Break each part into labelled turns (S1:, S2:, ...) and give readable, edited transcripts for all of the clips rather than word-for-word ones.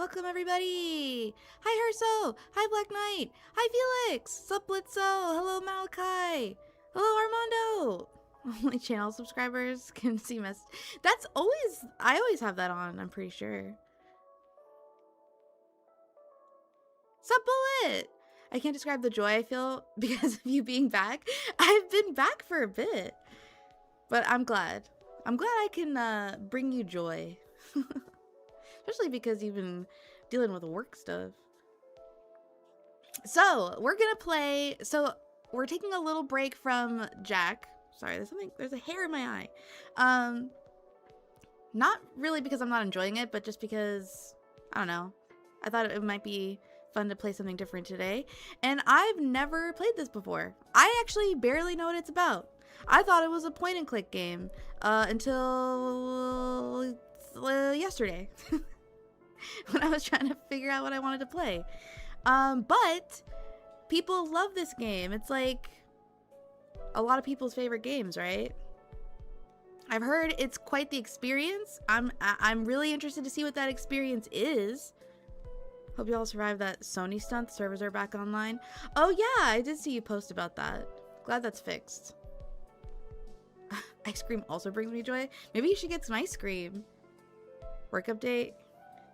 S1: Welcome, everybody. Hi, Herso. Hi, Black Knight. Hi, Felix. Sup, Blitzo. Hello, Malachi. Hello, Armando. Only channel subscribers can see I always have that on, I'm pretty sure. Sup, Bullet. I can't describe the joy I feel because of you being back. I've been back for a bit, but I'm glad. I'm glad I can bring you joy. Especially because you've been dealing with work stuff. So we're gonna play. So we're taking a little break from Jack. Sorry, there's a hair in my eye. Not really because I'm not enjoying it, but just because, I don't know, I thought it might be fun to play something different today. And I've never played this before. I actually barely know what it's about. I thought it was a point and click game until yesterday. When I was trying to figure out what I wanted to play. But people love this game. It's like a lot of people's favorite games, right? I've heard it's quite the experience. I'm really interested to see what that experience is. Hope you all survived that Sony stunt. The servers are back online. Oh yeah, I did see you post about that. Glad that's fixed. Ice cream also brings me joy. Maybe you should get some ice cream. Work update.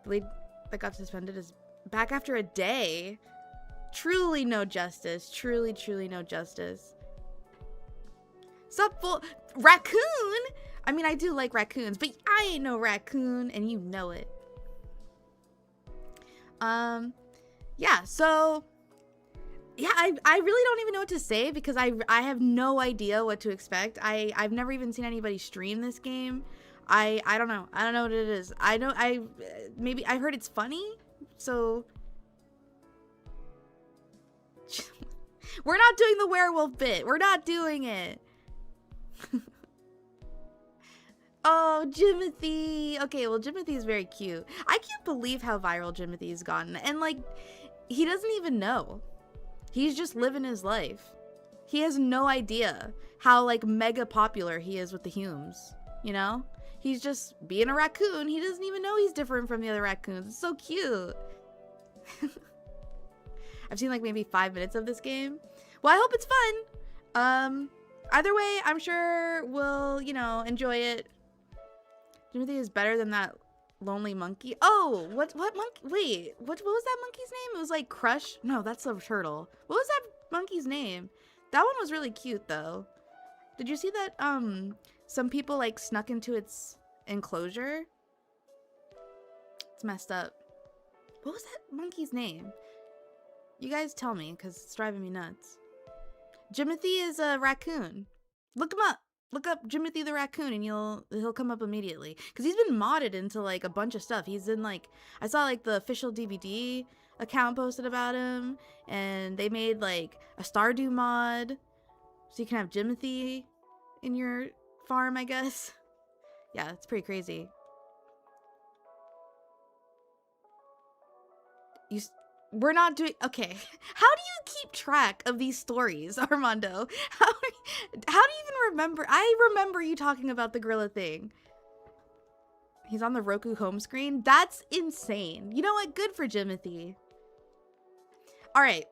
S1: The lead that got suspended is back after a day. Truly no justice. Truly no justice. Sup, raccoon? I mean, I do like raccoons, but I ain't no raccoon, and you know it. Yeah, so yeah, I really don't even know what to say because I have no idea what to expect. I've never even seen anybody stream this game. I don't know. I don't know what it is. Maybe I heard it's funny, so we're not doing the werewolf bit. We're not doing it. Oh, Jimothy. Okay, well, Jimothy is very cute. I can't believe how viral Jimothy's gotten. And, like, he doesn't even know. He's just living his life. He has no idea how, like, mega popular he is with the Humes, you know? He's just being a raccoon. He doesn't even know he's different from the other raccoons. It's so cute. I've seen, like, maybe 5 minutes of this game. Well, I hope it's fun. Either way, I'm sure we'll, you know, enjoy it. Timothy is better than that lonely monkey. Oh, what monkey? Wait, what was that monkey's name? It was like Crush. No, that's a turtle. What was that monkey's name? That one was really cute though. Did you see that? Some people like snuck into its enclosure. It's messed up. What was that monkey's name? You guys tell me, because it's driving me nuts. Jimothy is a raccoon. Look him up. Look up Jimothy the raccoon and he'll come up immediately. Because he's been modded into like a bunch of stuff. He's in like, I saw like the official DVD account posted about him. And they made like a Stardew mod. So you can have Jimothy in your farm, I guess. Yeah, it's pretty crazy. We're not doing, okay. How do you keep track of these stories, Armando? How do you even remember? I remember you talking about the gorilla thing. He's on the Roku home screen. That's insane. You know what? Good for Jimothy. All right.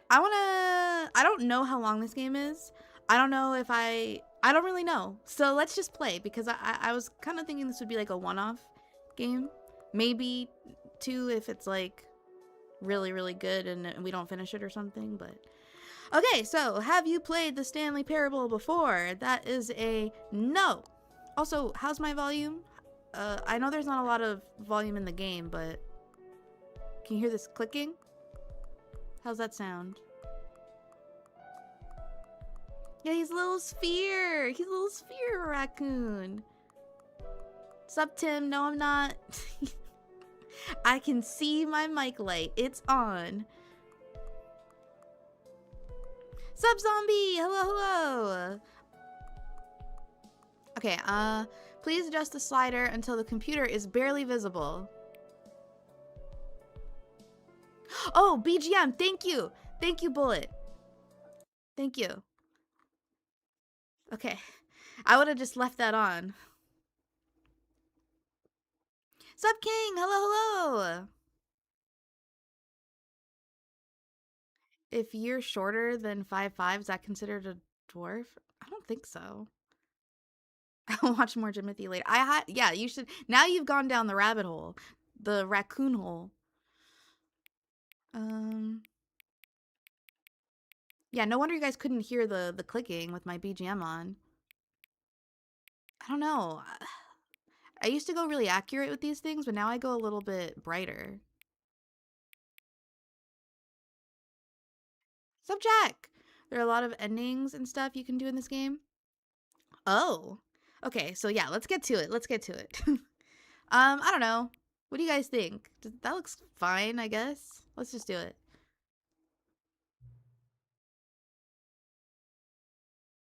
S1: I don't know how long this game is. I don't know if I don't really know. So let's just play because I was kind of thinking this would be like a one-off game. Maybe 2 if it's like really good and we don't finish it or something, but okay. So have you played the Stanley Parable before? That is a no. Also, how's my volume? I know there's not a lot of volume in the game, but can you hear this clicking? How's that sound? Yeah, he's a little sphere. He's a little sphere raccoon. Sup, Tim? No, I'm not. I can see my mic light. It's on. Sup, zombie? Hello. Okay, please adjust the slider until the computer is barely visible. Oh, BGM, thank you. Thank you, Bullet. Thank you. Okay, I would have just left that on. Sup, King? Hello. If you're shorter than 5'5", is that considered a dwarf? I don't think so. I'll watch more Jimothy later. Yeah, you should. Now you've gone down the rabbit hole. The raccoon hole. Yeah, no wonder you guys couldn't hear the clicking with my BGM on. I don't know. I used to go really accurate with these things, but now I go a little bit brighter. Subjack! There are a lot of endings and stuff you can do in this game. Oh. Okay, so yeah, let's get to it. Let's get to it. I don't know. What do you guys think? That looks fine, I guess. Let's just do it.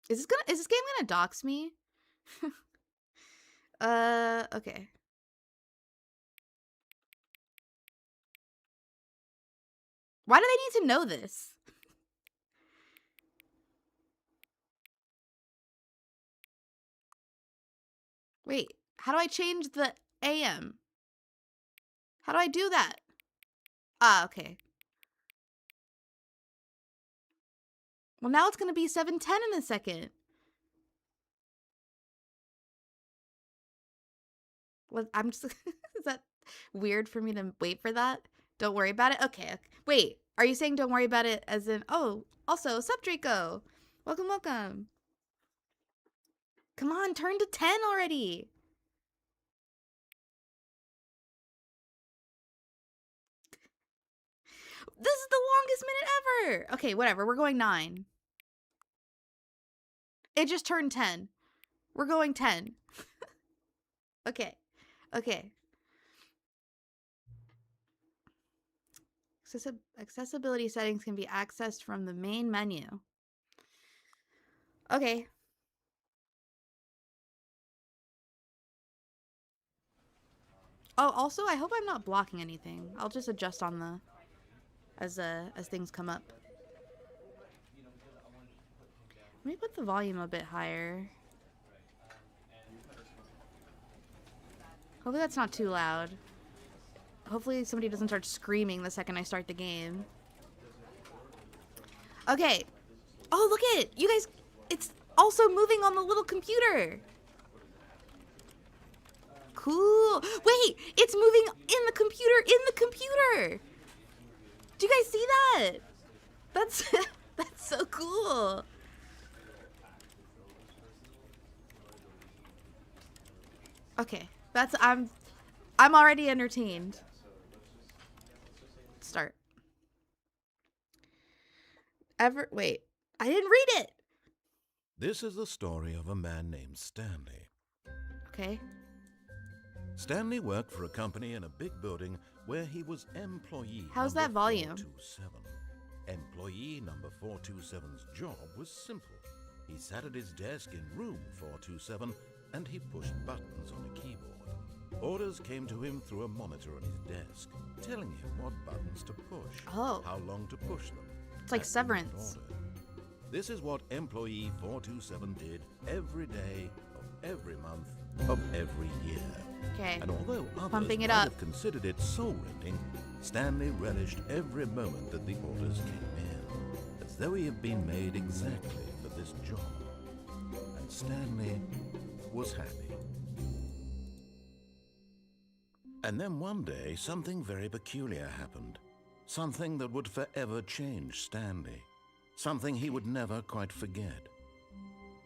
S1: Is this game gonna dox me? Okay. Why do they need to know this? Wait, how do I change the AM? How do I do that? Ah, okay. Well, now it's gonna be 7:10 in a second. Well, I'm just... Is that weird for me to wait for that? Don't worry about it? Okay. Wait, are you saying don't worry about it as in... Oh, also, sup, Draco? Welcome, welcome. Come on, turn to 10 already. This is the longest minute ever. Okay, whatever. We're going 9. It just turned 10. We're going 10. Okay. Okay. Accessibility settings can be accessed from the main menu. Okay. Oh, also, I hope I'm not blocking anything. I'll just adjust on the... as things come up. Let me put the volume a bit higher. Hopefully that's not too loud. Hopefully somebody doesn't start screaming the second I start the game. Okay. Oh, look at it! You guys, it's also moving on the little computer. Cool. Wait, it's moving in the computer. Do you guys see that? That's that's so cool. Okay, I'm already entertained. Start. Wait, I didn't read it.
S2: This is the story of a man named Stanley.
S1: Okay.
S2: Stanley worked for a company in a big building where he was employee.
S1: How's that volume?
S2: 427. Employee number 427's job was simple. He sat at his desk in room 427 and he pushed buttons on a keyboard. Orders came to him through a monitor on his desk, telling him what buttons to push, how long to push them.
S1: It's like Severance.
S2: This is what employee 427 did every day of every month of every year.
S1: Okay.
S2: And although others
S1: Pumping it
S2: might
S1: up.
S2: have considered it soul-rending, Stanley relished every moment that the orders came in, as though he had been made exactly for this job. And Stanley was happy. And then one day, something very peculiar happened. Something that would forever change Stanley. Something he would never quite forget.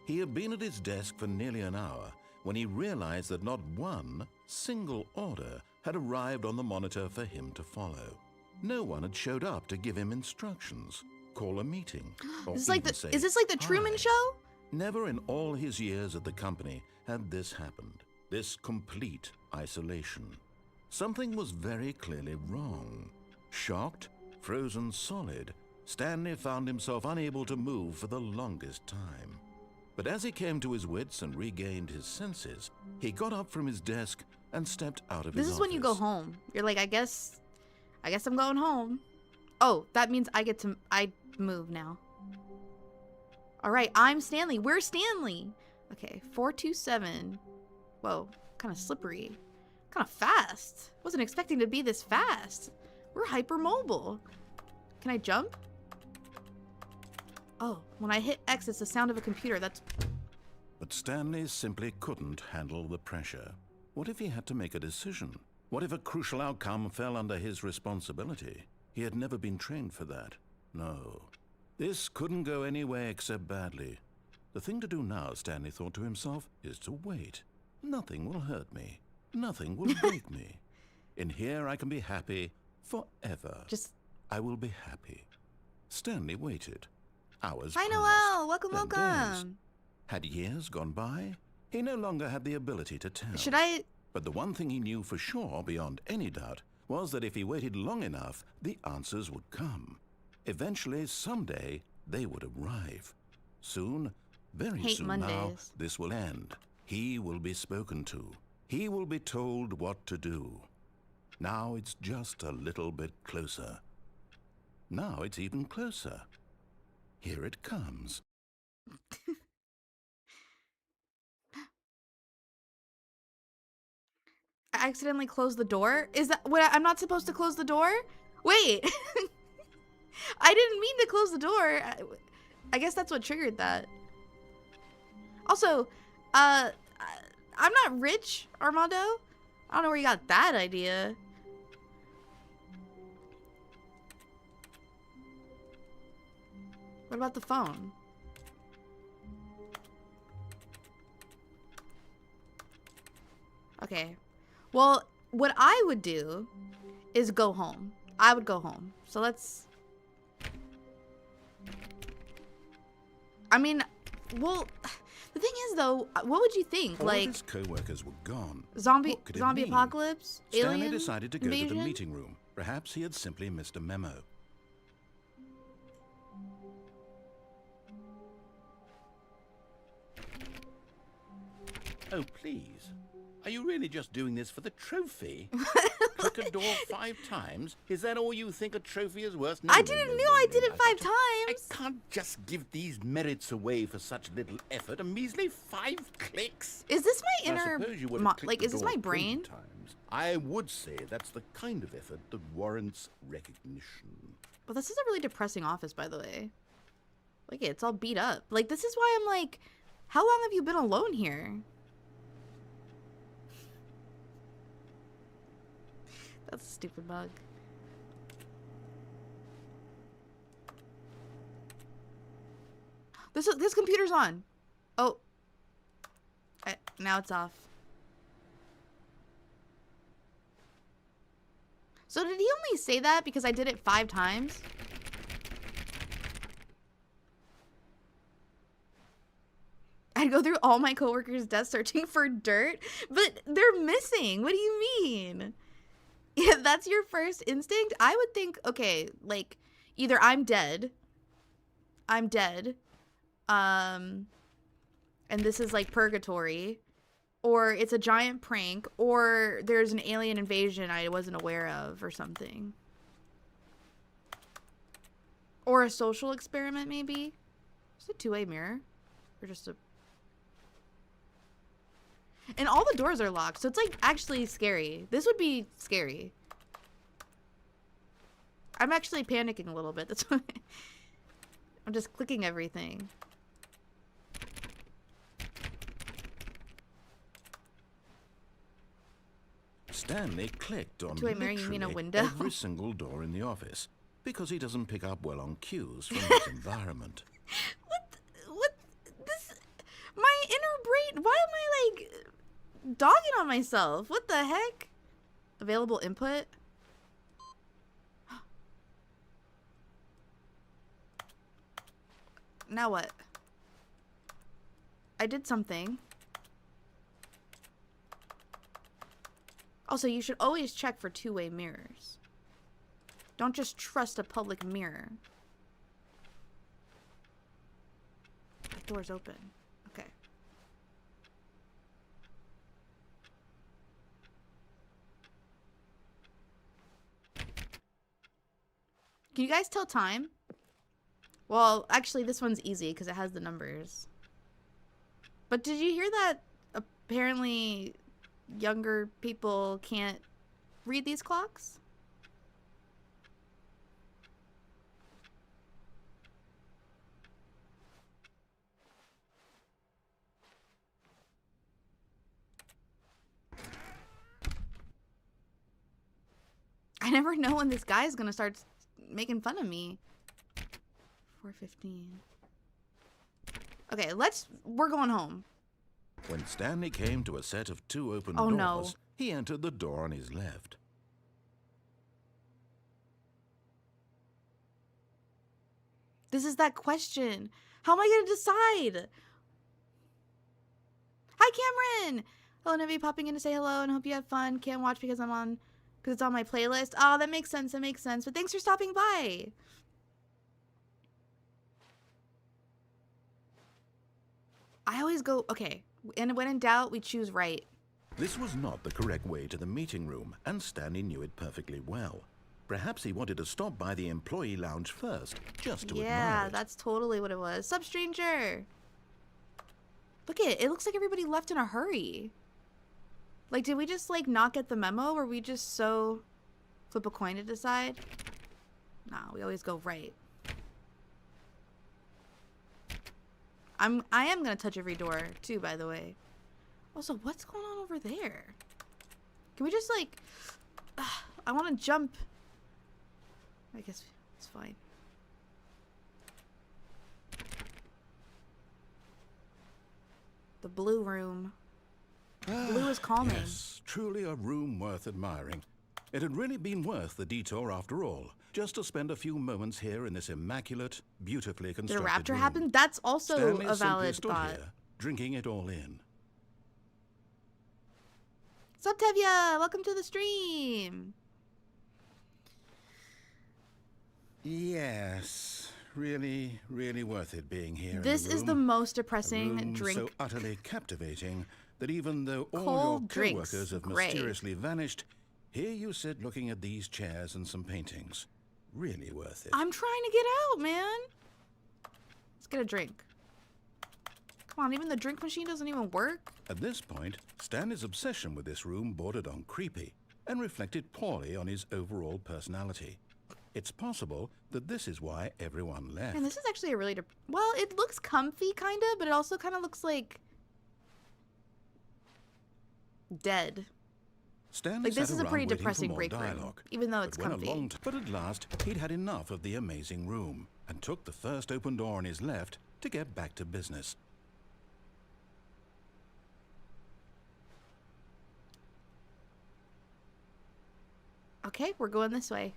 S2: He had been at his desk for nearly an hour when he realized that not one single order had arrived on the monitor for him to follow. No one had showed up to give him instructions, call a meeting, or
S1: Is
S2: even
S1: this
S2: say,
S1: like the Truman
S2: "Hi."
S1: Show?
S2: Never in all his years at the company had this happened, this complete isolation. Something was very clearly wrong. Shocked, frozen solid, Stanley found himself unable to move for the longest time. But as he came to his wits and regained his senses, he got up from his desk and stepped out of his office.
S1: This is when you go home. You're like, I guess I'm going home. Oh, that means I move now. All right, I'm Stanley. Where's Stanley? Okay, 427. Whoa, kind of slippery. Kind of fast. Wasn't expecting to be this fast. We're hypermobile. Can I jump? Oh, when I hit X, it's the sound of a computer. That's...
S2: But Stanley simply couldn't handle the pressure. What if he had to make a decision? What if a crucial outcome fell under his responsibility? He had never been trained for that. No. This couldn't go any way except badly. The thing to do now, Stanley thought to himself, is to wait. Nothing will hurt me. Nothing will break me. In here I can be happy forever. I will be happy. Stanley waited. Hours
S1: Hi,
S2: passed,
S1: Noel! Welcome,
S2: then days.
S1: welcome!
S2: Had years gone by? He no longer had the ability to tell.
S1: Should I...
S2: But the one thing he knew for sure, beyond any doubt, was that if he waited long enough, the answers would come. Eventually, someday, they would arrive. Soon, very
S1: Hate
S2: soon
S1: Mondays.
S2: now, this will end. He will be spoken to. He will be told what to do. Now it's just a little bit closer. Now it's even closer. Here it comes.
S1: I accidentally closed the door? Is that what? I'm not supposed to close the door? Wait. I didn't mean to close the door. I guess that's what triggered that. Also, I'm not rich, Armando. I don't know where you got that idea. What about the phone? Okay. Well, what I would do is go home. I would go home. So let's... I mean, well, the thing is though, what would you think?
S2: All
S1: Like,
S2: his co-workers were gone.
S1: zombie
S2: What could it
S1: zombie
S2: mean?
S1: apocalypse?
S2: Stanley
S1: Alien
S2: decided to go
S1: invasion?
S2: to the meeting room. Perhaps he had simply missed a memo.
S3: Oh, please. Are you really just doing this for the trophy? Click a door 5 times? Is that all you think a trophy is worth? No,
S1: I
S3: no,
S1: didn't
S3: no,
S1: know
S3: no,
S1: I
S3: no,
S1: did it
S3: no.
S1: 5
S3: I
S1: times.
S3: can't just give these merits away for such little effort. A measly 5 clicks.
S1: Is this my
S3: I
S1: inner,
S3: suppose you would have clicked
S1: like,
S3: the
S1: is this
S3: door
S1: my
S3: 20
S1: brain?
S3: times. I would say that's the kind of effort that warrants recognition.
S1: Well, this is a really depressing office, by the way. Look, it's all beat up. Like, this is why I'm like, how long have you been alone here? That's a stupid bug. This computer's on. Oh. Now it's off. So did he only say that because I did it 5 times? I'd go through all my coworkers' desks searching for dirt, but they're missing. What do you mean? Yeah, that's your first instinct? I would think, okay, like, either I'm dead, and this is like purgatory, or it's a giant prank, or there's an alien invasion I wasn't aware of or something. Or a social experiment, maybe? Is it a 2-way mirror? Or just a... And all the doors are locked, so it's like actually scary. This would be scary. I'm actually panicking a little bit. That's why I'm just clicking everything.
S2: Stanley clicked on
S1: Two-way mirror, you mean a
S2: literally
S1: window?
S2: every single door in the office because he doesn't pick up well on cues from his environment.
S1: What this my inner brain, why am I like dogging on myself? What the heck? Available input? Now what? I did something. Also, you should always check for 2-way mirrors. Don't just trust a public mirror. The door's open. Okay. Can you guys tell time? Well, actually, this one's easy because it has the numbers. But did you hear that apparently younger people can't read these clocks? I never know when this guy's gonna start making fun of me. 4:15. Okay, we're going home.
S2: When Stanley came to a set of 2 open
S1: Oh,
S2: doors,
S1: no.
S2: he entered the door on his left.
S1: This is that question. How am I gonna decide? Hi, Cameron. Hello, Nevi, popping in to say hello and hope you have fun. Can't watch because it's on my playlist. Oh, that makes sense. That makes sense. But thanks for stopping by. I always go, okay. And when in doubt, we choose right.
S2: This was not the correct way to the meeting room, and Stanley knew it perfectly well. Perhaps he wanted to stop by the employee lounge first, just to admire
S1: Yeah,
S2: it.
S1: that's totally what it was. Sup, stranger? Look at it. It looks like everybody left in a hurry. Like, did we just, like, not get the memo? Or we just so flip a coin to decide? Nah, we always go right. I am gonna touch every door, too, by the way. Also, what's going on over there? Can we just, like... I want to jump. I guess it's fine. The blue room. Blue is calming.
S2: Yes, truly a room worth admiring. It had really been worth the detour after all, just to spend a few moments here in this immaculate, beautifully
S1: Did a
S2: constructed
S1: raptor
S2: room.
S1: happen? That's also
S2: Stanley
S1: a
S2: simply
S1: valid
S2: stood
S1: thought.
S2: here, drinking it all in.
S1: Sup, Tevya? Welcome to the stream.
S2: Yes, really, really worth it being here.
S1: This
S2: in the
S1: is
S2: room.
S1: the most
S2: A
S1: depressing
S2: room
S1: drink.
S2: so utterly captivating that even though all
S1: Cold
S2: your
S1: drinks,
S2: co-workers have
S1: great.
S2: mysteriously vanished, here you sit looking at these chairs and some paintings. Really worth it.
S1: I'm trying to get out, man. Let's get a drink. Come on, even the drink machine doesn't even work.
S2: At this point, Stanley's obsession with this room bordered on creepy and reflected poorly on his overall personality. It's possible that this is why everyone left.
S1: And this is actually a really... well, it looks comfy, kind of, but it also kind of looks like... dead.
S2: Stanley
S1: Like, this
S2: sat
S1: is a
S2: around
S1: pretty
S2: waiting for
S1: depressing
S2: more
S1: break room,
S2: dialogue,
S1: even though it's
S2: but
S1: comfy.
S2: But at last, he'd had enough of the amazing room and took the first open door on his left to get back to business.
S1: Okay, we're going this way.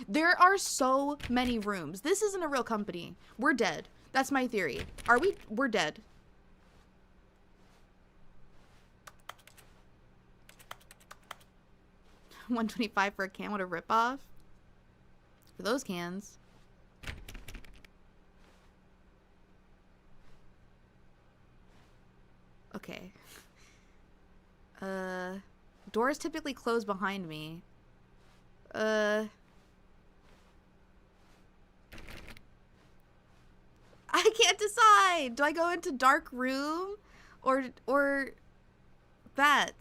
S1: There are so many rooms. This isn't a real company. We're dead. That's my theory. Are we? We're dead. $125 for a can. What a ripoff. For those cans. Okay. Doors typically close behind me. I can't decide. Do I go into dark room or that?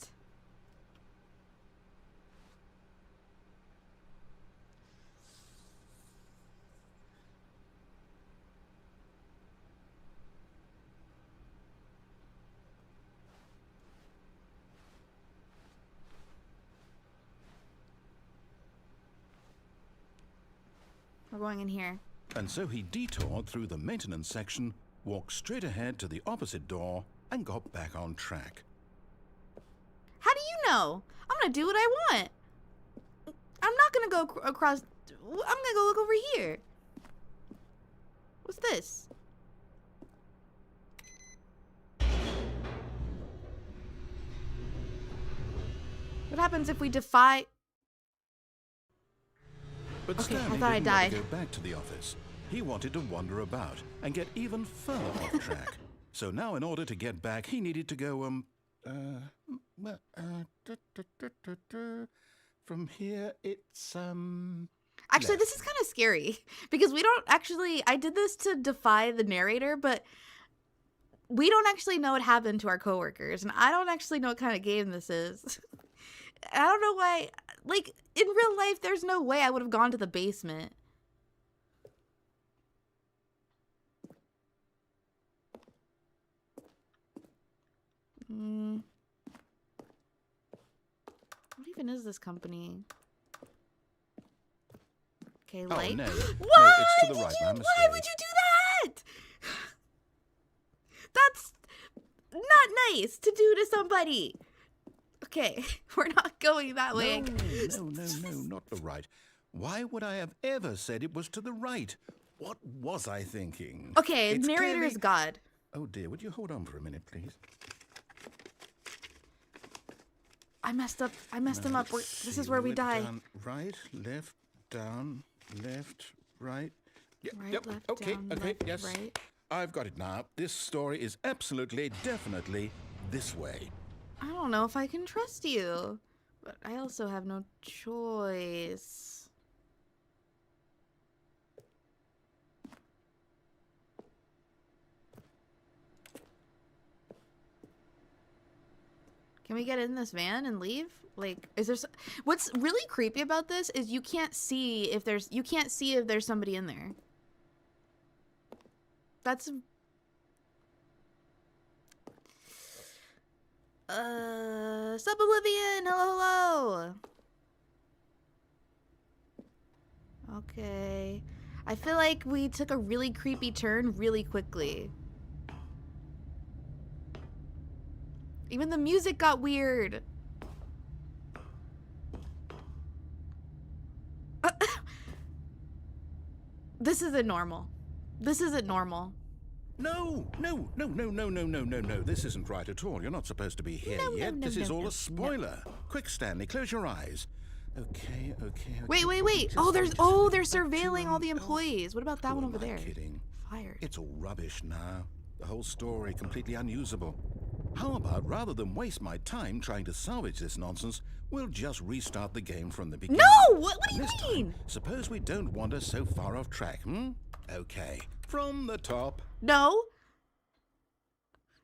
S1: We're going in here.
S2: And so he detoured through the maintenance section, walked straight ahead to the opposite door, and got back on track.
S1: How do you know? I'm gonna do what I want. I'm not gonna go across. I'm gonna go look over here. What's this? What happens if we defy?
S2: But
S1: Okay, I
S2: Stanley
S1: thought I
S2: didn't want to
S1: died.
S2: go back to the office. He wanted to wander about and get even further off track. So now in order to get back, he needed to go, from here it's,
S1: Actually,
S2: left.
S1: this is kind of scary because we don't actually. I did this to defy the narrator, but we don't actually know what happened to our coworkers, and I don't actually know what kind of game this is. I don't know why. Like, in real life, there's no way I would have gone to the basement. even is this company? Okay,
S2: Oh,
S1: light.
S2: no.
S1: What?
S2: No, it's to the right. My
S1: Why
S2: mistake.
S1: would you do that? That's not nice to do to somebody. Okay, we're not going that way.
S2: No, not the right. Why would I have ever said it was to the right? What was I thinking?
S1: Okay,
S2: It's
S1: narrator
S2: clearly-
S1: is God.
S2: Oh dear, would you hold on for a minute, please?
S1: I messed up. I messed him up. This is where we die.
S2: Down, right, left, down, left, right.
S1: Right, left,
S2: okay,
S1: down,
S2: okay,
S1: left,
S2: yes.
S1: right.
S2: I've got it now. This story is absolutely, definitely this way.
S1: I don't know if I can trust you, but I also have no choice. Can we get in this van and leave? Like, is there? What's really creepy about this is you can't see if there's somebody in there. That's Sup Oblivion, hello. Okay. I feel like we took a really creepy turn really quickly. Even the music got weird. This isn't normal. This isn't normal.
S2: No. This isn't right at all. You're not supposed to be here yet. This is all a spoiler. Quick, Stanley, close your eyes. Okay.
S1: Wait. Oh, they're surveilling all the employees. What about that one over there?
S2: Kidding.
S1: Fired.
S2: It's all rubbish now. The whole story completely unusable. How about, rather than waste my time trying to salvage this nonsense, we'll just restart the game from the beginning.
S1: No! What do you
S2: This
S1: mean?
S2: time, suppose we don't wander so far off track, Okay. From the top.
S1: No.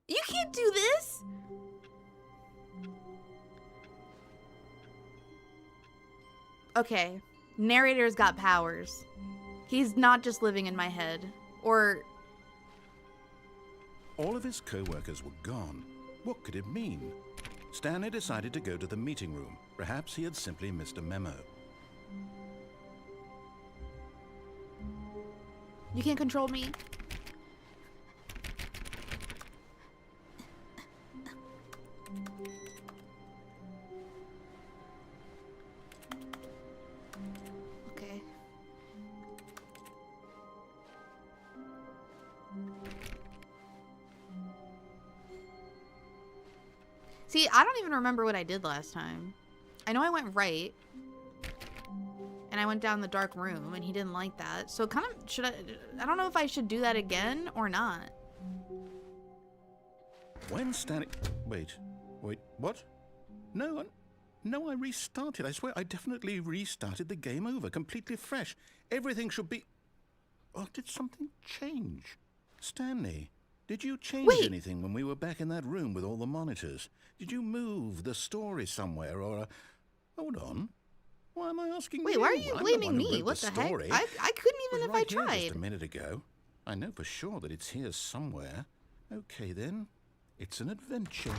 S1: You can't do this. Okay. Narrator's got powers. He's not just living in my head. Or...
S2: All of his co-workers were gone. What could it mean? Stanley decided to go to the meeting room. Perhaps he had simply missed a memo.
S1: You can't control me. Okay. See, I don't even remember what I did last time. I know I went right. And I went down the dark room, and he didn't like that. So kind of, I don't know if I should do that again or not.
S2: When Stanley... Wait, what? No, I restarted. I swear, I definitely restarted the game over, completely fresh. Everything should be... Oh, did something change? Stanley, did you change anything when we were back in that room with all the monitors? Did you move the story somewhere, or... Hold on. Why am I asking you?
S1: Wait, why are you
S2: I'm the
S1: blaming
S2: one who
S1: me?
S2: wrote
S1: What the heck?
S2: story.
S1: I couldn't
S2: It
S1: even
S2: was
S1: if I
S2: right here
S1: tried.
S2: just a minute ago. I know for sure that it's here somewhere. Okay, then. It's an adventure.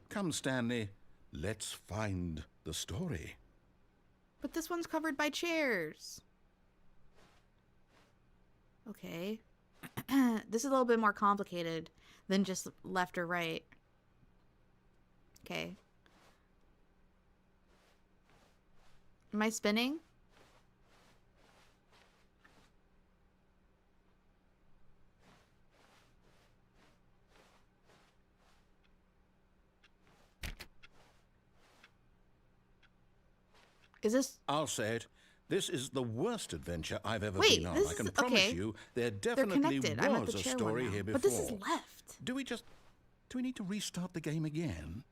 S2: Come, Stanley. Let's find the story.
S1: But this one's covered by chairs. Okay. This is a little bit more complicated than just left or right. Okay. Am I spinning? Is this...
S2: I'll say it. This is the worst adventure I've ever
S1: Wait,
S2: been on.
S1: this
S2: I can
S1: is-
S2: promise
S1: okay.
S2: you there
S1: They're
S2: definitely
S1: connected. I'm at the
S2: was a
S1: chair
S2: story
S1: one now.
S2: here before.
S1: But this is left.
S2: Do we need to restart the game again?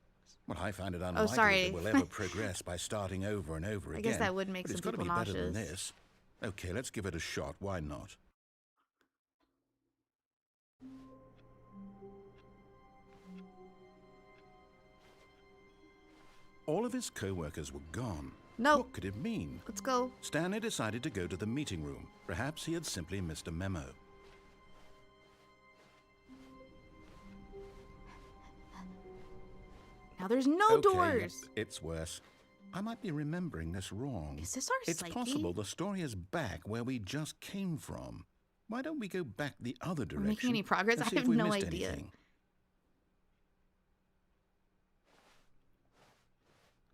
S2: Well, I find it unlikely
S1: sorry.
S2: that we'll ever progress by starting over and over again.
S1: I guess that would make
S2: but it's
S1: some
S2: got to
S1: people
S2: be better than
S1: nauseous.
S2: this. Okay, let's give it a shot. Why not? All of his co-workers were gone.
S1: No.
S2: What could it mean?
S1: Let's go.
S2: Stanley decided to go to the meeting room. Perhaps he had simply missed a memo.
S1: Now there's no
S2: Okay,
S1: doors.
S2: It's worse. I might be remembering this wrong.
S1: Is this our
S2: It's
S1: psyche?
S2: possible the story is back where we just came from. Why don't we go back the other
S1: Are
S2: direction?
S1: we making any progress?
S2: and
S1: I
S2: see if
S1: have
S2: we
S1: no
S2: missed
S1: idea.
S2: anything?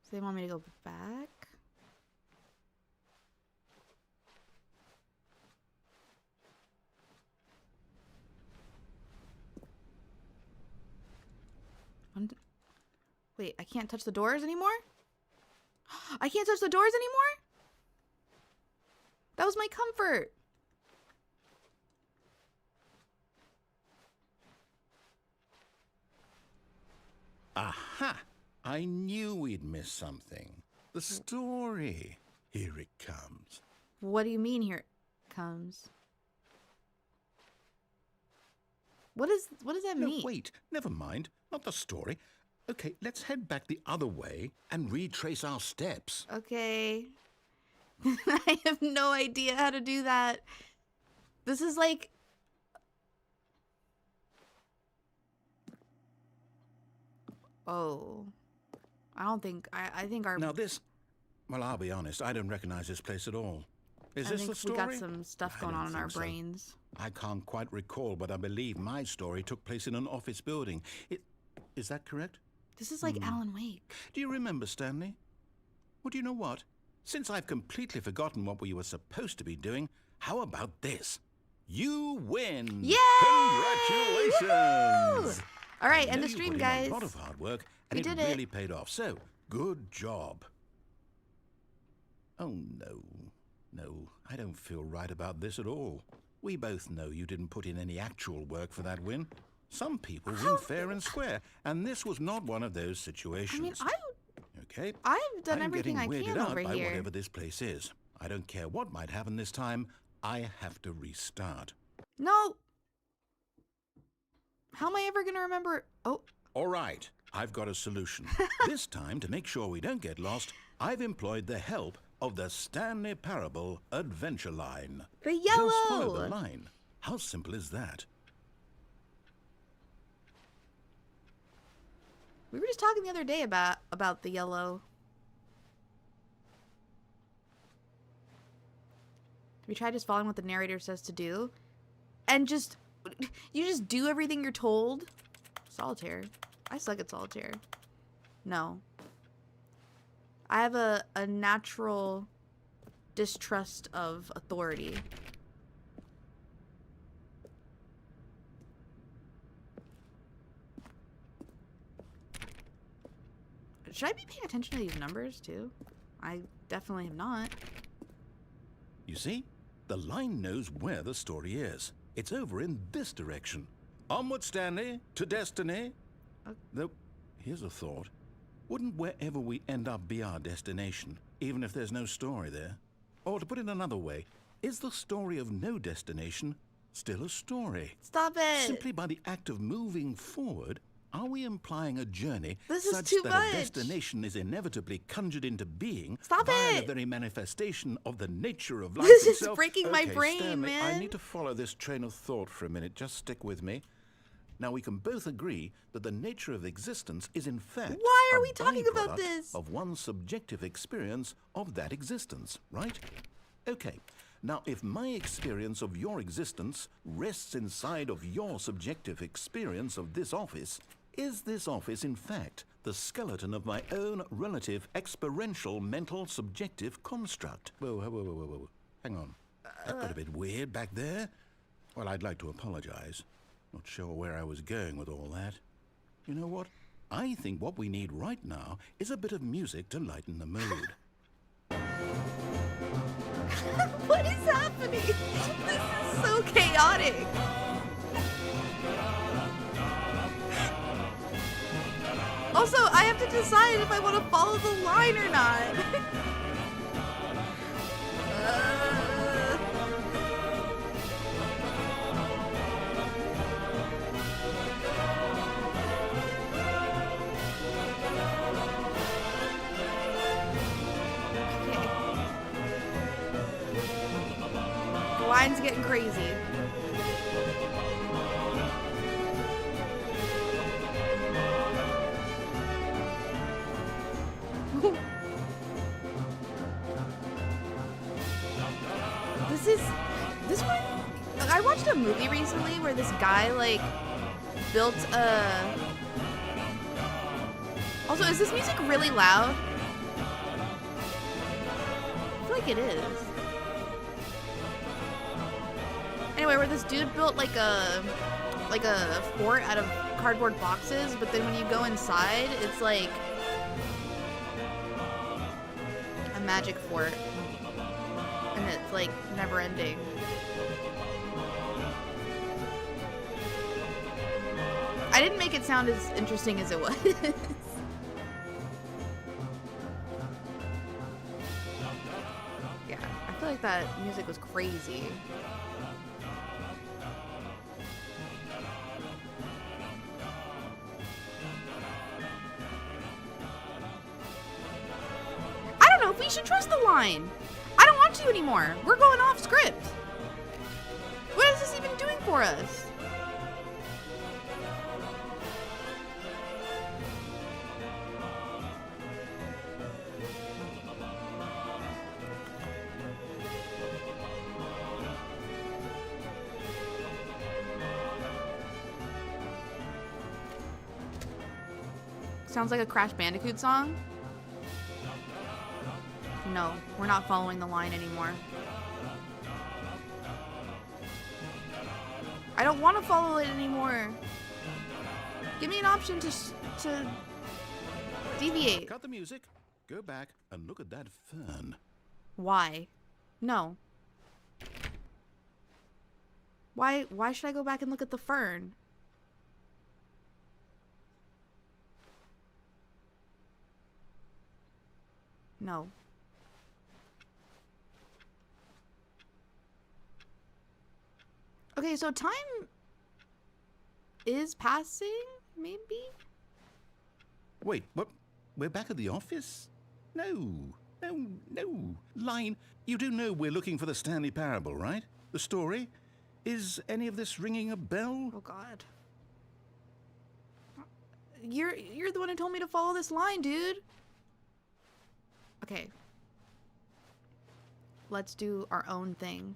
S1: So they want me to go back? Wait, I can't touch the doors anymore? I can't touch the doors anymore? That was my comfort.
S2: Aha! I knew we'd miss something. The story. Here it comes.
S1: What do you mean here it comes? What does that
S2: No,
S1: mean?
S2: wait. Never mind. Not the story. Okay, let's head back the other way and retrace our steps.
S1: Okay. I have no idea how to do that. This is like... Oh. I don't think... I think our...
S2: Now this... Well, I'll be honest. I don't recognize this place at all. Is
S1: I
S2: this
S1: think
S2: the story?
S1: we got some stuff
S2: I
S1: going
S2: don't
S1: on in our
S2: think so.
S1: brains.
S2: I can't quite recall, but I believe my story took place in an office building. Is that correct?
S1: This is like Alan Wake.
S2: Do you remember, Stanley? Well, do you know what? Since I've completely forgotten what we were supposed to be doing, how about this? You win!
S1: Yay!
S2: Congratulations!
S1: Woohoo! All right,
S2: I
S1: end
S2: know
S1: the
S2: you
S1: stream,
S2: put in
S1: guys.
S2: A lot of hard work, and
S1: We
S2: it
S1: did it.
S2: really paid off. So, good job. Oh, no, I don't feel right about this at all. We both know you didn't put in any actual work for that win. Some people win fair and square, and this was not one of those situations.
S1: I mean,
S2: Okay?
S1: I've done
S2: I'm
S1: everything
S2: getting
S1: I
S2: weirded
S1: can
S2: out
S1: over
S2: by
S1: here.
S2: whatever this place is. I don't care what might happen this time. I have to restart.
S1: No. How am I ever going to remember? Oh,
S2: All right, I've got a solution. This time, to make sure we don't get lost, I've employed the help of the Stanley Parable Adventure Line.
S1: the
S2: Just follow
S1: yellow.
S2: the line. How simple is that?
S1: We were just talking the other day about the yellow. We tried just following what the narrator says to do, and you just do everything you're told. Solitaire. I suck at solitaire. No. I have a natural distrust of authority. Should I be paying attention to these numbers too? I definitely have not.
S2: You see? The line knows where the story is. It's over in this direction. Onward, Stanley, to destiny. Though, here's a thought. Wouldn't wherever we end up be our destination, even if there's no story there? Or to put it another way, is the story of no destination still a story?
S1: Stop it!
S2: Simply by the act of moving forward, are we implying a journey
S1: This is
S2: such
S1: too
S2: that
S1: much.
S2: a destination is inevitably conjured into being
S1: Stop
S2: via
S1: it.
S2: the very manifestation of the nature of life
S1: This is
S2: itself?
S1: breaking my
S2: Okay,
S1: brain,
S2: Stanley, I
S1: man.
S2: need to follow this train of thought for a minute. Just stick with me. Now, we can both agree that the nature of existence is in fact
S1: Why are
S2: a
S1: we talking about
S2: byproduct
S1: this?
S2: of one's subjective experience of that existence, right? Okay. Now, if my experience of your existence rests inside of your subjective experience of this office, is this office, in fact, the skeleton of my own relative experiential mental subjective construct? Whoa. Hang on. That got a bit weird back there. Well, I'd like to apologize. Not sure where I was going with all that. You know what? I think what we need right now is a bit of music to lighten the mood.
S1: What is happening? This is so chaotic. Also, I have to decide if I want to follow the line or not. The line's getting crazy. this one? I watched a movie recently where this guy like built a. Also, is this music really loud? I feel like it is. Anyway, where this dude built like a fort out of cardboard boxes, but then when you go inside, it's like a magic fort, and it's like never ending. I didn't make it sound as interesting as it was. Yeah, I feel like that music was crazy. I don't know if we should trust the line. I don't want to anymore. We're going off script. What is this even doing for us? Sounds like a Crash Bandicoot song. No, we're not following the line anymore. I don't want to follow it anymore. Give me an option to deviate.
S2: Cut the music. Go back and look at that fern.
S1: Why? No. Why should I go back and look at the fern? No. Okay, so time is passing, maybe?
S2: Wait, what? We're back at the office? No. Line, you do know we're looking for the Stanley Parable, right? The story? Is any of this ringing a bell?
S1: Oh God. You're the one who told me to follow this line, dude. Okay. Let's do our own thing.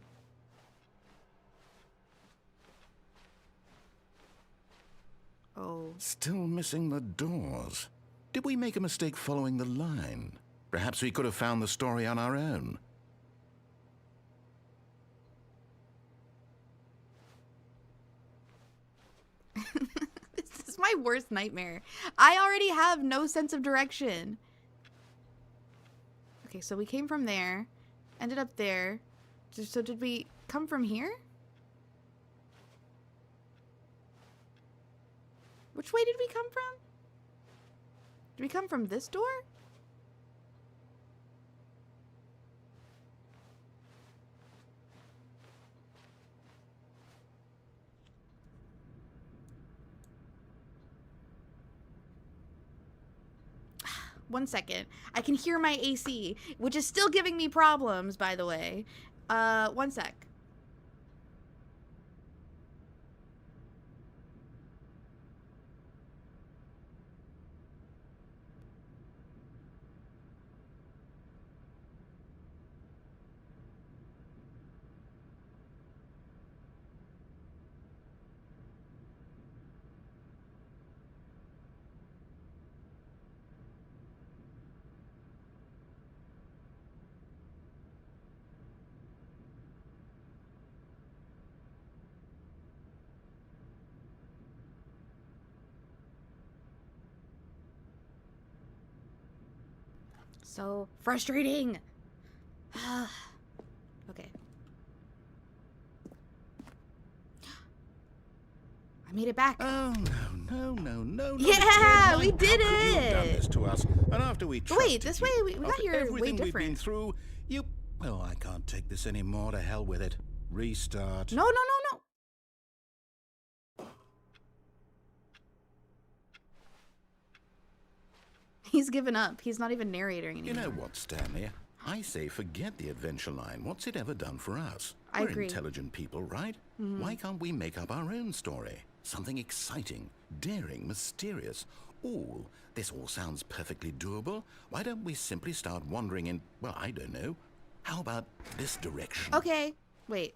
S1: Oh.
S2: Still missing the doors. Did we make a mistake following the line? Perhaps we could have found the story on our own.
S1: This is my worst nightmare. I already have no sense of direction. Okay, so we came from there, ended up there. So did we come from here? Which way did we come from? Did we come from this door? One second. I can hear my AC, which is still giving me problems, by the way. One sec. So frustrating. Okay. I made it back.
S2: Oh, no.
S1: Yeah, we did
S2: How could you have done
S1: it.
S2: this to us? And after we
S1: But wait,
S2: trusted
S1: this way
S2: you,
S1: we got
S2: after
S1: here way
S2: everything we've been
S1: different.
S2: through, you... Well, I can't take this anymore. To hell with it. Restart.
S1: No. He's given up. He's not even narrating anymore.
S2: You know what, Stanley? I say forget the adventure line. What's it ever done for us?
S1: I
S2: We're
S1: agree.
S2: intelligent people, right? Why can't we make up our own story? Something exciting, daring, mysterious. Ooh, this all sounds perfectly doable. Why don't we simply start wandering in, well, I don't know. How about this direction?
S1: Okay. Wait.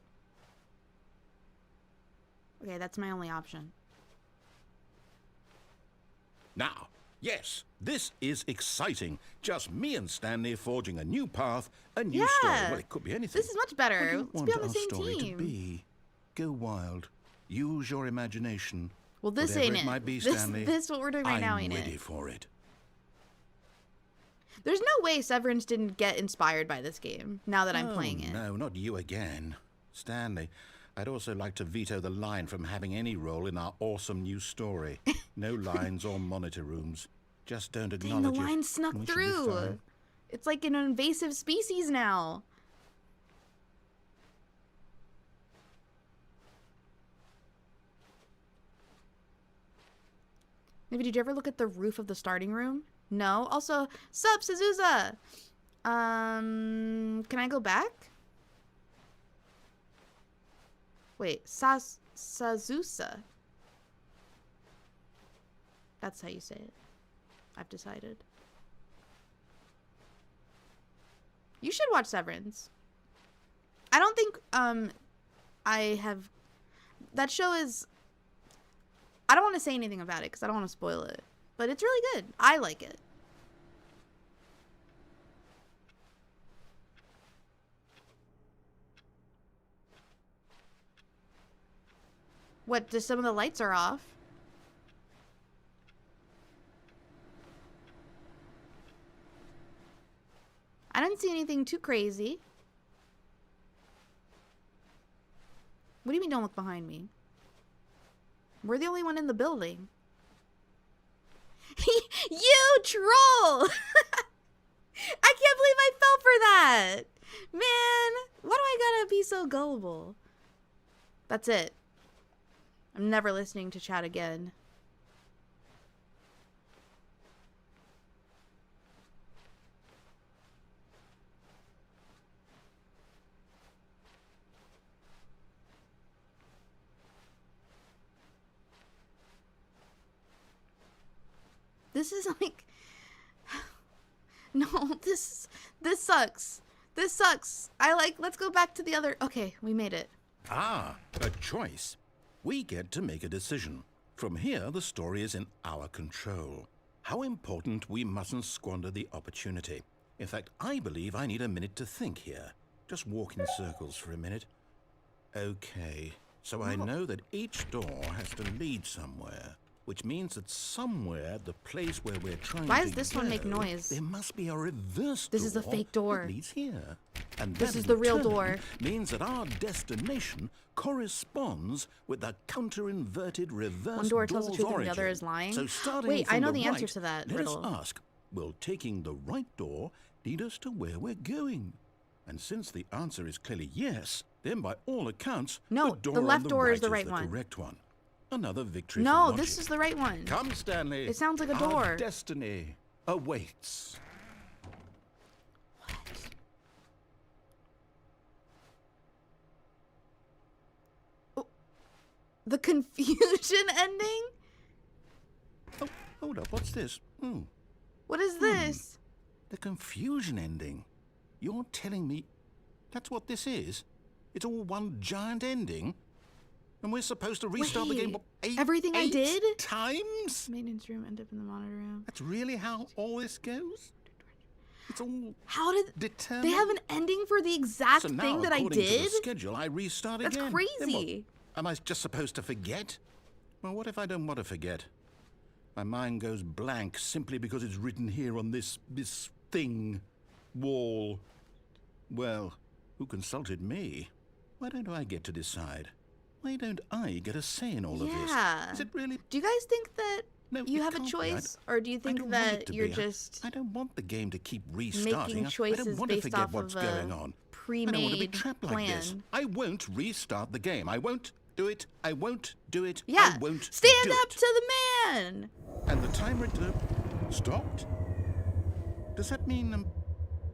S1: Okay, that's my only option.
S2: Now, yes, this is exciting. Just me and Stanley forging a new path, a new story. Well, it could be anything.
S1: This is much better.
S2: What do you
S1: Let's
S2: want
S1: be on the
S2: our
S1: same
S2: story
S1: team.
S2: to be? Go wild. Use your imagination.
S1: Well, this
S2: Whatever
S1: ain't
S2: it
S1: it.
S2: might be,
S1: This
S2: Stanley,
S1: is what we're doing right now,
S2: I'm
S1: ain't
S2: ready
S1: it?
S2: for it.
S1: There's no way Severance didn't get inspired by this game now that I'm playing it.
S2: No, not you again. Stanley, I'd also like to veto the line from having any role in our awesome new story. No lines or monitor rooms. Just don't
S1: Dang,
S2: acknowledge
S1: the
S2: it.
S1: line snuck
S2: We should be
S1: through.
S2: fine.
S1: It's like an invasive species now. Maybe did you ever look at the roof of the starting room? No. Also, sup, Sazusa? Can I go back? Wait, Sazusa. That's how you say it. I've decided. You should watch Severance. I don't think I have. That show is. I don't want to say anything about it because I don't want to spoil it, but it's really good. I like it. What? Just some of the lights are off. I didn't see anything too crazy. What do you mean don't look behind me? We're the only one in the building. You troll! I can't believe I fell for that! Man, why do I gotta be so gullible? That's it. I'm never listening to chat again. This is like, no, this sucks. This sucks. Let's go back to the other. Okay, we made it.
S2: Ah, a choice. We get to make a decision. From here, the story is in our control. How important we mustn't squander the opportunity. In fact, I believe I need a minute to think here. Just walk in circles for a minute. Okay, so I know that each door has to lead somewhere, which means that somewhere, the place where we're trying
S1: Why
S2: to
S1: does this one make noise?
S2: there must be a reverse
S1: This is a fake door.
S2: that leads here. And
S1: This
S2: that
S1: is
S2: in
S1: the real
S2: turn
S1: door.
S2: means that our destination corresponds with the counter-inverted reverse
S1: One door tells the
S2: door's
S1: truth and the
S2: origin.
S1: other is lying?
S2: So starting
S1: Wait,
S2: from
S1: I know
S2: the
S1: the answer
S2: right,
S1: to that
S2: let
S1: riddle.
S2: us ask, will taking the right door lead us to where we're going? And since the answer is clearly yes, then by all accounts,
S1: No,
S2: the door
S1: the
S2: on
S1: left
S2: the
S1: door
S2: right
S1: is the right one.
S2: correct one. Another victory for
S1: No,
S2: logic.
S1: this is the right one.
S2: Come, Stanley.
S1: It sounds like a
S2: Our
S1: door.
S2: destiny awaits.
S1: The confusion ending?
S2: Oh, hold up. What's this?
S1: What is this?
S2: The confusion ending. You're telling me that's what this is? It's all one giant ending? And we're supposed to restart the game
S1: Wait,
S2: what,
S1: everything I did?
S2: times?
S1: Maintenance room, end up in the monitor room.
S2: That's really how all this goes? It's all
S1: How did
S2: determined?
S1: they have an ending for the exact
S2: So now,
S1: thing that I
S2: according to the
S1: did?
S2: schedule, I restart
S1: That's
S2: again.
S1: crazy.
S2: Then what? Am I just supposed to forget? Well, what if I don't want to forget? My mind goes blank simply because it's written here on this thing, wall. Well, who consulted me? Why don't I get to decide? Why don't I get a say in all of this?
S1: Yeah.
S2: Is it really?
S1: Do you guys think that
S2: No,
S1: you
S2: it
S1: have a
S2: can't be.
S1: choice, or do you
S2: I
S1: think
S2: don't want it
S1: that
S2: to
S1: you're
S2: be.
S1: just
S2: I don't want the game to keep restarting.
S1: making
S2: I
S1: choices
S2: don't want to
S1: based
S2: forget
S1: off
S2: what's
S1: of
S2: going
S1: a
S2: on. I don't want to be
S1: pre-made
S2: trapped like this.
S1: plan?
S2: I won't restart the game. I won't do it. I won't do it.
S1: Yeah,
S2: I won't
S1: stand
S2: do
S1: up
S2: it.
S1: to the man.
S2: And the timer stopped? Does that mean,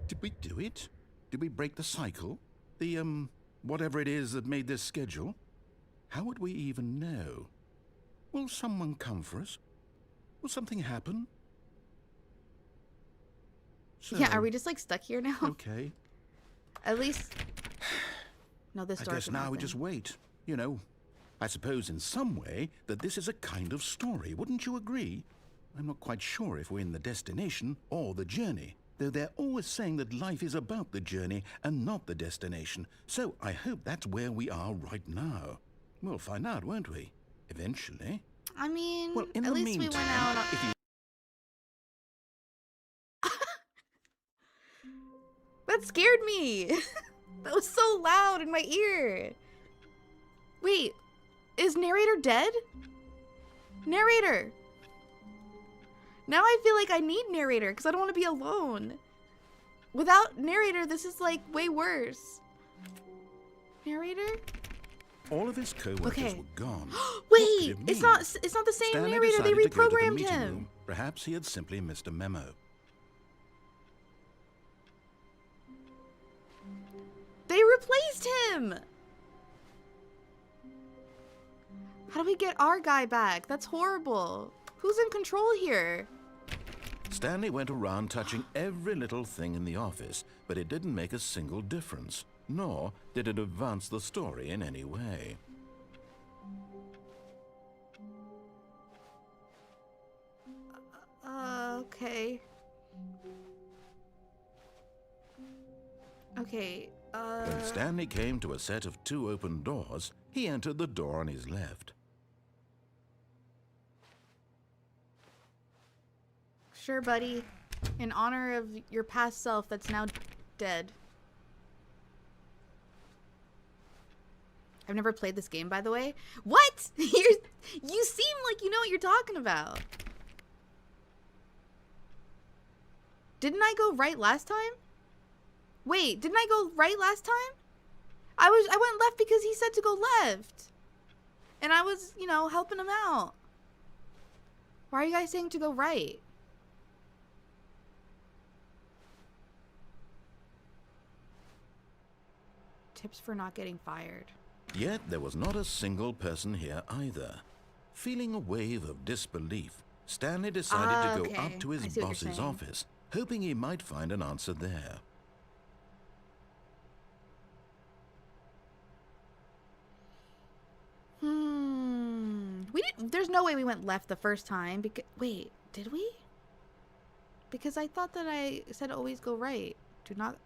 S2: did we do it? Did we break the cycle? The, whatever it is that made this schedule? How would we even know? Will someone come for us? Will something happen? So,
S1: Yeah, are we just like stuck here now?
S2: Okay.
S1: At least No, this
S2: I
S1: door
S2: guess
S1: can
S2: now we
S1: open.
S2: just wait. You know, I suppose in some way that this is a kind of story, wouldn't you agree? I'm not quite sure if we're in the destination or the journey, though they're always saying that life is about the journey and not the destination. So I hope that's where we are right now. We'll find out, won't we? Eventually.
S1: I mean,
S2: Well, in
S1: at
S2: the
S1: least we
S2: meantime,
S1: went out on...
S2: if you...
S1: That scared me. That was so loud in my ear. Wait, is narrator dead? Narrator. Now I feel like I need narrator because I don't want to be alone. Without narrator, this is like way worse. Narrator?
S2: All of his co-workers
S1: Okay.
S2: were gone.
S1: Wait,
S2: it
S1: it's
S2: mean?
S1: not the same
S2: Stanley
S1: narrator. They
S2: decided to go to the
S1: reprogrammed
S2: meeting
S1: him.
S2: room. Perhaps he had simply missed a memo.
S1: They replaced him. How do we get our guy back? That's horrible. Who's in control here?
S2: Stanley went around touching every little thing in the office, but it didn't make a single difference, nor did it advance the story in any way.
S1: Okay. Okay,
S2: When Stanley came to a set of 2 open doors, he entered the door on his left.
S1: Sure, buddy. In honor of your past self that's now dead. I've never played this game, by the way. What? You seem like you know what you're talking about. Didn't I go right last time? Wait, didn't I go right last time? I went left because he said to go left. And I was, you know, helping him out. Why are you guys saying to go right? Tips for not getting fired.
S2: Yet there was not a single person here either. Feeling a wave of disbelief, Stanley decided to go
S1: Okay.
S2: up to his
S1: I see what you're
S2: boss's
S1: saying.
S2: office, hoping he might find an answer there.
S1: There's no way we went left the first time because wait, did we? Because I thought that I said always go right. Do not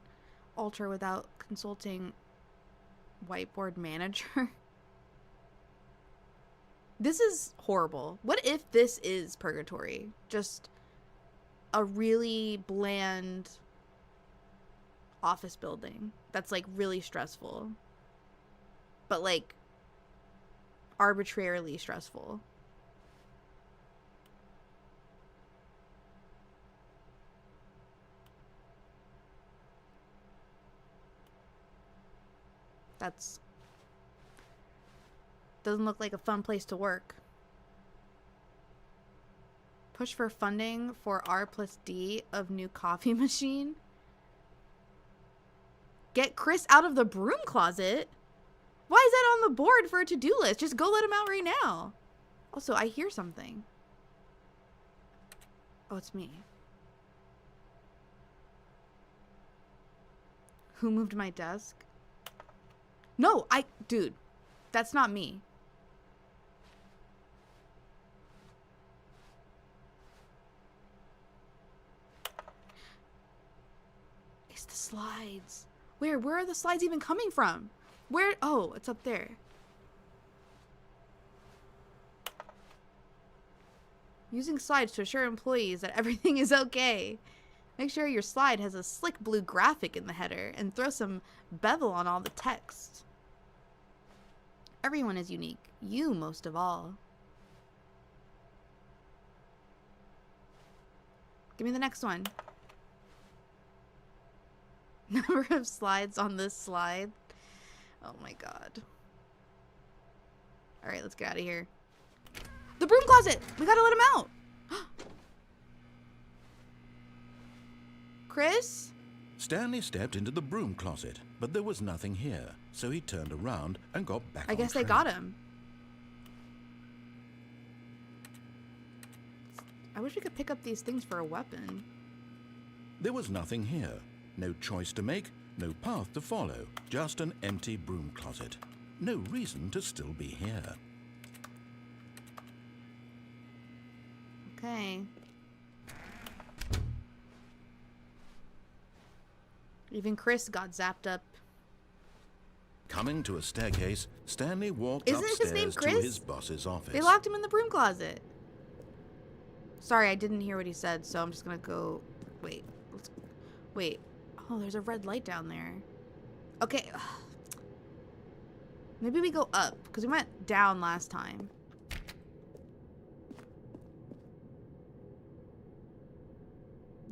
S1: alter without consulting whiteboard manager. This is horrible. What if this is purgatory? Just a really bland office building that's like really stressful. But like arbitrarily stressful. That's doesn't look like a fun place to work. Push for funding for R+D of new coffee machine. Get Chris out of the broom closet? Why is that on the board for a to-do list? Just go let him out right now. Also, I hear something. Oh, it's me. Who moved my desk? No, dude, that's not me. It's the slides. Where are the slides even coming from? Where? Oh, it's up there. Using slides to assure employees that everything is okay. Make sure your slide has a slick blue graphic in the header and throw some bevel on all the text. Everyone is unique. You most of all. Give me the next one. Number of slides on this slide. Oh my god. Alright, let's get out of here. The broom closet! We gotta let him out! Chris?
S2: Stanley stepped into the broom closet, but there was nothing here, so he turned around and got back
S1: I
S2: on
S1: guess they
S2: track.
S1: got him. I wish we could pick up these things for a weapon.
S2: There was nothing here, no choice to make, No path to follow, just an empty broom closet. No reason to still be here.
S1: Okay. Even Chris got zapped up.
S2: Coming to a staircase, Stanley walked
S1: Isn't his name
S2: upstairs to
S1: Chris?
S2: his boss's office.
S1: They locked him in the broom closet. Sorry, I didn't hear what he said, so I'm just gonna go... Wait. Wait. Oh, there's a red light down there. Okay. Maybe we go up, because we went down last time.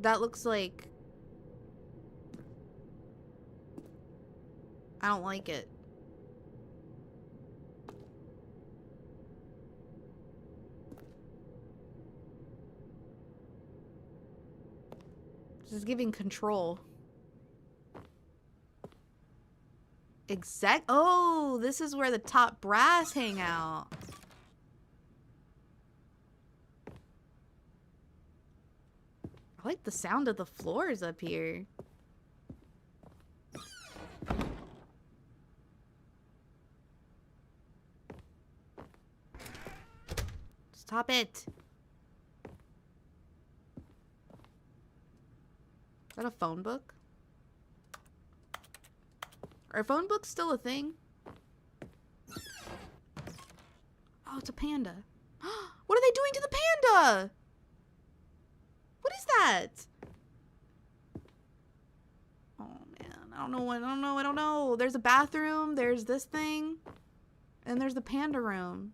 S1: That looks like... I don't like it. This is giving control. Oh, this is where the top brass hang out. I like the sound of the floors up here. Stop it. Is that a phone book? Are phone books still a thing? Oh, it's a panda. What are they doing to the panda? What is that? Oh man, I don't know. There's a bathroom, there's this thing, and there's the panda room.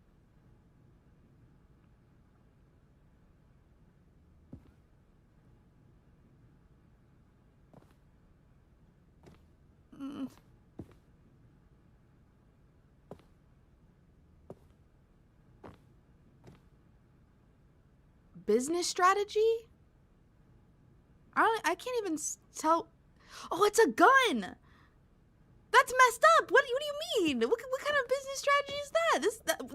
S1: Business strategy? I can't even tell. Oh, it's a gun. That's messed up. What do you mean? What kind of business strategy is that?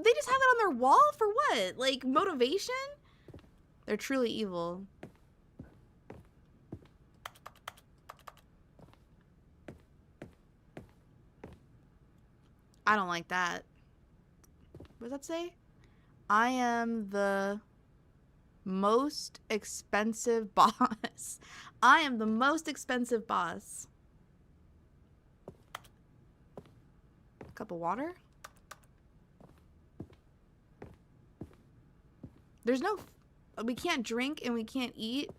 S1: They just have it on their wall for what? Like motivation? They're truly evil. I don't like that. What does that say? I am the most expensive boss. I am the most expensive boss. Cup of water? There's no... We can't drink and we can't eat.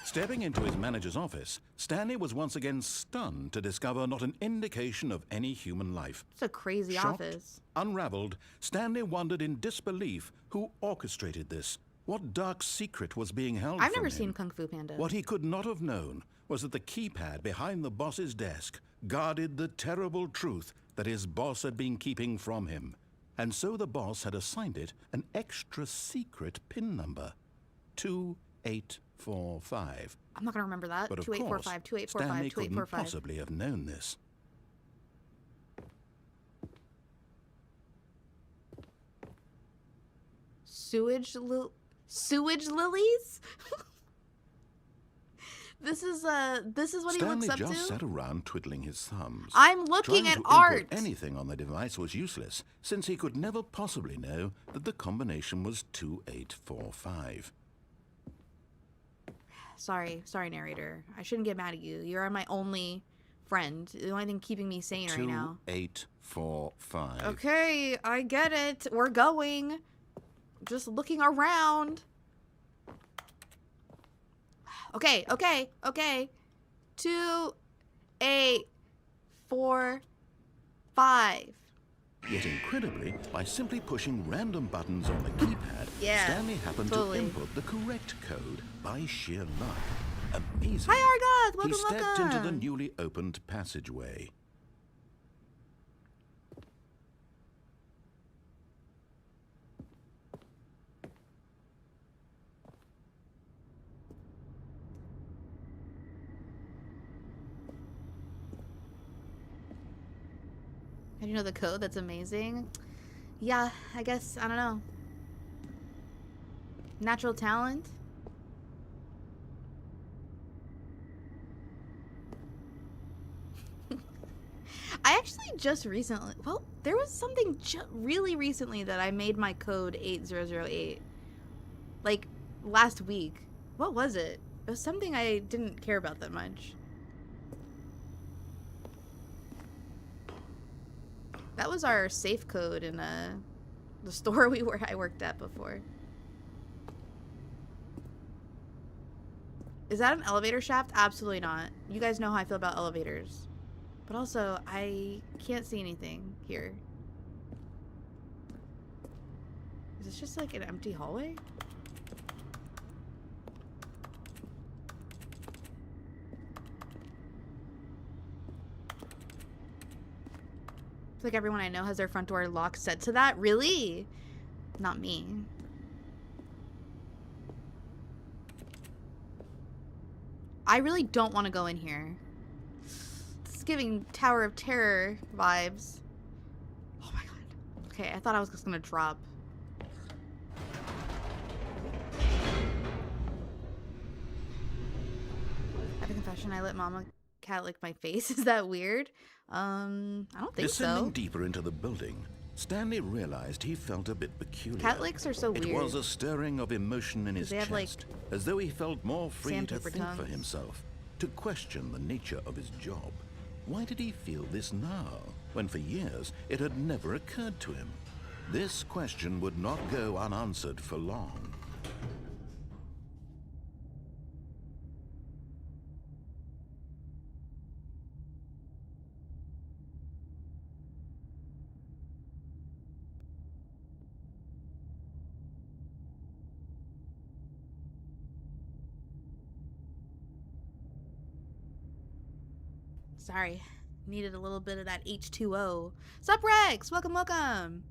S2: Stepping into his manager's office, Stanley was once again stunned to discover not an indication of any human life.
S1: It's a crazy
S2: Shocked,
S1: office.
S2: Unraveled, Stanley wondered in disbelief who orchestrated this. What dark secret was being held
S1: I've
S2: from
S1: never
S2: him?
S1: seen Kung Fu Panda.
S2: What he could not have known was that the keypad behind the boss's desk guarded the terrible truth that his boss had been keeping from him. And so the boss had assigned it an extra secret PIN number. 2845.
S1: I'm not going to remember that.
S2: But of
S1: 2845,
S2: course,
S1: 2845,
S2: Stanley couldn't
S1: 2845.
S2: possibly have known this.
S1: Sewage lilies? This is what
S2: Stanley
S1: he looks up
S2: just
S1: to.
S2: sat around twiddling his thumbs.
S1: I'm looking
S2: Trying
S1: at
S2: to
S1: art.
S2: input anything on the device was useless, since he could never possibly know that the combination was 2845.
S1: Sorry, narrator. I shouldn't get mad at you. You're my only friend. The only thing keeping me sane right now.
S2: 2845.
S1: Okay, I get it. We're going. Just looking around. Okay. 2, 8, 4, 5.
S2: Yet incredibly, by simply pushing random buttons on the keypad,
S1: Yeah,
S2: Stanley happened
S1: totally.
S2: to input the correct code by sheer luck. Amazing.
S1: Hi, Argoth. Welcome,
S2: He stepped
S1: welcome.
S2: into the newly opened passageway.
S1: How do you know the code? That's amazing. Yeah, I guess, I don't know. Natural talent? I actually just recently, well, there was something really recently that I made my code 8008. Like, last week. What was it? It was something I didn't care about that much. That was our safe code in the store I worked at before. Is that an elevator shaft? Absolutely not. You guys know how I feel about elevators. But also, I can't see anything here. Is this just like an empty hallway? It's like everyone I know has their front door lock set to that. Really? Not me. I really don't want to go in here. It's giving Tower of Terror vibes. Oh my god. Okay, I thought I was just gonna drop. I have a confession. I let Mama Cat lick my face. Is that weird? I don't think
S2: Descending
S1: so.
S2: deeper into the building, Stanley realized he felt a bit peculiar.
S1: Cat licks are so weird.
S2: It was a stirring of emotion in his
S1: they have,
S2: chest, as though he felt more free to
S1: sandpaper
S2: think for
S1: tongues.
S2: himself, to question the nature of his job. Why did he feel this now, when for years it had never occurred to him? This question would not go unanswered for long.
S1: Sorry. Needed a little bit of that H2O. Sup, Rex? Welcome, welcome.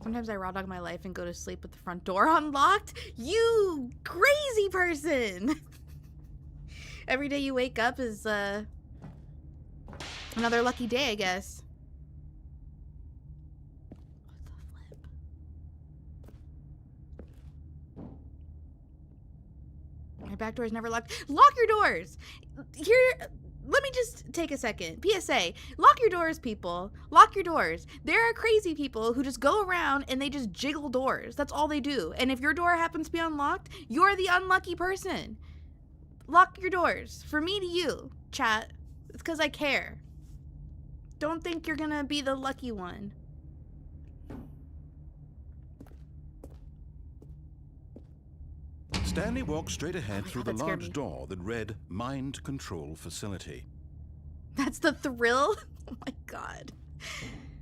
S1: Sometimes I raw dog my life and go to sleep with the front door unlocked. You crazy person. Every day you wake up is another lucky day, I guess. What the flip? My back door is never locked. Lock your doors. Here. Let me just take a second. PSA. Lock your doors, people. Lock your doors. There are crazy people who just go around and they just jiggle doors. That's all they do. And if your door happens to be unlocked, you're the unlucky person. Lock your doors. From me to you, chat. It's because I care. Don't think you're gonna be the lucky one.
S2: Stanley walked straight ahead through the
S1: that scared
S2: large
S1: me.
S2: door that read Mind Control Facility.
S1: That's the thrill? Oh my god.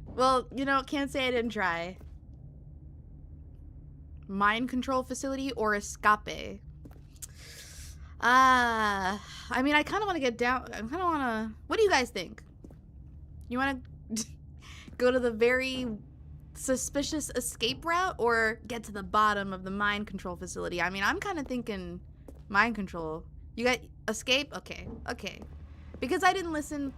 S1: Well, you know, can't say I didn't try. Mind control facility or escape? I mean, I kind of want to get down. I kind of want to... What do you guys think? You want to go to the very suspicious escape route or get to the bottom of the mind control facility? I mean, I'm kind of thinking mind control. You got escape? Okay, okay. Because I didn't listen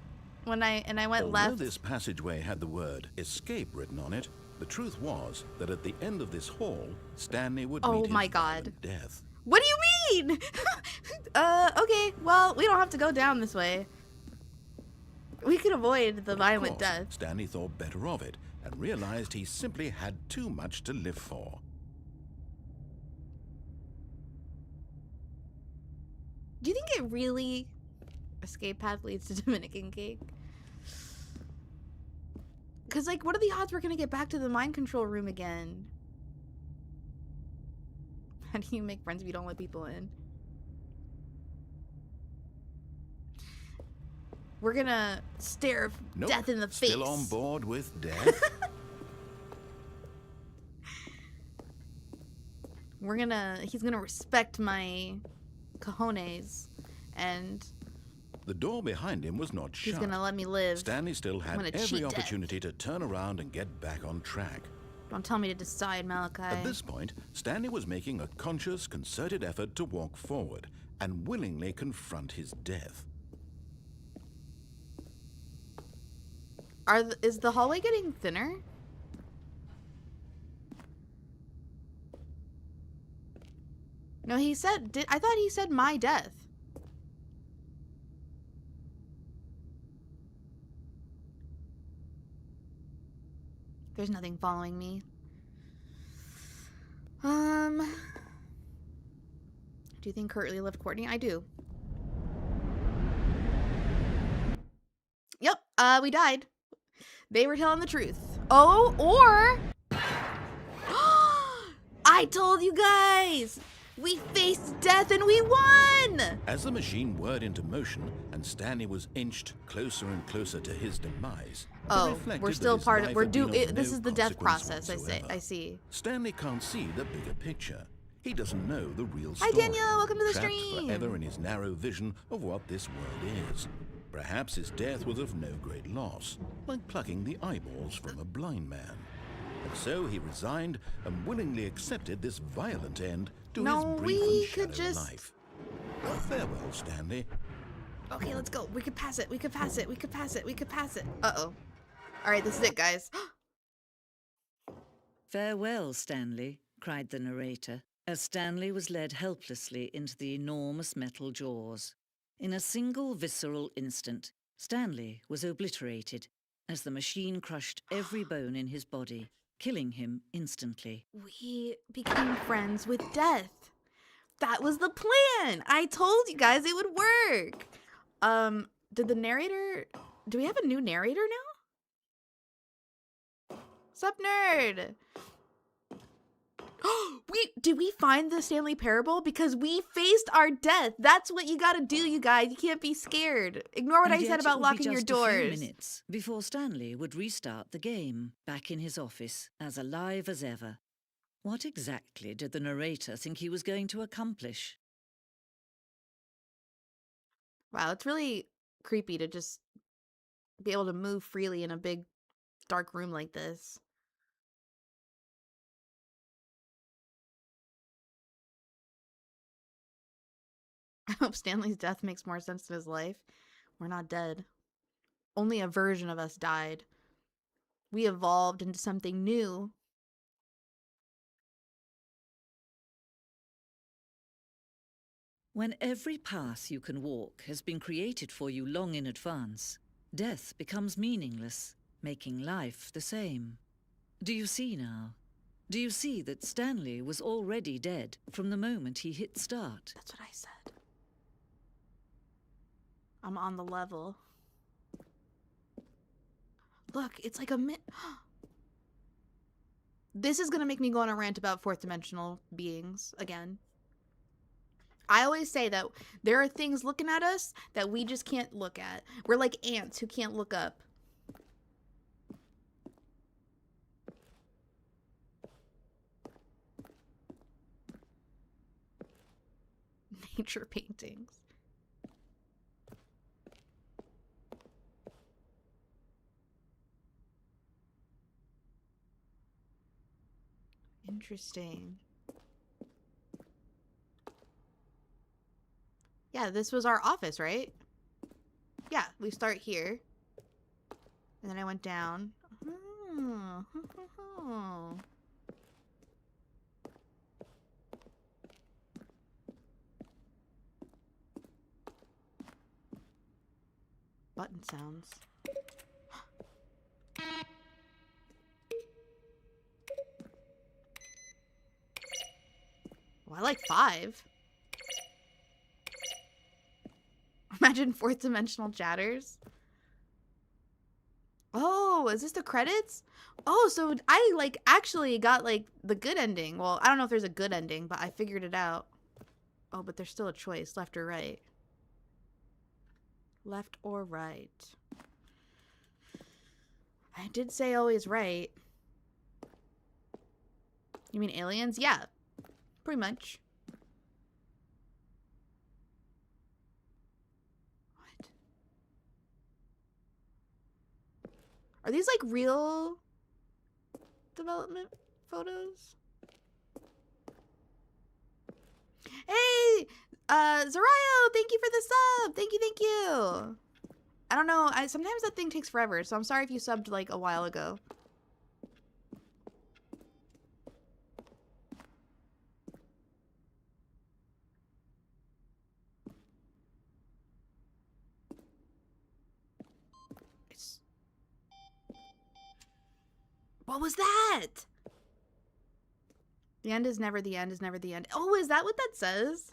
S1: when I went
S2: Although
S1: left.
S2: this passageway had the word escape written on it, the truth was that at the end of this hall, Stanley would meet his violent death.
S1: What do you mean? Okay, well, we don't have to go down this way. We could avoid the violent death.
S2: Stanley thought better of it and realized he simply had too much to live for.
S1: Do you think it really... Escape path leads to Dominican cake? Because, like, what are the odds we're going to get back to the mind control room again? How do you make friends if you don't let people in? We're going to stare death in the face.
S2: Still on board with death?
S1: He's going to respect my cojones and...
S2: The door behind him was not shut.
S1: He's gonna let me live.
S2: Stanley still had every opportunity to turn around and get back on track.
S1: Don't tell me to decide, Malachi.
S2: At this point, Stanley was making a conscious, concerted effort to walk forward and willingly confront his death.
S1: Is the hallway getting thinner? No, he said... I thought he said my death. There's nothing following me. Do you think Kurt really loved Courtney? I do. Yep, we died. They were telling the truth. Oh, or... I told you guys! We faced death and we won!
S2: As the machine whirred into motion and Stanley was inched closer and closer to his demise, it
S1: Oh,
S2: reflected
S1: we're
S2: that
S1: still
S2: his
S1: part of...
S2: life
S1: We're
S2: had been of
S1: this
S2: no
S1: is the death
S2: consequence
S1: process,
S2: whatsoever.
S1: I see.
S2: Stanley can't see the bigger picture. He doesn't know the real
S1: Hi,
S2: story.
S1: Daniel. Welcome to the
S2: trapped
S1: stream.
S2: forever in his narrow vision of what this world is. Perhaps his death was of no great loss, like plucking the eyeballs from a blind man. And so he resigned and willingly accepted this violent end to his brief and shallow life. Farewell, Stanley.
S1: Okay, let's go. We could pass it. We could pass it. We could pass it. We could pass it. Uh-oh. All right, this is it, guys.
S4: "Farewell, Stanley," cried the narrator, as Stanley was led helplessly into the enormous metal jaws. In a single visceral instant, Stanley was obliterated as the machine crushed every bone in his body, killing him instantly.
S1: We became friends with death. That was the plan. I told you guys it would work. Did the narrator... Do we have a new narrator now? Sup, nerd? Did we find the Stanley Parable? Because we faced our death. That's what you gotta do, you guys. You can't be scared. Ignore what
S4: And
S1: I
S4: yet
S1: said
S4: it
S1: about
S4: would be
S1: locking your
S4: just a few
S1: doors.
S4: minutes before Stanley would restart the game, back in his office, as alive as ever. What exactly did the narrator think he was going to accomplish?
S1: Wow, it's really creepy to just be able to move freely in a big, dark room like this. I hope Stanley's death makes more sense than his life. We're not dead. Only a version of us died. We evolved into something new.
S4: When every path you can walk has been created for you long in advance, death becomes meaningless, making life the same. Do you see now? Do you see that Stanley was already dead from the moment he hit start?
S1: That's what I said. I'm on the level. Look, it's like a This is gonna make me go on a rant about fourth dimensional beings again. I always say that there are things looking at us that we just can't look at. We're like ants who can't look up. Nature paintings. Interesting. Yeah, this was our office, right? Yeah, we start here. And then I went down. Oh. Button sounds. Well, I like 5. Imagine fourth dimensional chatters. Oh, is this the credits? Oh, so I like actually got like the good ending. Well, I don't know if there's a good ending, but I figured it out. Oh, but there's still a choice, left or right. Left or right. I did say always right. You mean aliens? Yeah, pretty much. What? Are these like real development photos? Hey, Zarayo, thank you for the sub. Thank you, thank you. I don't know. Sometimes that thing takes forever, so I'm sorry if you subbed like a while ago. What was that? The end is never the end is never the end. Oh, is that what that says?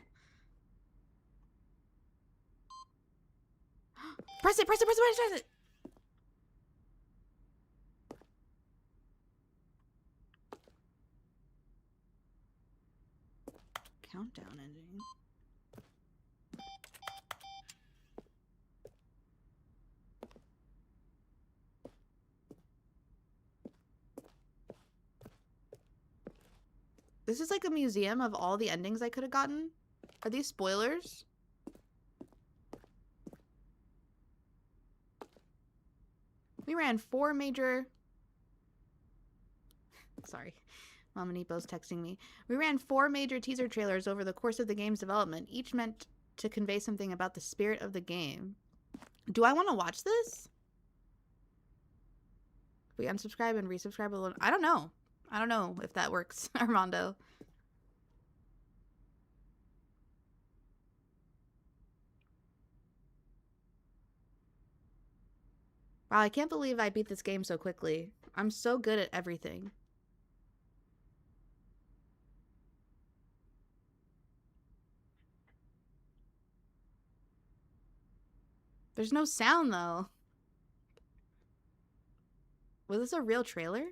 S1: Press it, press it, press it, press it! Countdown ending. This is like a museum of all the endings I could have gotten. Are these spoilers? We ran 4 major... Sorry. Mama Nepo's texting me. We ran 4 major teaser trailers over the course of the game's development, each meant to convey something about the spirit of the game. Do I want to watch this? We unsubscribe and resubscribe alone. I don't know. I don't know if that works, Armando. Wow, I can't believe I beat this game so quickly. I'm so good at everything. There's no sound, though. Was this a real trailer?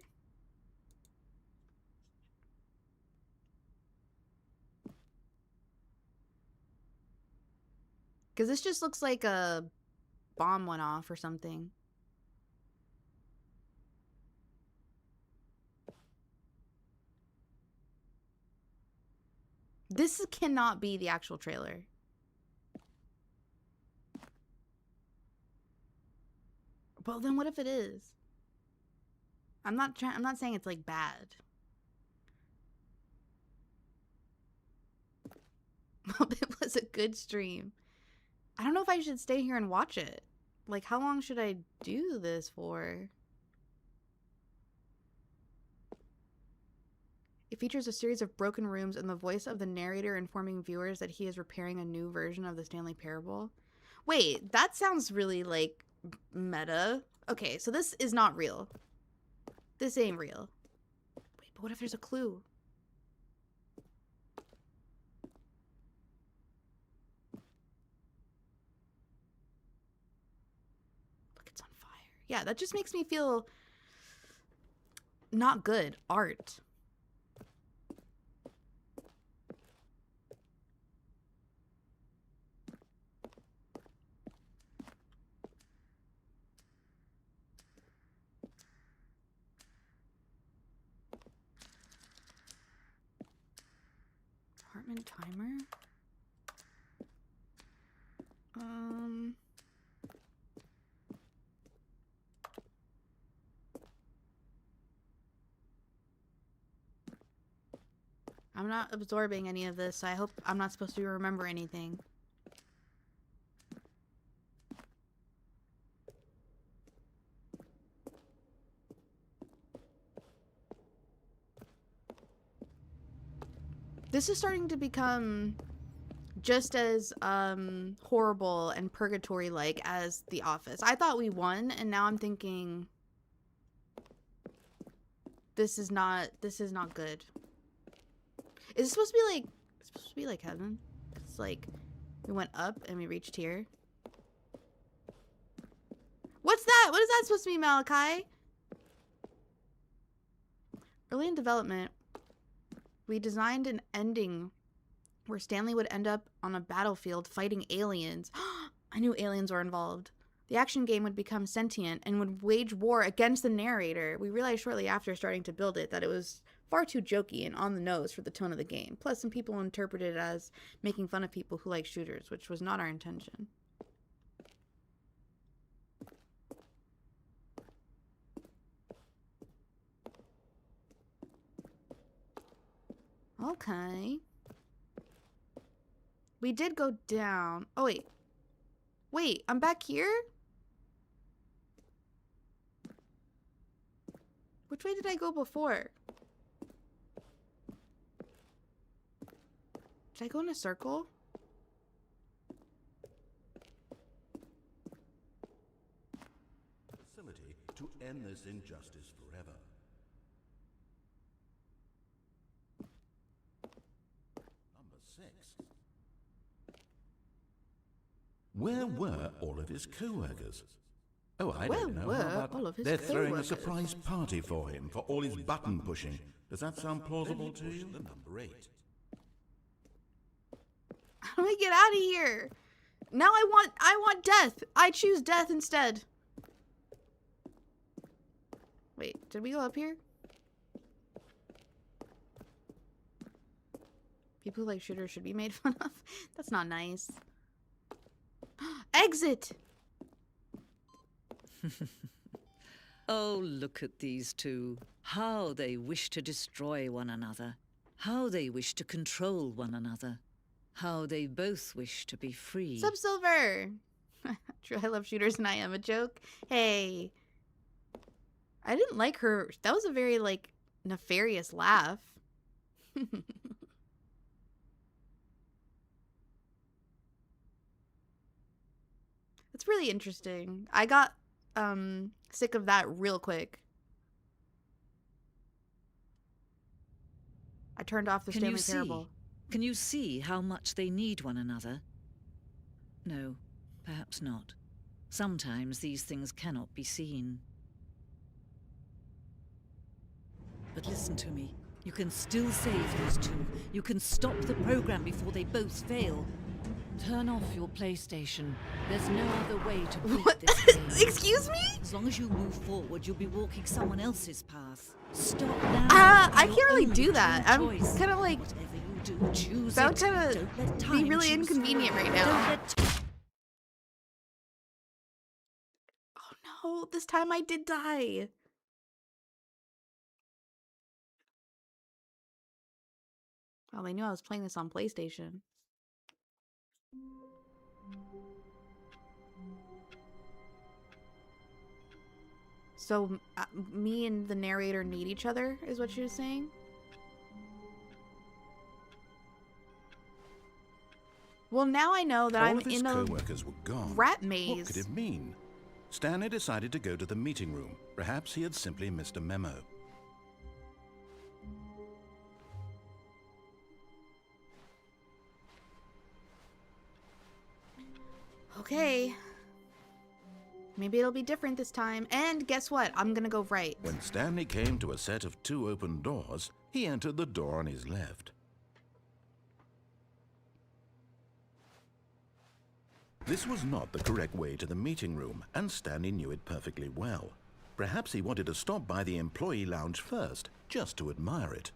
S1: Because this just looks like a bomb went off or something. This cannot be the actual trailer. Well, then what if it is? I'm not saying it's like bad. It was a good stream. I don't know if I should stay here and watch it. Like, how long should I do this for? It features a series of broken rooms and the voice of the narrator informing viewers that he is repairing a new version of the Stanley Parable. Wait, that sounds really, like, meta. Okay, so this is not real. This ain't real. Wait, but what if there's a clue? Look, it's on fire. Yeah, that just makes me feel not good. Art. Apartment timer? I'm not absorbing any of this, so I hope I'm not supposed to remember anything. This is starting to become just as horrible and purgatory-like as The Office. I thought we won, and now I'm thinking this is not good. Is it supposed to be like heaven? It's like we went up and we reached here. What's that? What is that supposed to be, Malachi? Early in development, we designed an ending where Stanley would end up on a battlefield fighting aliens. I knew aliens were involved. The action game would become sentient and would wage war against the narrator. We realized shortly after starting to build it that it was far too jokey and on the nose for the tone of the game. Plus, some people interpreted it as making fun of people who like shooters, which was not our intention. Okay. We did go down. Oh, wait. Wait, I'm back here? Which way did I go before? Did I go in a circle?
S2: Facility to end this injustice forever. Where were all of his co-workers? Oh, I
S1: Where
S2: don't know.
S1: were
S2: How about
S1: all of his
S2: they're throwing a
S1: co-workers?
S2: surprise party for him for all his button pushing. Does that sound plausible to you?
S3: The number 8.
S1: How do I get out of here? Now I want death. I choose death instead. Wait, did we go up here? People who like shooters should be made fun of. That's not nice. Exit!
S4: Oh, look at these two. How they wish to destroy one another. How they wish to control one another. How they both wish to be free.
S1: Sup, Silver? True, I love shooters and I am a joke. Hey. I didn't like her. That was a very, like, nefarious laugh. It's really interesting. I got sick of that real quick. I turned off the Stanley Parable.
S4: Can you see how much they need one another? No, perhaps not. Sometimes these things cannot be seen. But listen to me. You can still save these two. You can stop the program before they both fail. Turn off your PlayStation. There's no other way to beat this game.
S1: Excuse me?
S4: As long as you move forward, you'll be walking someone else's path. Stop now.
S1: I can't really do that. I'm kind of like,
S4: Whatever you do, choose
S1: that would
S4: it.
S1: kind
S4: Don't let
S1: of be
S4: time
S1: really
S4: choose
S1: inconvenient
S4: you.
S1: right
S4: Don't
S1: now.
S4: let
S1: Oh no, this time I did die. Well, they knew I was playing this on PlayStation. So, me and the narrator need each other, is what she was saying?
S2: All
S1: Well, now I know that I'm
S2: of his
S1: in a
S2: co-workers were gone.
S1: rat
S2: What
S1: maze.
S2: could it mean? Stanley decided to go to the meeting room. Perhaps he had simply missed a memo.
S1: Okay. Maybe it'll be different this time. And guess what? I'm gonna go right.
S2: When Stanley came to a set of 2 open doors, he entered the door on his left. This was not the correct way to the meeting room, and Stanley knew it perfectly well. Perhaps he wanted to stop by the employee lounge first, just to admire it.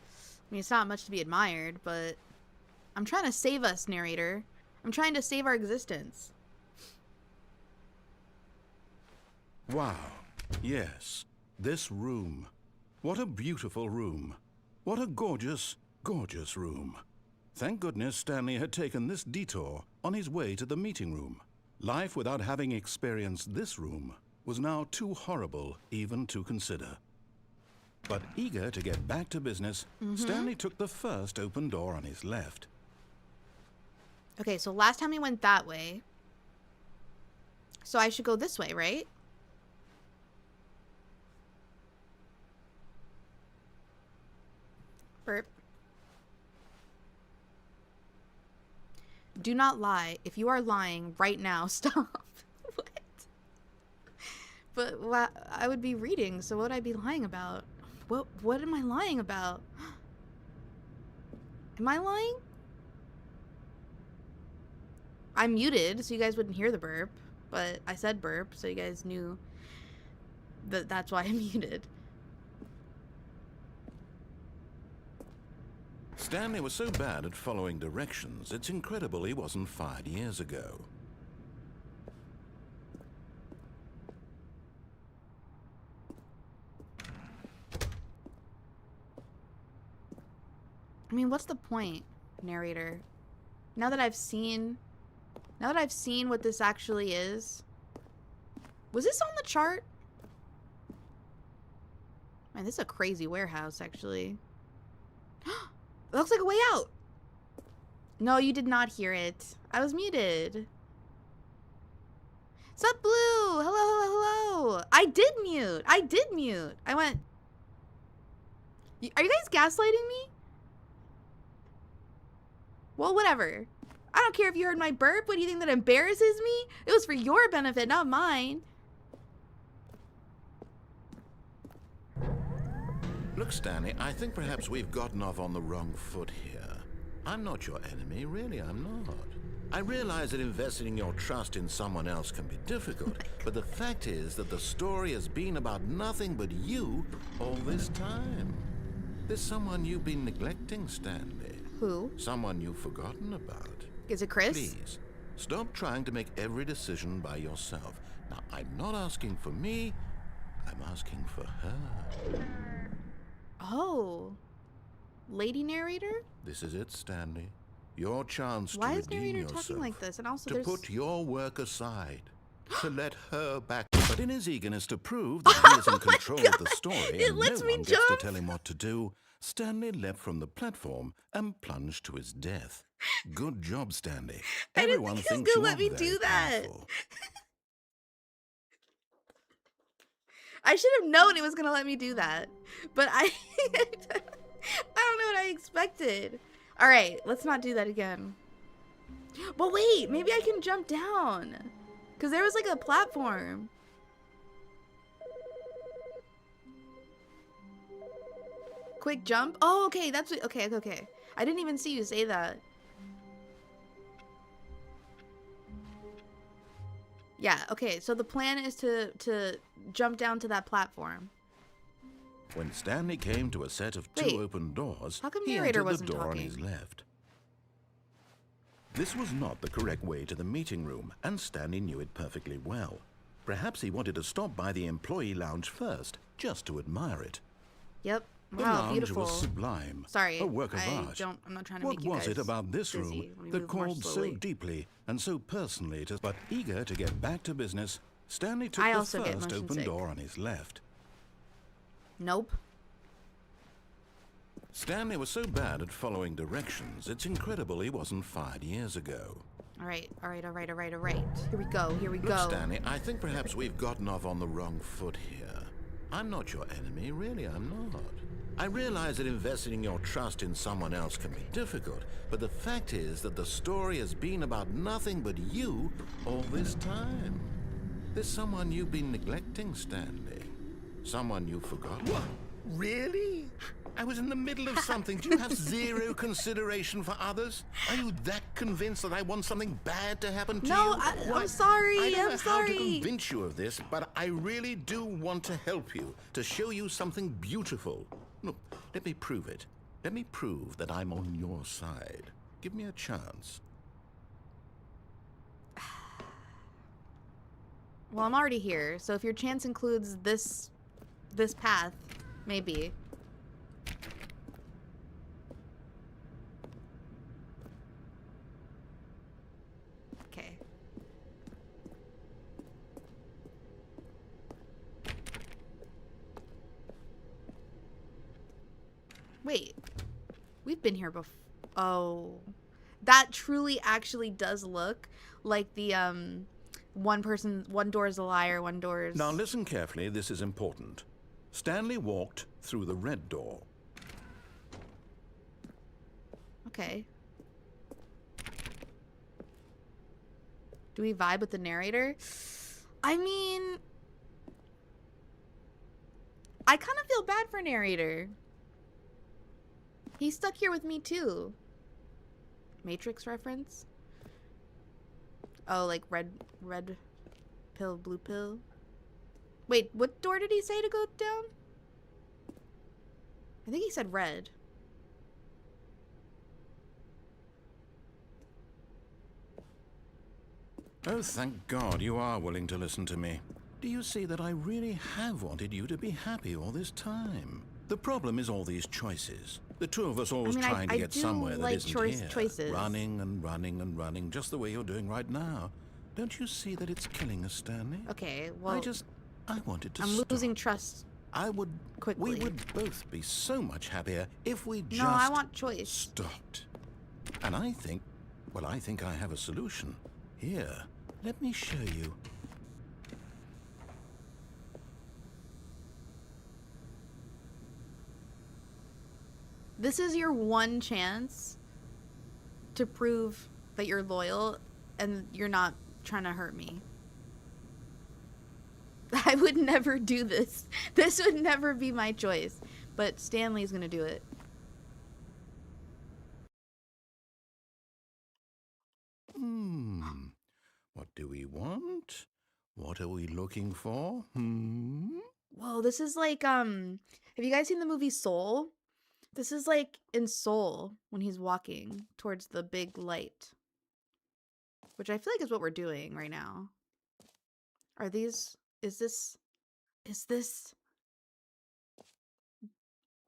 S1: I mean, it's not much to be admired, but I'm trying to save us, narrator. I'm trying to save our existence.
S2: Wow. Yes, this room. What a beautiful room. What a gorgeous, gorgeous room. Thank goodness Stanley had taken this detour on his way to the meeting room. Life without having experienced this room was now too horrible even to consider. But eager to get back to business, Stanley took the first open door on his left.
S1: Okay, so last time we went that way. So I should go this way, right? Burp. Do not lie. If you are lying right now, stop. What? But I would be reading, so what would I be lying about? What am I lying about? Am I lying? I'm muted, so you guys wouldn't hear the burp, but I said burp, so you guys knew that that's why I'm muted.
S2: Stanley was so bad at following directions, it's incredible he wasn't fired years ago.
S1: I mean, what's the point, narrator? Now that I've seen what this actually is. Was this on the chart? Man, this is a crazy warehouse, actually. It looks like a way out. No, you did not hear it. I was muted. Sup, Blue? Hello, hello, hello. I did mute. I went... Are you guys gaslighting me? Well, whatever. I don't care if you heard my burp. What do you think that embarrasses me? It was for your benefit, not mine.
S2: Look, Stanley, I think perhaps we've gotten off on the wrong foot here. I'm not your enemy, really, I'm not. I realize that investing your trust in someone else can be difficult, but the fact is that the story has been about nothing but you all this time. There's someone you've been neglecting, Stanley.
S1: Who?
S2: Someone you've forgotten about.
S1: Is it Chris?
S2: Please, stop trying to make every decision by yourself. Now, I'm not asking for me, I'm asking for her.
S1: Oh. Lady narrator?
S2: This is it, Stanley. Your chance
S1: Why
S2: to
S1: is
S2: redeem
S1: narrator
S2: yourself.
S1: talking like this? And also
S2: To
S1: there's...
S2: put your work aside. To let her back. But in his eagerness to prove that he is in control of the story
S1: It
S2: and
S1: lets
S2: no
S1: me
S2: one gets to
S1: jump.
S2: tell him what to do, Stanley leapt from the platform and plunged to his death. Good job, Stanley.
S1: I didn't
S2: Everyone
S1: think he was
S2: thinks
S1: gonna
S2: you
S1: let me
S2: are
S1: do
S2: very
S1: that.
S2: powerful.
S1: I should have known it was gonna let me do that. But I don't know what I expected. Alright, let's not do that again. But wait, maybe I can jump down. Because there was like a platform. Quick jump? Oh, okay, that's what, okay. I didn't even see you say that. Yeah, okay, so the plan is to jump down to that platform.
S2: When Stanley came to a set of two
S1: Wait,
S2: open doors,
S1: how come
S2: he
S1: narrator
S2: entered the
S1: wasn't
S2: door on
S1: talking?
S2: his left. This was not the correct way to the meeting room, and Stanley knew it perfectly well. Perhaps he wanted to stop by the employee lounge first, just to admire it.
S1: Yep.
S2: The
S1: Wow,
S2: lounge
S1: beautiful.
S2: was sublime.
S1: Sorry,
S2: A work of art.
S1: I'm not trying to
S2: What
S1: make you
S2: was
S1: guys
S2: it about this room
S1: dizzy. Let me
S2: that
S1: move more
S2: called so
S1: slowly.
S2: deeply and so personally to... But eager to get back to business, Stanley took
S1: I
S2: the
S1: also get
S2: first
S1: motion
S2: open
S1: sick.
S2: door on his left.
S1: Nope.
S2: Stanley was so bad at following directions, it's incredible he wasn't fired years ago.
S1: All right. Here we go.
S2: Look, Stanley, I think perhaps we've gotten off on the wrong foot here. I'm not your enemy, really, I'm not. I realize that investing your trust in someone else can be difficult, but the fact is that the story has been about nothing but you all this time. There's someone you've been neglecting, Stanley. Someone you've forgotten.
S3: What? Really? I was in the middle of something. Do you have zero consideration for others? Are you that convinced that I want something bad to happen to
S1: No,
S3: you?
S1: I'm sorry.
S3: I don't know
S1: I'm
S3: how to
S1: sorry.
S3: convince you of this, but I really do want to help you, to show you something beautiful. Look, let me prove it. Let me prove that I'm on your side. Give me a chance.
S1: Well, I'm already here, so if your chance includes this path, maybe. Okay. Wait. We've been here before. Oh. That truly actually does look like the one door is a liar, one door is...
S2: Now listen carefully, this is important. Stanley walked through the red door.
S1: Okay. Do we vibe with the narrator? I mean, I kind of feel bad for narrator. He's stuck here with me too. Matrix reference? Oh, like red pill, blue pill. Wait, what door did he say to go down? I think he said red.
S2: Oh, thank God you are willing to listen to me. Do you see that I really have wanted you to be happy all this time? The problem is all these choices. The two of us always trying to
S1: I
S2: get
S1: do
S2: somewhere that
S1: like
S2: isn't here.
S1: choices.
S2: Running and running and running, just the way you're doing right now. Don't you see that it's killing us, Stanley?
S1: Okay, well,
S2: I wanted to
S1: I'm
S2: stop.
S1: losing trust.
S2: We
S1: quickly.
S2: would both be so much happier if we just
S1: No, I want choice.
S2: stopped. And I think I have a solution. Here, let me show you.
S1: This is your one chance to prove that you're loyal and you're not trying to hurt me. I would never do this. This would never be my choice. But Stanley's gonna do it.
S3: What do we want? What are we looking for?
S1: Whoa, this is like, have you guys seen the movie Soul? This is like in Soul when he's walking towards the big light. Which I feel like is what we're doing right now. Are these, is this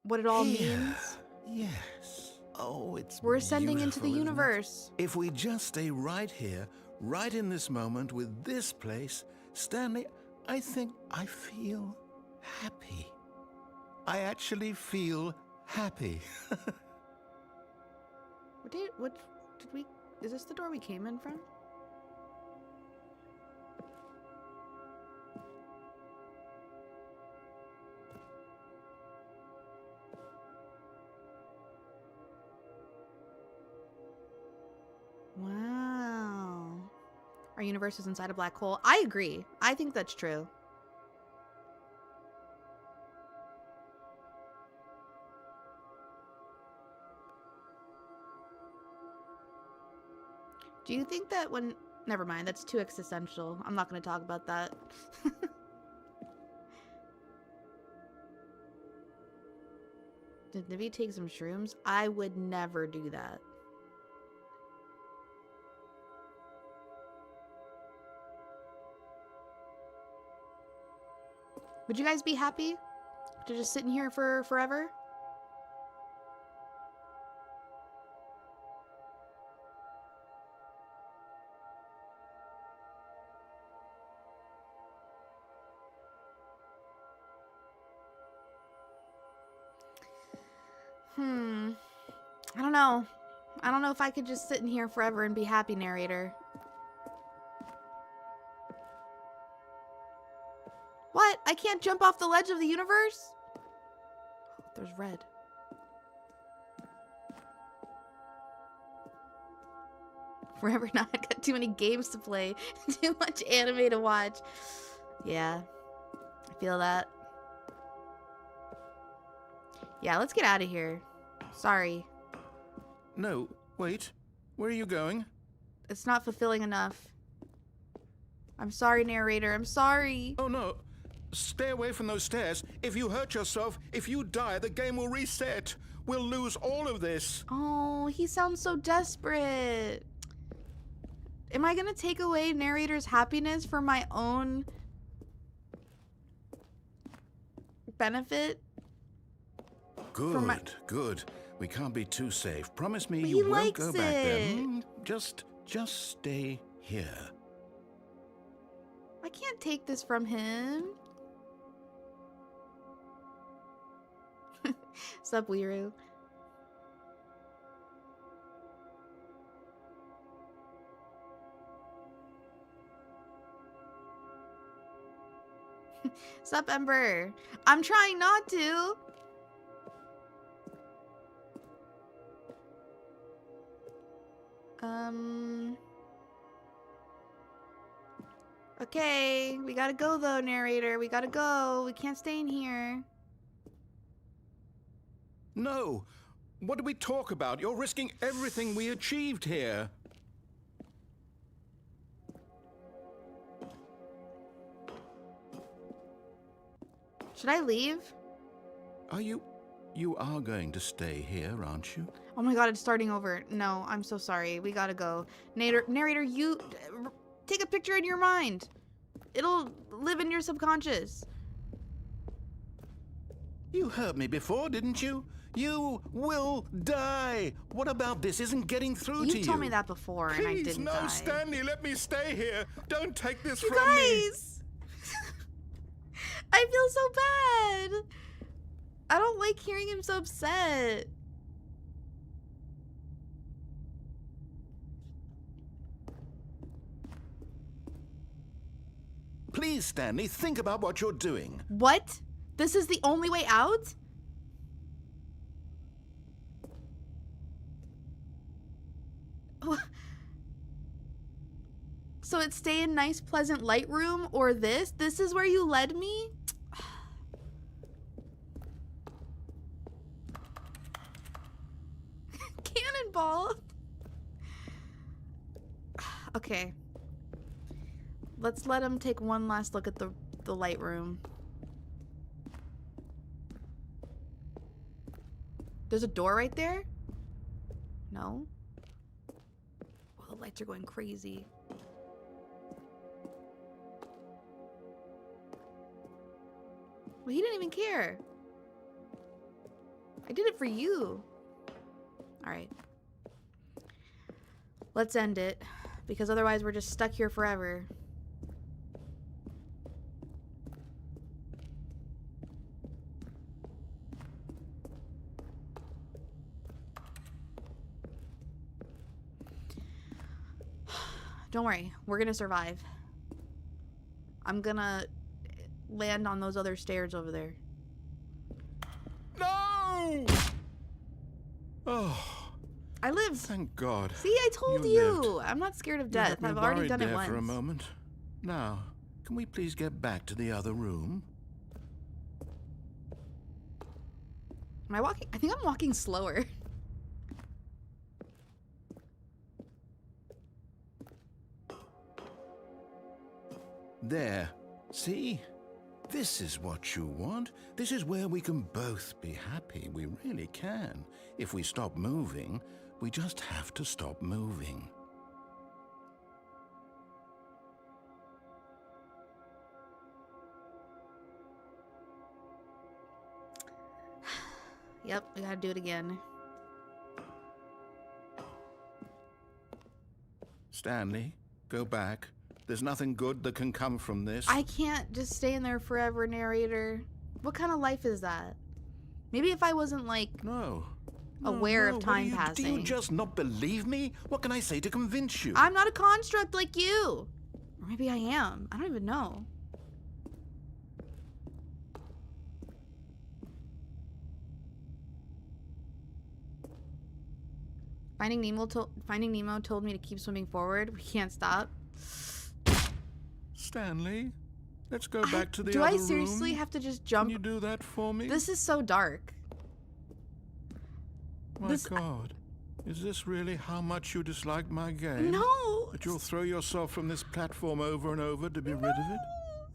S1: what it all means?
S3: Yes. Oh, it's
S1: We're ascending into the
S3: beautiful, isn't it?
S1: universe.
S3: If we just stay right here, right in this moment with this place, Stanley, I think I feel happy. I actually feel happy.
S1: What did we, is this the door we came in from? Wow. Our universe is inside a black hole. I agree. I think that's true. Do you think that when... Never mind, that's too existential. I'm not going to talk about that. Did Nibby take some shrooms? I would never do that. Would you guys be happy to just sit in here for forever? I don't know. I don't know if I could just sit in here forever and be happy, narrator. What? I can't jump off the ledge of the universe? Oh, there's red. Forever not. I got too many games to play. Too much anime to watch. Yeah. I feel that. Yeah, let's get out of here. Sorry.
S3: No, wait. Where are you going?
S1: It's not fulfilling enough. I'm sorry, narrator. I'm sorry.
S3: Oh, no. Stay away from those stairs. If you hurt yourself, if you die, the game will reset. We'll lose all of this.
S1: Oh, he sounds so desperate. Am I gonna take away narrator's happiness for my own benefit?
S3: Good, good. We can't be too safe. Promise me
S1: But
S3: you
S1: he
S3: won't
S1: likes
S3: go back there.
S1: it.
S3: Just stay here.
S1: I can't take this from him. Sup, Weiroo? Sup, Ember? I'm trying not to. Okay, we gotta go though, narrator. We gotta go. We can't stay in here.
S3: No. What do we talk about? You're risking everything we achieved here.
S1: Should I leave?
S3: Are you are going to stay here, aren't you?
S1: Oh my god, it's starting over. No, I'm so sorry. We gotta go. Narrator, you take a picture in your mind. It'll live in your subconscious.
S3: You heard me before, didn't you? You will die. What about this isn't getting through to you?
S1: You told me that before,
S3: Please,
S1: and I didn't
S3: no,
S1: die.
S3: Stanley, let me stay here. Don't take this
S1: You
S3: from me.
S1: guys! I feel so bad. I don't like hearing him so upset.
S3: Please, Stanley, think about what you're doing.
S1: What? This is the only way out? So it's stay in nice, pleasant light room or this? This is where you led me? Cannonball. Okay. Let's let him take one last look at the light room. There's a door right there? No? Oh, the lights are going crazy. Well, he didn't even care. I did it for you. Alright. Let's end it. Because otherwise we're just stuck here forever. Don't worry. We're gonna survive. I'm gonna land on those other stairs over there.
S3: No! Oh,
S1: I lived.
S3: thank God.
S1: See, I told
S3: You
S1: you.
S3: lived.
S1: I'm not scared of
S3: You
S1: death.
S3: had me
S1: I've already
S3: worried
S1: done it
S3: there
S1: once.
S3: for a moment. Now, can we please get back to the other room?
S1: Am I walking? I think I'm walking slower.
S3: There. See? This is what you want. This is where we can both be happy. We really can. If we stop moving, we just have to stop moving.
S1: Yep, we gotta do it again.
S3: Stanley, go back. There's nothing good that can come from this.
S1: I can't just stay in there forever, narrator. What kind of life is that? Maybe if I wasn't like
S3: No.
S1: aware of
S3: What
S1: time
S3: do you,
S1: passing.
S3: Do you just not believe me? What can I say to convince you?
S1: I'm not a construct like you. Or maybe I am. I don't even know. Finding Nemo told me to keep swimming forward. We can't stop.
S3: Stanley, let's go back to the other
S1: room. Do
S3: room.
S1: I seriously have to just
S3: Can
S1: jump?
S3: you do that for me?
S1: This is so dark.
S3: My God. Is this really how much you dislike my game?
S1: No.
S3: That you'll throw yourself from this platform over and over to be rid of it?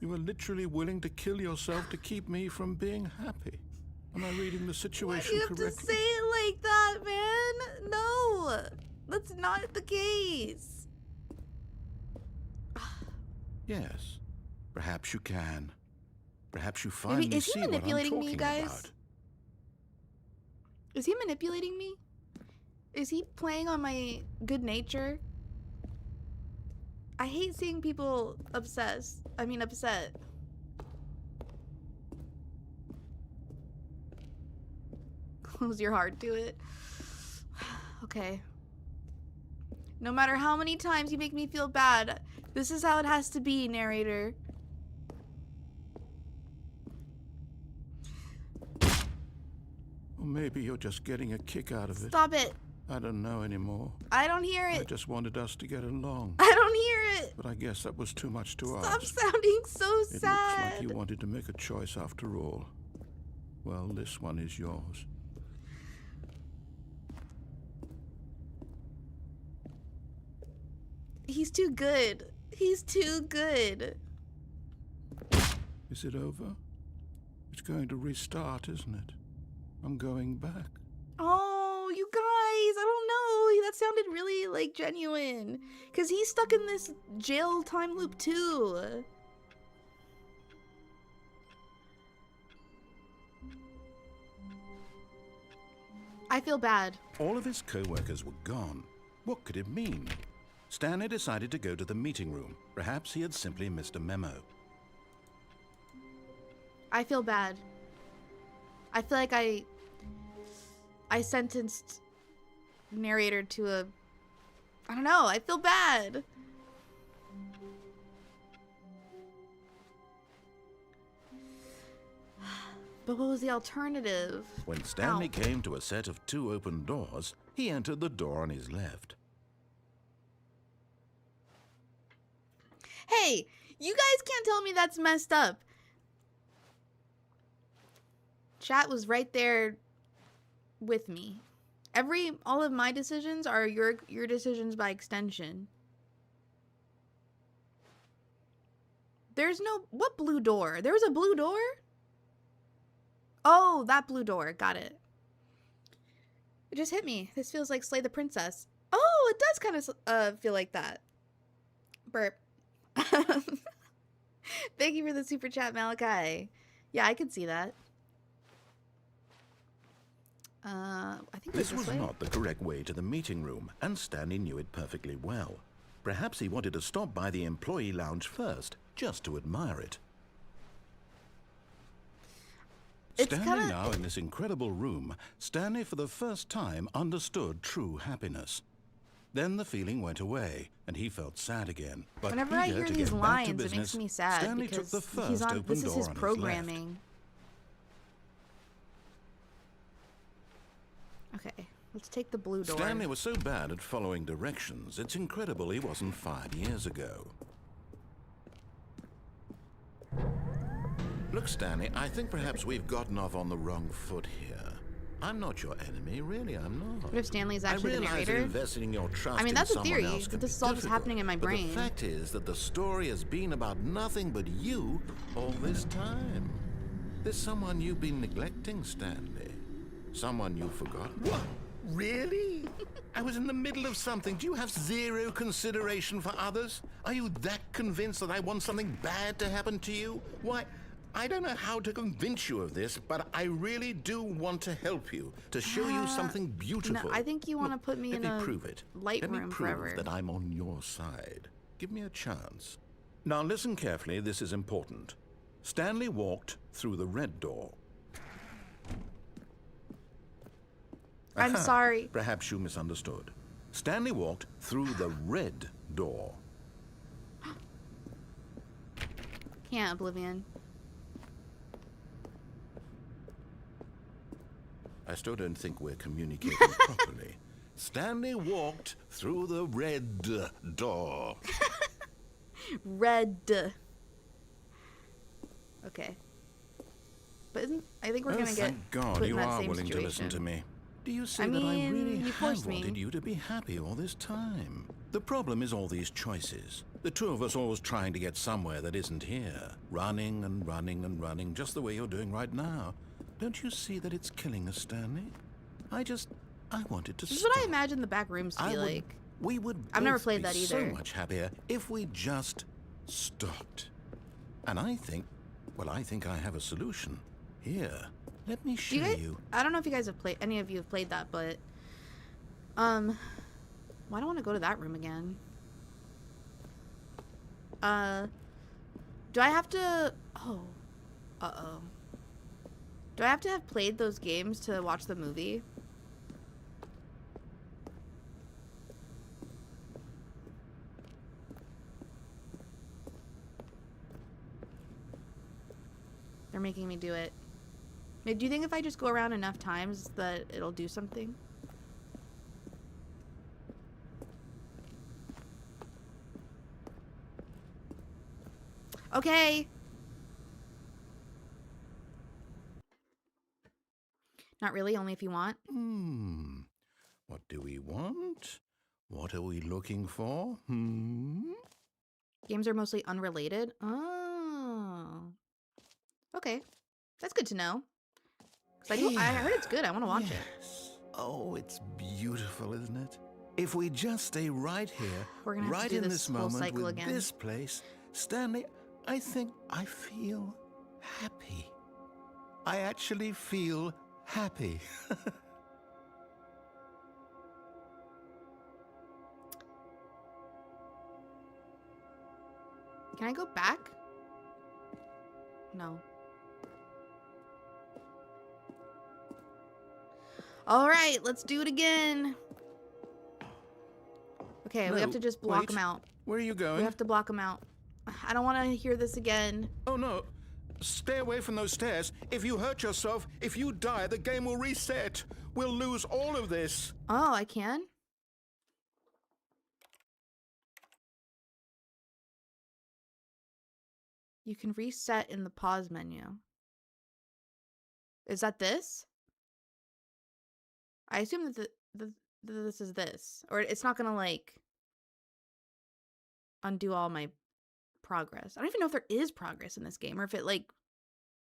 S3: You were literally willing to kill yourself to keep me from being happy. Am I reading the situation
S1: You have
S3: correctly?
S1: to say it like that, man. No. That's not the case.
S3: Yes. Perhaps you can. Perhaps you finally
S1: Maybe, is he
S3: see what I'm
S1: manipulating
S3: talking
S1: me, guys?
S3: about.
S1: Is he manipulating me? Is he playing on my good nature? I hate seeing people upset. Close your heart to it. Okay. No matter how many times you make me feel bad, this is how it has to be, narrator.
S3: Or maybe you're just getting a kick out of it.
S1: Stop it.
S3: I don't know anymore.
S1: I don't hear
S3: I
S1: it.
S3: just wanted us to get along.
S1: I don't hear it.
S3: But I guess that was too much to
S1: Stop
S3: ask.
S1: sounding so
S3: It
S1: sad.
S3: looks like you wanted to make a choice after all. Well, this one is yours.
S1: He's too good. He's too good.
S3: Is it over? It's going to restart, isn't it? I'm going back.
S1: Oh, you guys, I don't know. That sounded really, like, genuine. Because he's stuck in this jail time loop, too. I feel bad.
S2: All of his co-workers were gone. What could it mean? Stanley decided to go to the meeting room. Perhaps he had simply missed a memo.
S1: I feel bad. I feel like I sentenced narrator to a... I don't know. I feel bad. But what was the alternative?
S2: When Stanley
S1: Ow.
S2: came to a set of 2 open doors, he entered the door on his left.
S1: Hey, you guys can't tell me that's messed up. Chat was right there with me. All of my decisions are your decisions by extension. There's no, what blue door? There was a blue door? Oh, that blue door. Got it. It just hit me. This feels like Slay the Princess. Oh, it does kind of feel like that. Burp. Thank you for the super chat, Malachi. Yeah, I could see that. I think
S2: This was
S1: way.
S2: not the correct way to the meeting room, and Stanley knew it perfectly well. Perhaps he wanted to stop by the employee lounge first, just to admire it. Standing now in this incredible room, Stanley for the first time understood true happiness. Then the feeling went away, and he felt sad again. But
S1: whenever I
S2: eager
S1: hear
S2: to
S1: these
S2: get back to
S1: lines, it
S2: business,
S1: makes me sad
S2: Stanley
S1: because
S2: took the first open
S1: this is
S2: door
S1: his
S2: on his
S1: programming. Okay, let's take the blue door.
S2: Stanley was so bad at following directions, it's incredible he wasn't 5 years ago. Look, Stanley, I think perhaps we've gotten off on the wrong foot here. I'm not your enemy, really, I'm not.
S1: What if Stanley's actually the
S2: I realize
S1: narrator?
S2: that investing in your trust
S1: I mean,
S2: in
S1: that's a
S2: someone
S1: theory,
S2: else
S1: but
S2: can
S1: this
S2: be
S1: is all just
S2: difficult.
S1: happening in my
S2: But
S1: brain.
S2: the fact is that the story has been about nothing but you all this time. There's someone you've been neglecting, Stanley. Someone you've forgotten. What? Really? I was in the middle of something. Do you have zero consideration for others? Are you that convinced that I want something bad to happen to you? Why, I don't know how to convince you of this, but I really do want to help you, to show you something beautiful.
S1: No, I think you want to put me in a
S2: prove it.
S1: light
S2: Let
S1: room
S2: me prove
S1: forever.
S2: that I'm on your side. Give me a chance. Now listen carefully, this is important. Stanley walked through the red door.
S1: I'm
S2: Aha,
S1: sorry.
S2: Perhaps you misunderstood. Stanley walked through the red door.
S1: Can't, Oblivion.
S2: I still don't think we're communicating properly. Stanley walked through the red door.
S1: Red. Okay. But I think we're gonna get
S2: Thank God
S1: put in
S2: you
S1: that
S2: are
S1: same
S2: willing to listen
S1: situation.
S2: to me. Do you see
S1: I
S2: that I
S1: mean,
S2: really
S1: you
S2: have
S1: forced me.
S2: wanted you to be happy all this time? The problem is all these choices. The two of us always trying to get somewhere that isn't here. Running and running and running, just the way you're doing right now. Don't you see that it's killing us, Stanley? I wanted to
S1: This is
S2: stop.
S1: what I imagine the back rooms to be like.
S2: We would
S1: I've never
S2: both
S1: played
S2: be
S1: that
S2: so
S1: either.
S2: much happier if we just stopped. And I think I have a solution. Here, let me show you.
S1: I don't know if you guys have played, any of you have played that, but well, I don't want to go to that room again. Do I have to? Oh, do I have to have played those games to watch the movie? They're making me do it. Do you think if I just go around enough times that it'll do something? Okay. Not really, only if you want.
S2: What do we want? What are we looking for?
S1: Games are mostly unrelated. Oh. Okay. That's good to know. 'Cause I heard it's good. I want to watch it.
S2: Oh, it's beautiful, isn't it? If we just stay right here,
S1: We're gonna have to
S2: right
S1: do
S2: in
S1: this
S2: this
S1: whole
S2: moment
S1: cycle
S2: with
S1: again.
S2: this place, Stanley, I think I feel happy. I actually feel happy.
S1: Can I go back? No. All right, let's do it again. Okay, we have
S2: No,
S1: to just block
S2: wait.
S1: them out.
S2: Where are you
S1: We
S2: going?
S1: have to block them out. I don't want to hear this again.
S2: Oh, no. Stay away from those stairs. If you hurt yourself, if you die, the game will reset. We'll lose all of this.
S1: Oh, I can? You can reset in the pause menu. Is that this? I assume that this is this. Or it's not gonna, like, undo all my progress. I don't even know if there is progress in this game, or if it, like,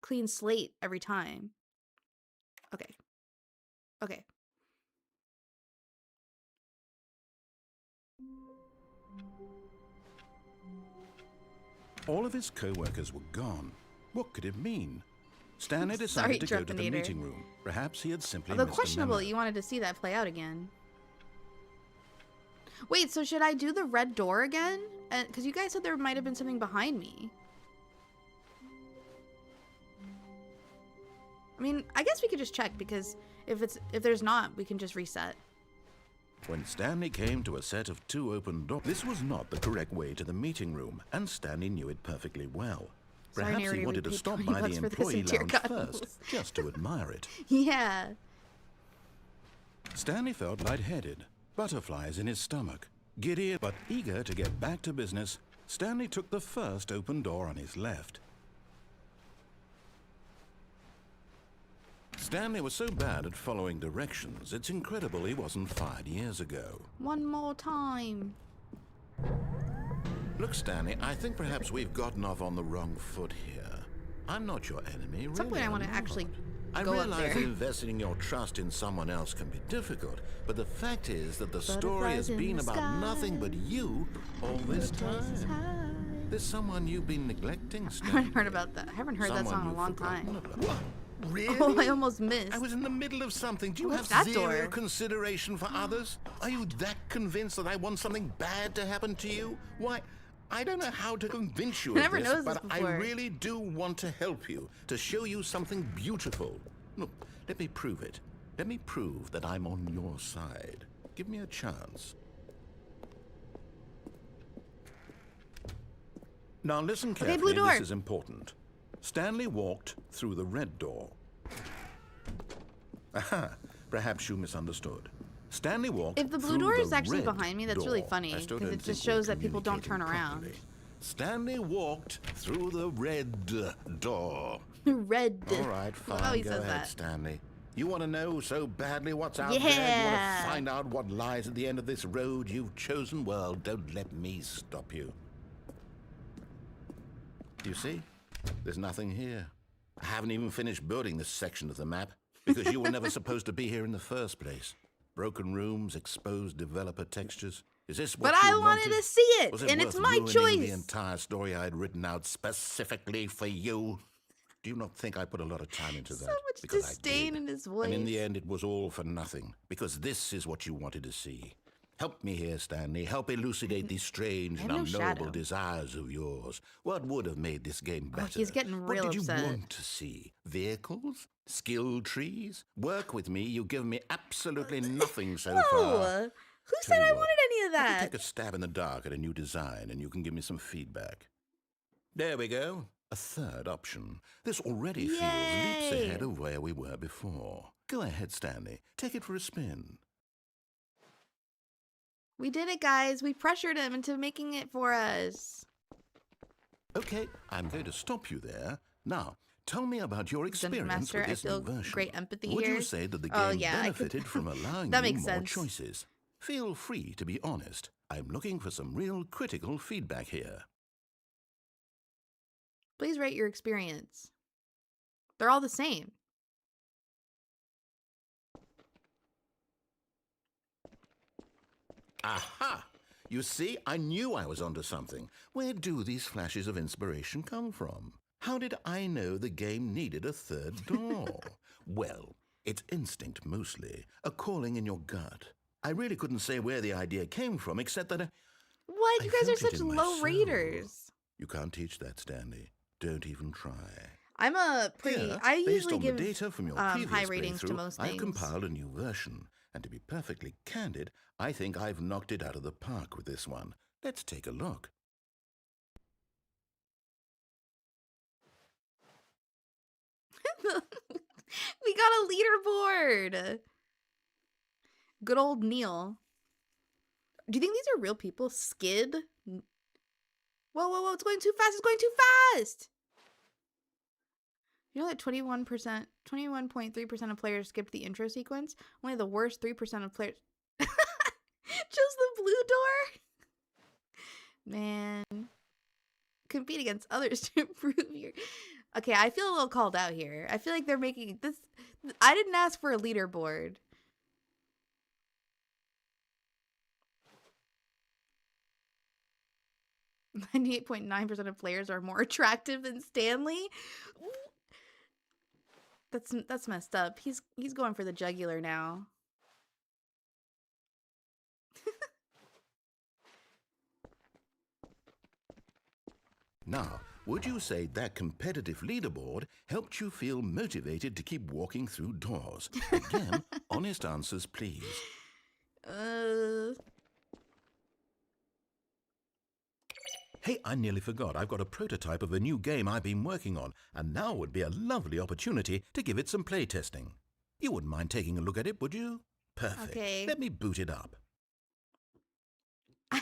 S1: clean slate every time. Okay. Okay.
S2: All of his co-workers were gone. What could it mean? Stanley
S1: Sorry,
S2: decided to go to the
S1: Drepanator.
S2: meeting room. Perhaps he had simply
S1: Although
S2: missed a
S1: questionable,
S2: memo.
S1: you wanted to see that play out again. Wait, so should I do the red door again? Because you guys said there might have been something behind me. I mean, I guess we could just check, because if there's not, we can just reset.
S2: When Stanley came to a set of 2 open doors, this was not the correct way to the meeting room, and Stanley knew it perfectly well.
S1: Sorry,
S2: Perhaps
S1: narrator,
S2: he
S1: we
S2: wanted to
S1: paid
S2: stop
S1: 20
S2: by
S1: bucks
S2: the
S1: for this,
S2: employee
S1: and dear
S2: lounge
S1: God
S2: first,
S1: knows.
S2: just to admire it.
S1: Yeah.
S2: Stanley felt lightheaded, butterflies in his stomach. Giddy but eager to get back to business, Stanley took the first open door on his left. Stanley was so bad at following directions, it's incredible he wasn't fired years ago.
S1: One more time.
S2: Look, Stanley, I think perhaps we've gotten off on the wrong foot here. I'm not your enemy,
S1: At some point, I want to actually
S2: I
S1: go up
S2: realize
S1: there.
S2: that investing your trust in someone else can be difficult, but the fact is that the story has
S1: Butterflies in
S2: been
S1: the
S2: about
S1: sky.
S2: nothing but you all this
S1: Places
S2: time.
S1: high.
S2: There's someone you've been neglecting,
S1: I
S2: Stanley.
S1: haven't heard about that. I haven't heard that
S2: Someone
S1: song in a
S2: you've
S1: long
S2: forgotten
S1: time.
S2: about.
S3: What? Really?
S1: Oh, I almost missed.
S2: I was in the middle of something. Do you
S1: What's
S2: have
S1: that
S2: zero
S1: door?
S2: consideration for others? Are you that convinced that I want something bad to happen to you? Why, I don't know how to convince you
S1: I
S2: of
S1: never
S2: this,
S1: noticed this
S2: but I
S1: before.
S2: really do want to help you, to show you something beautiful. Look, let me prove it. Let me prove that I'm on your side. Give me a chance. Now listen
S1: Okay,
S2: carefully,
S1: blue door.
S2: this is important. Stanley walked through the red door. Aha, perhaps you misunderstood. Stanley walked
S1: If the blue
S2: through
S1: door
S2: the
S1: is actually
S2: red
S1: behind me, that's really
S2: door.
S1: funny,
S2: I still
S1: 'cause
S2: don't
S1: it just
S2: think we're
S1: shows that people don't turn
S2: communicating
S1: around.
S2: properly. Stanley walked through the red door.
S1: Red.
S2: All right,
S1: Love how
S2: fine,
S1: he
S2: go
S1: says
S2: ahead,
S1: that.
S2: Stanley. You want to know so badly what's out there? You
S1: Yeah.
S2: want to find out what lies at the end of this road you've chosen? Well, don't let me stop you. You see? There's nothing here. I haven't even finished building this section of the map because you were never supposed to be here in the first place. Broken rooms, exposed developer textures. Is this what
S1: But
S2: you
S1: I wanted
S2: wanted?
S1: to see it,
S2: Was
S1: and
S2: worth
S1: it's my
S2: ruining
S1: choice.
S2: the entire story I had written out specifically for you? Do you not think I put a lot of time into
S1: So
S2: that?
S1: much
S2: Because I
S1: disdain
S2: did.
S1: in his voice.
S2: And in the end, it was all for nothing, because this is what you wanted to see. Help me here, Stanley. Help elucidate these strange
S1: I
S2: and
S1: have no
S2: unknowable
S1: shadow.
S2: desires of yours. What would have made this game better?
S1: he's getting real
S2: What did
S1: upset.
S2: you want to see? Vehicles? Skill trees? Work with me. You've given me absolutely nothing so far.
S1: Whoa! Who
S2: Tell
S1: said
S2: you
S1: I
S2: what,
S1: wanted any of
S2: Let me
S1: that?
S2: take a stab in the dark at a new design, and you can give me some feedback. There we go. A third option. This already feels leaps
S1: Yay!
S2: ahead of where we were before. Go ahead, Stanley. Take it for a spin.
S1: We did it, guys. We pressured him into making it for us.
S2: Okay, I'm going to stop you there. Now, tell me about your
S1: Dungeon
S2: experience
S1: Master,
S2: with
S1: I
S2: this
S1: feel
S2: new version.
S1: great empathy
S2: Would
S1: here.
S2: you say that the
S1: Oh,
S2: game
S1: yeah, I could-
S2: benefited from allowing
S1: That
S2: you
S1: makes
S2: more
S1: sense.
S2: choices? Feel free to be honest. I'm looking for some real critical feedback here.
S1: Please rate your experience. They're all the same.
S2: Aha! You see, I knew I was onto something. Where do these flashes of inspiration come from? How did I know the game needed a third door? Well, it's instinct mostly, a calling in your gut. I really couldn't say where the idea came from, except that
S1: What?
S2: I
S1: You guys are
S2: felt it
S1: such
S2: in my
S1: low
S2: soul.
S1: raters.
S2: You can't teach that, Stanley. Don't even try.
S1: I'm a pretty.
S2: Here,
S1: I
S2: based
S1: usually
S2: on
S1: give
S2: the data from your
S1: high
S2: previous
S1: ratings to
S2: playthrough,
S1: most
S2: I've
S1: things.
S2: compiled a new version. And to be perfectly candid, I think I've knocked it out of the park with this one. Let's take a look.
S1: We got a leaderboard. Good old Neil. Do you think these are real people? Skid? Whoa, whoa, whoa, it's going too fast. It's going too fast. You know that 21.3% of players skipped the intro sequence? Only the worst 3% of players chose the blue door? Man. Compete against others to improve your... Okay, I feel a little called out here. I feel like they're making this... I didn't ask for a leaderboard. .9% of players are more attractive than Stanley. That's messed up. He's going for the jugular now.
S3: Now, would you say that competitive leaderboard helped you feel motivated to keep walking through doors? Again, honest answers, please. Hey, I nearly forgot. I've got a prototype of a new game I've been working on, and now would be a lovely opportunity to give it some playtesting. You wouldn't mind taking a look at it, would you? Perfect.
S1: Okay.
S3: Let me boot it up.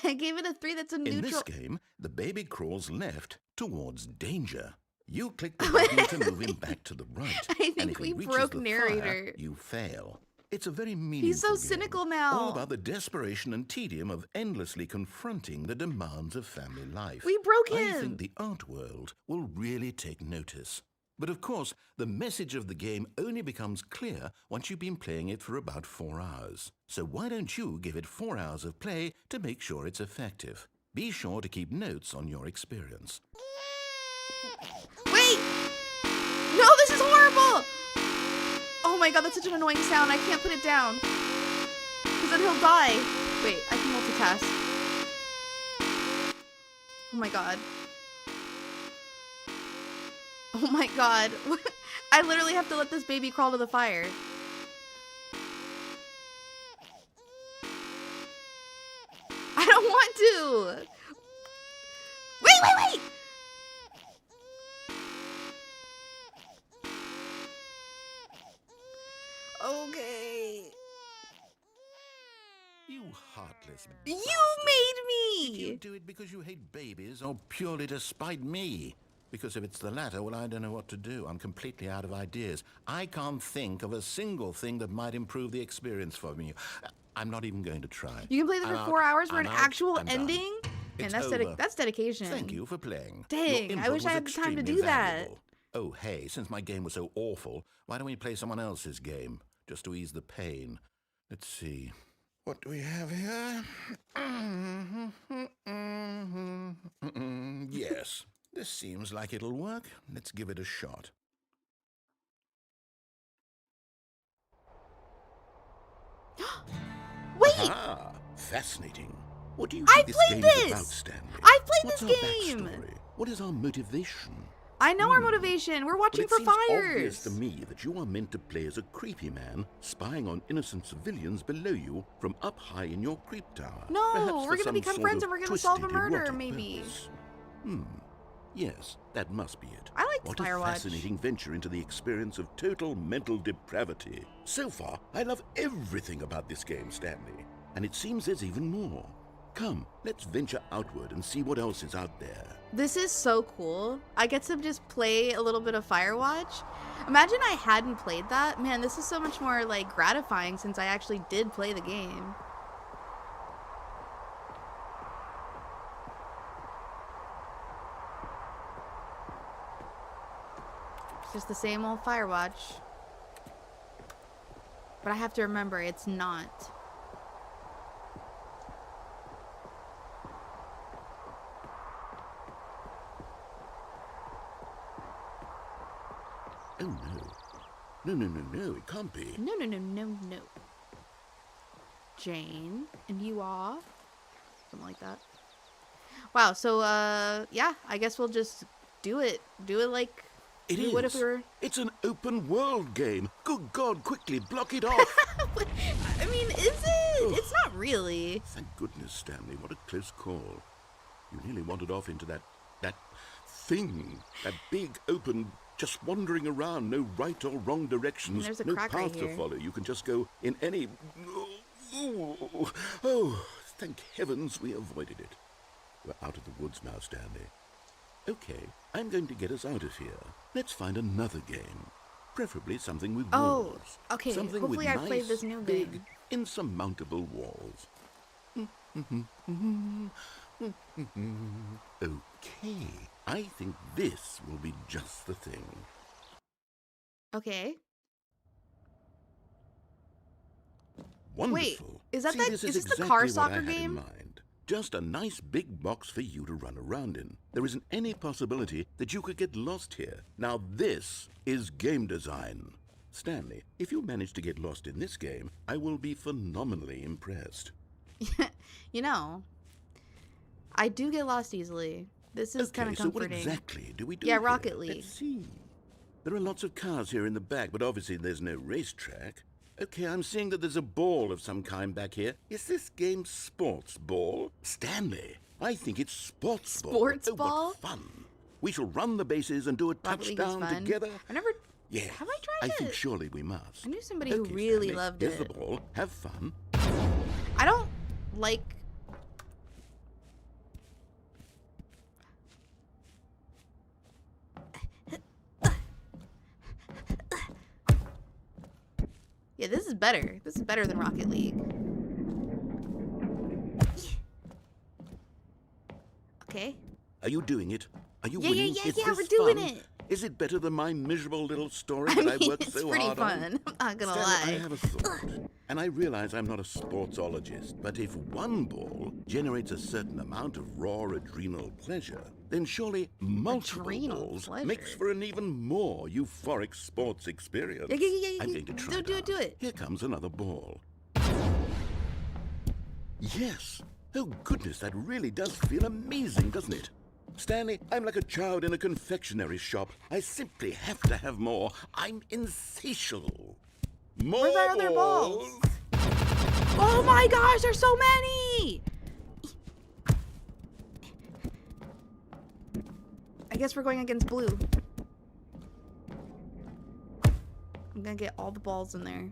S1: I gave it a 3. That's a neutral.
S3: In this game, the baby crawls left towards danger. You click the button to move him back to the right.
S1: I think
S3: and if
S1: we
S3: he reaches
S1: broke
S3: the
S1: narrator.
S3: Fire, you fail. It's a very meaningful
S1: He's so
S3: game,
S1: cynical now.
S3: all about the desperation and tedium of endlessly confronting the demands of family life.
S1: We broke
S3: I
S1: him.
S3: think the art world will really take notice. But of course, the message of the game only becomes clear once you've been playing it for about 4 hours. So why don't you give it 4 hours of play to make sure it's effective? Be sure to keep notes on your experience.
S1: Wait! No, this is horrible! Oh my god, that's such an annoying sound. I can't put it down. Because then he'll die. Wait, I can multitask. Oh my god. Oh my god. I literally have to let this baby crawl to the fire. I don't want to. Wait! Okay.
S3: You heartless
S1: You
S3: bastard.
S1: made
S3: Did you
S1: me!
S3: do it because you hate babies or purely to spite me? Because if it's the latter, well, I don't know what to do. I'm completely out of ideas. I can't think of a single thing that might improve the experience for me. I'm not even going to try.
S1: You can play this
S3: I'm
S1: for
S3: out.
S1: 4 hours for
S3: I'm
S1: an
S3: out.
S1: actual
S3: I'm done.
S1: ending? Man,
S3: It's over.
S1: that's dedication.
S3: Thank you for playing.
S1: Dang,
S3: Your
S1: I
S3: input
S1: wish I
S3: was
S1: had the time to
S3: extremely
S1: do that.
S3: valuable. Oh, hey, since my game was so awful, why don't we play someone else's game, just to ease the pain? Let's see. What do we have here? Yes, this seems like it'll work. Let's give it a shot.
S1: Wait!
S3: Ah, fascinating. What do you
S1: I
S3: think this
S1: played
S3: game is
S1: this!
S3: about, Stanley?
S1: I've played
S3: What's
S1: this
S3: our
S1: game!
S3: backstory? What is our motivation?
S1: I know our motivation. We're
S3: But
S1: watching
S3: it
S1: for
S3: seems obvious
S1: fires.
S3: to me that you are meant to play as a creepy man spying on innocent civilians below you from up high in your creep tower.
S1: No,
S3: Perhaps
S1: we're
S3: for
S1: gonna
S3: some
S1: become
S3: sort
S1: friends
S3: of
S1: and we're gonna solve a
S3: twisted,
S1: murder,
S3: erotic
S1: maybe.
S3: purpose. Yes, that must be it.
S1: I like
S3: What
S1: Firewatch.
S3: a fascinating venture into the experience of total mental depravity. So far, I love everything about this game, Stanley. And it seems there's even more. Come, let's venture outward and see what else is out there.
S1: This is so cool. I get to just play a little bit of Firewatch. Imagine I hadn't played that. Man, this is so much more like gratifying since I actually did play the game. It's just the same old Firewatch. But I have to remember, it's not.
S3: Oh, no. No, it can't be.
S1: No. Jane, and you off? Something like that. Wow, so, yeah, I guess we'll just do it. Do it like
S3: It
S1: we
S3: is.
S1: would if we were...
S3: It's an open world game. Good God, quickly, block it off.
S1: I mean, is it? It's not really.
S3: Thank goodness, Stanley. What a close call. You nearly wandered off into that thing. That big, open, just wandering around. No right or wrong directions.
S1: There's a
S3: no
S1: crack
S3: path
S1: right
S3: to
S1: here.
S3: follow. You can just go in any... Oh, thank heavens we avoided it. We're out of the woods now, Stanley.
S2: Okay, I'm going to get us out of here. Let's find another game. Preferably something with
S1: Oh,
S2: walls.
S1: okay.
S2: Something
S1: Hopefully
S2: with
S1: I
S2: nice,
S1: played this new
S2: big,
S1: game.
S2: insurmountable walls. Okay, I think this will be just the thing.
S1: Okay.
S2: Wonderful.
S1: Wait, is that
S2: See,
S1: that?
S2: this
S1: Is
S2: is
S1: this the
S2: exactly
S1: car
S2: what
S1: soccer
S2: I had in
S1: game?
S2: mind. Just a nice big box for you to run around in. There isn't any possibility that you could get lost here. Now this is game design. Stanley, if you manage to get lost in this game, I will be phenomenally impressed.
S1: You know, I do get lost easily. This is kind
S2: Okay,
S1: of
S2: so what
S1: comforting.
S2: exactly do we do
S1: Yeah,
S2: here?
S1: Rocket League.
S2: Let's see. There are lots of cars here in the back, but obviously there's no racetrack. Okay, I'm seeing that there's a ball of some kind back here. Is this game sports ball? Stanley, I think it's sports ball.
S1: Sports
S2: Oh,
S1: ball?
S2: what fun. We shall run the bases and do a
S1: Rocket League is
S2: touchdown
S1: fun.
S2: together.
S1: I never.
S2: Yes.
S1: Have I tried
S2: I
S1: it?
S2: think surely we must.
S1: I knew somebody who
S2: Okay,
S1: really
S2: Stanley,
S1: loved
S2: here's
S1: it.
S2: the ball. Have fun.
S1: I don't like. Yeah, this is better. This is better than Rocket League. Okay.
S2: Are you doing it? Are you
S1: Yeah,
S2: winning?
S1: yeah,
S2: Is
S1: yeah,
S2: this
S1: we're doing
S2: fun?
S1: it.
S2: Is it better than my miserable little story
S1: I
S2: that
S1: mean,
S2: I worked
S1: it's
S2: so
S1: pretty
S2: hard on?
S1: fun. I'm not gonna
S2: Stanley,
S1: lie.
S2: I have a thought. And I realize I'm not a sportsologist, but if one ball generates a certain amount of raw adrenal pleasure, then surely multiple
S1: Adrenal
S2: balls
S1: pleasure?
S2: makes for an even more euphoric sports experience.
S1: Yeah.
S2: I'm going to try
S1: Do it.
S2: Here comes another ball. Yes. Oh, goodness, that really does feel amazing, doesn't it? Stanley, I'm like a child in a confectionery shop. I simply have to have more. I'm insatiable. More
S1: Where's our other balls? Oh my gosh, there's so many! I guess we're going against blue. I'm gonna get all the balls in there.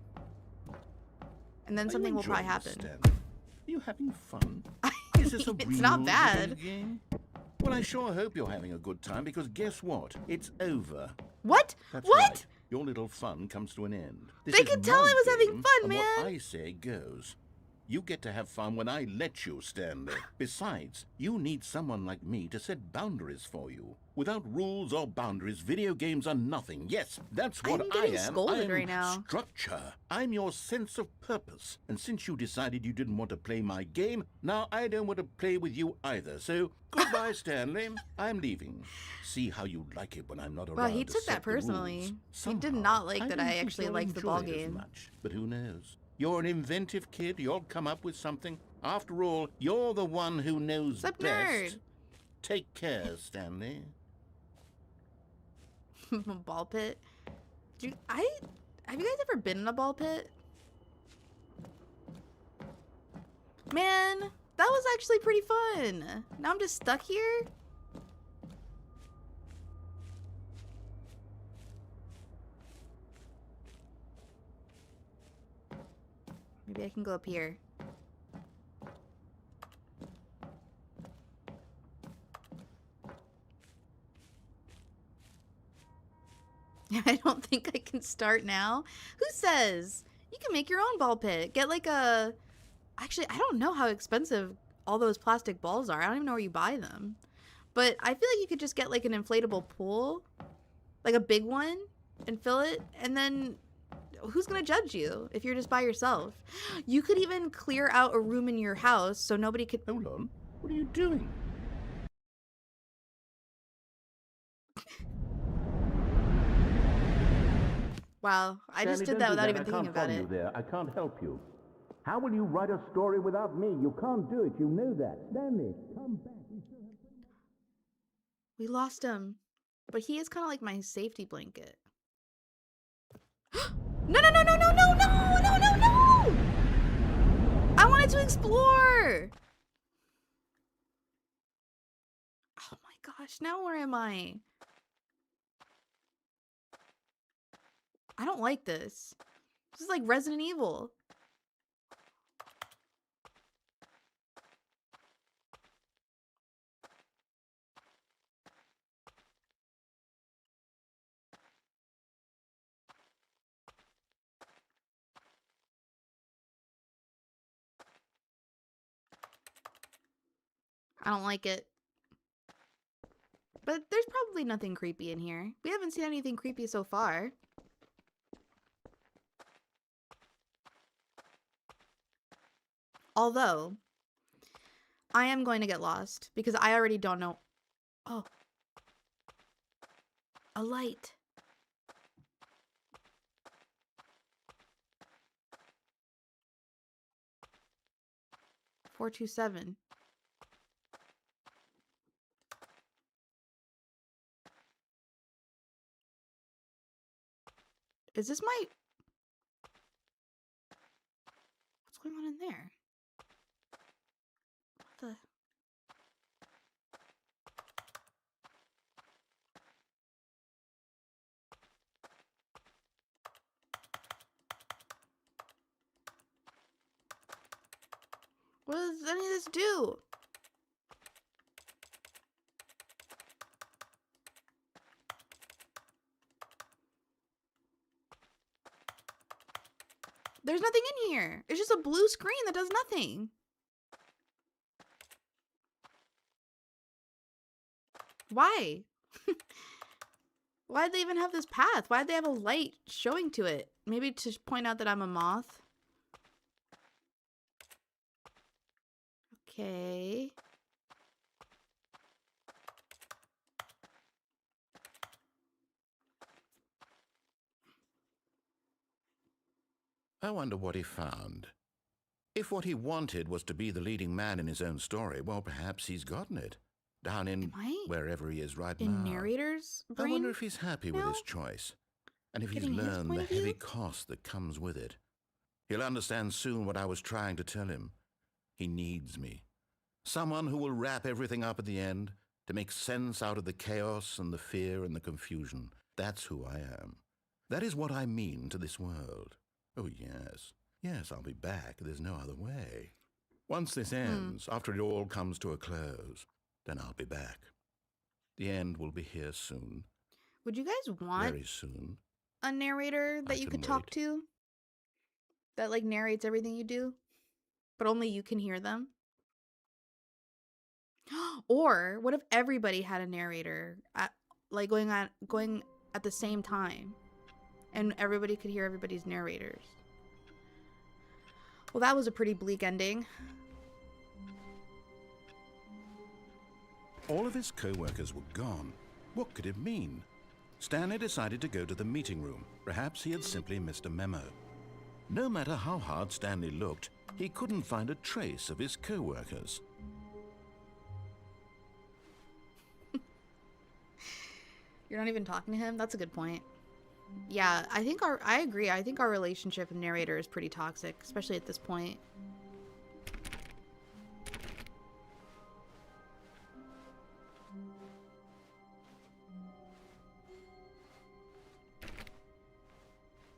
S1: And then something will probably happen.
S2: Stanley? Are you having fun? Is this a
S1: It's
S2: real
S1: not bad.
S2: video game? Well, I sure hope you're having a good time, because guess what? It's over.
S1: What?
S2: That's
S1: What?
S2: right. Your little fun comes to an end.
S1: They
S2: is
S1: could tell
S2: my
S1: I was having
S2: game,
S1: fun,
S2: and
S1: man.
S2: What I say goes. You get to have fun when I let you, Stanley. Besides, you need someone like me to set boundaries for you. Without rules or boundaries, video games are nothing. Yes, that's what
S1: I'm
S2: I
S1: getting
S2: am.
S1: scolded
S2: I'm
S1: right now.
S2: structure. I'm your sense of purpose. And since you decided you didn't want to play my game, now I don't want to play with you either. So, goodbye, Stanley. I'm leaving. See how you like it when I'm not around.
S1: Wow, he
S2: to
S1: took
S2: set
S1: that
S2: the
S1: personally.
S2: rules.
S1: He did
S2: Somehow,
S1: not like that
S2: don't
S1: I
S2: think
S1: actually
S2: you'll
S1: liked the ball
S2: enjoy it as
S1: game.
S2: much. But who knows? You're an inventive kid. You'll come up with something. After all, you're the one who knows
S1: What's up,
S2: best.
S1: nerd?
S2: Take care, Stanley.
S1: Ball pit. Have you guys ever been in a ball pit? Man, that was actually pretty fun. Now I'm just stuck here. Maybe I can go up here. I don't think I can start now. Who says? You can make your own ball pit. Get like a... Actually, I don't know how expensive all those plastic balls are. I don't even know where you buy them. But I feel like you could just get like an inflatable pool. Like a big one. And fill it. And then who's going to judge you if you're just by yourself? You could even clear out a room in your house so nobody could...
S2: Hold on. What are you doing?
S1: Wow, I just did that without even thinking about it.
S2: There. I can't help you. How will you write a story without me? You can't do it. You know that. Stanley, come back.
S1: We lost him. But he is kind of like my safety blanket. No! I wanted to explore! Oh my gosh, now where am I? I don't like this. This is like Resident Evil. I don't like it. But there's probably nothing creepy in here. We haven't seen anything creepy so far. Although, I am going to get lost because I already don't know. Oh. A light. $427. Is this my... What's going on in there? What the... What does any of this do? There's nothing in here. It's just a blue screen that does nothing. Why? Why'd they even have this path? Why'd they have a light showing to it? Maybe to point out that I'm a moth? Okay.
S2: I wonder what he found. If what he wanted was to be the leading man in his own story, well, perhaps he's gotten it. Down in wherever he is right now.
S1: In narrator's brain?
S2: I wonder if he's happy with his choice. And if he's learned the heavy cost that comes with it. He'll understand soon what I was trying to tell him. He needs me. Someone who will wrap everything up at the end to make sense out of the chaos and the fear and the confusion. That's who I am. That is what I mean to this world. Oh, yes. Yes, I'll be back. There's no other way. Once this ends, after it all comes to a close, then I'll be back. The end will be here soon.
S1: Would you guys want
S2: very soon
S1: a narrator that you could talk to? That like narrates everything you do? But only you can hear them? Or what if everybody had a narrator at like going at the same time? And everybody could hear everybody's narrators. Well, that was a pretty bleak ending.
S2: All of his co-workers were gone. What could it mean? Stanley decided to go to the meeting room. Perhaps he had simply missed a memo. No matter how hard Stanley looked, he couldn't find a trace of his co-workers.
S1: You're not even talking to him? That's a good point. Yeah, I agree. I think our relationship with narrator is pretty toxic, especially at this point.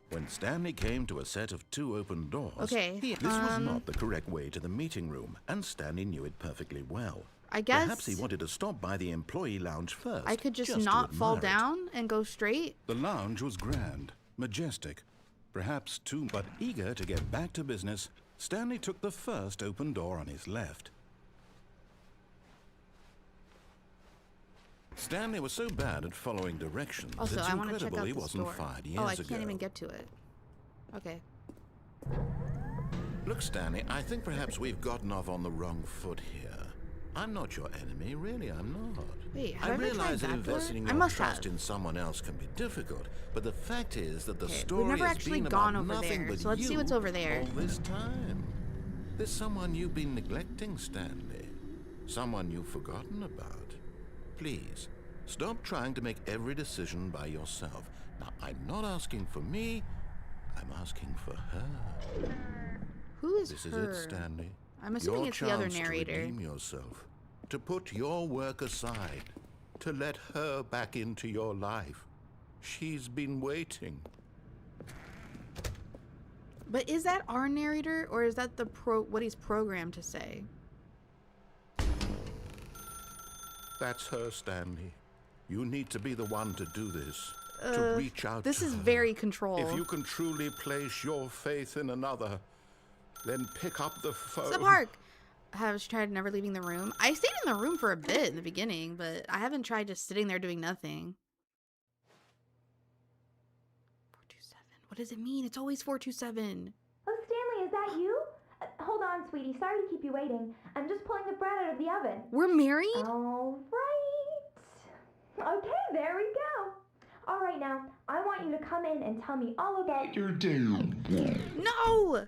S2: When Stanley came to a set of 2 open doors,
S1: okay,
S2: this was not the correct way to the meeting room, and Stanley knew it perfectly well.
S1: I guess
S2: perhaps he wanted to stop by the employee lounge first.
S1: I could just not fall down and go straight.
S2: The lounge was grand, majestic, perhaps too, but eager to get back to business, Stanley took the first open door on his left. Stanley was so bad at following directions,
S1: also,
S2: it's
S1: I want to check
S2: incredible
S1: out
S2: he
S1: this
S2: wasn't
S1: door.
S2: fired years ago.
S1: I can't even get to it. Okay.
S2: Look, Stanley, I think perhaps we've gotten off on the wrong foot here. I'm not your enemy, really, I'm not.
S1: Wait, have
S2: I
S1: I ever
S2: realize
S1: tried
S2: that
S1: that
S2: investing
S1: door?
S2: in your trust in someone else can be difficult, but the fact is that the story
S1: we've never
S2: has
S1: actually
S2: been
S1: gone
S2: about
S1: over
S2: nothing
S1: there,
S2: but
S1: so let's see what's over there.
S2: all this time. There's someone you've been neglecting, Stanley. Someone you've forgotten about. Please, stop trying to make every decision by yourself. Now, I'm not asking for me, I'm asking for her.
S1: Who is
S2: This
S1: her?
S2: is it, Stanley.
S1: I'm assuming it's the other
S2: Your chance
S1: narrator.
S2: to redeem yourself, to put your work aside, to let her back into your life. She's been waiting.
S1: But is that our narrator, or is that the what he's programmed to say?
S2: That's her, Stanley. You need to be the one to do this, to reach out
S1: This
S2: to
S1: is
S2: her.
S1: very controlled.
S2: If you can truly place your faith in another, then pick up the phone.
S1: Stop, Hark! Have you tried never leaving the room? I stayed in the room for a bit in the beginning, but I haven't tried just sitting there doing nothing. 427. What does it mean? It's always 427.
S5: Oh, Stanley, is that you? Hold on, sweetie. Sorry to keep you waiting. I'm just pulling the bread out of the oven.
S1: We're married?
S5: All right. Okay, there we go. All right, now, I want you to come in and tell me all about your day.
S1: No!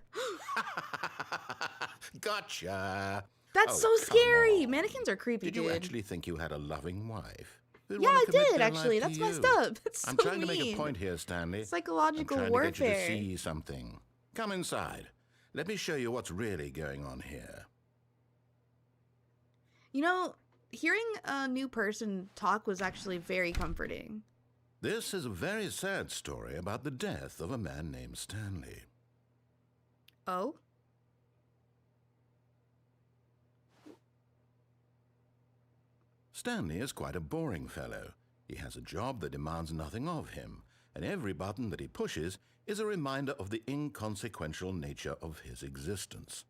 S2: Gotcha.
S1: That's
S2: Oh,
S1: so
S2: come
S1: scary.
S2: on.
S1: Mannequins are creepy,
S2: Did
S1: dude.
S2: you actually think you had a loving wife? who'd
S1: Yeah,
S2: wanna
S1: I
S2: commit
S1: did
S2: their
S1: actually.
S2: life
S1: That's
S2: to
S1: messed
S2: you?
S1: up. It's
S2: I'm
S1: so
S2: trying to make a
S1: mean.
S2: point here, Stanley.
S1: Psychological
S2: I'm trying
S1: warfare.
S2: to get you to see something. Come inside. Let me show you what's really going on here.
S1: You know, hearing a new person talk was actually very comforting.
S2: This is a very sad story about the death of a man named Stanley.
S1: Oh?
S2: Stanley is quite a boring fellow. He has a job that demands nothing of him, and every button that he pushes is a reminder of the inconsequential nature of his existence.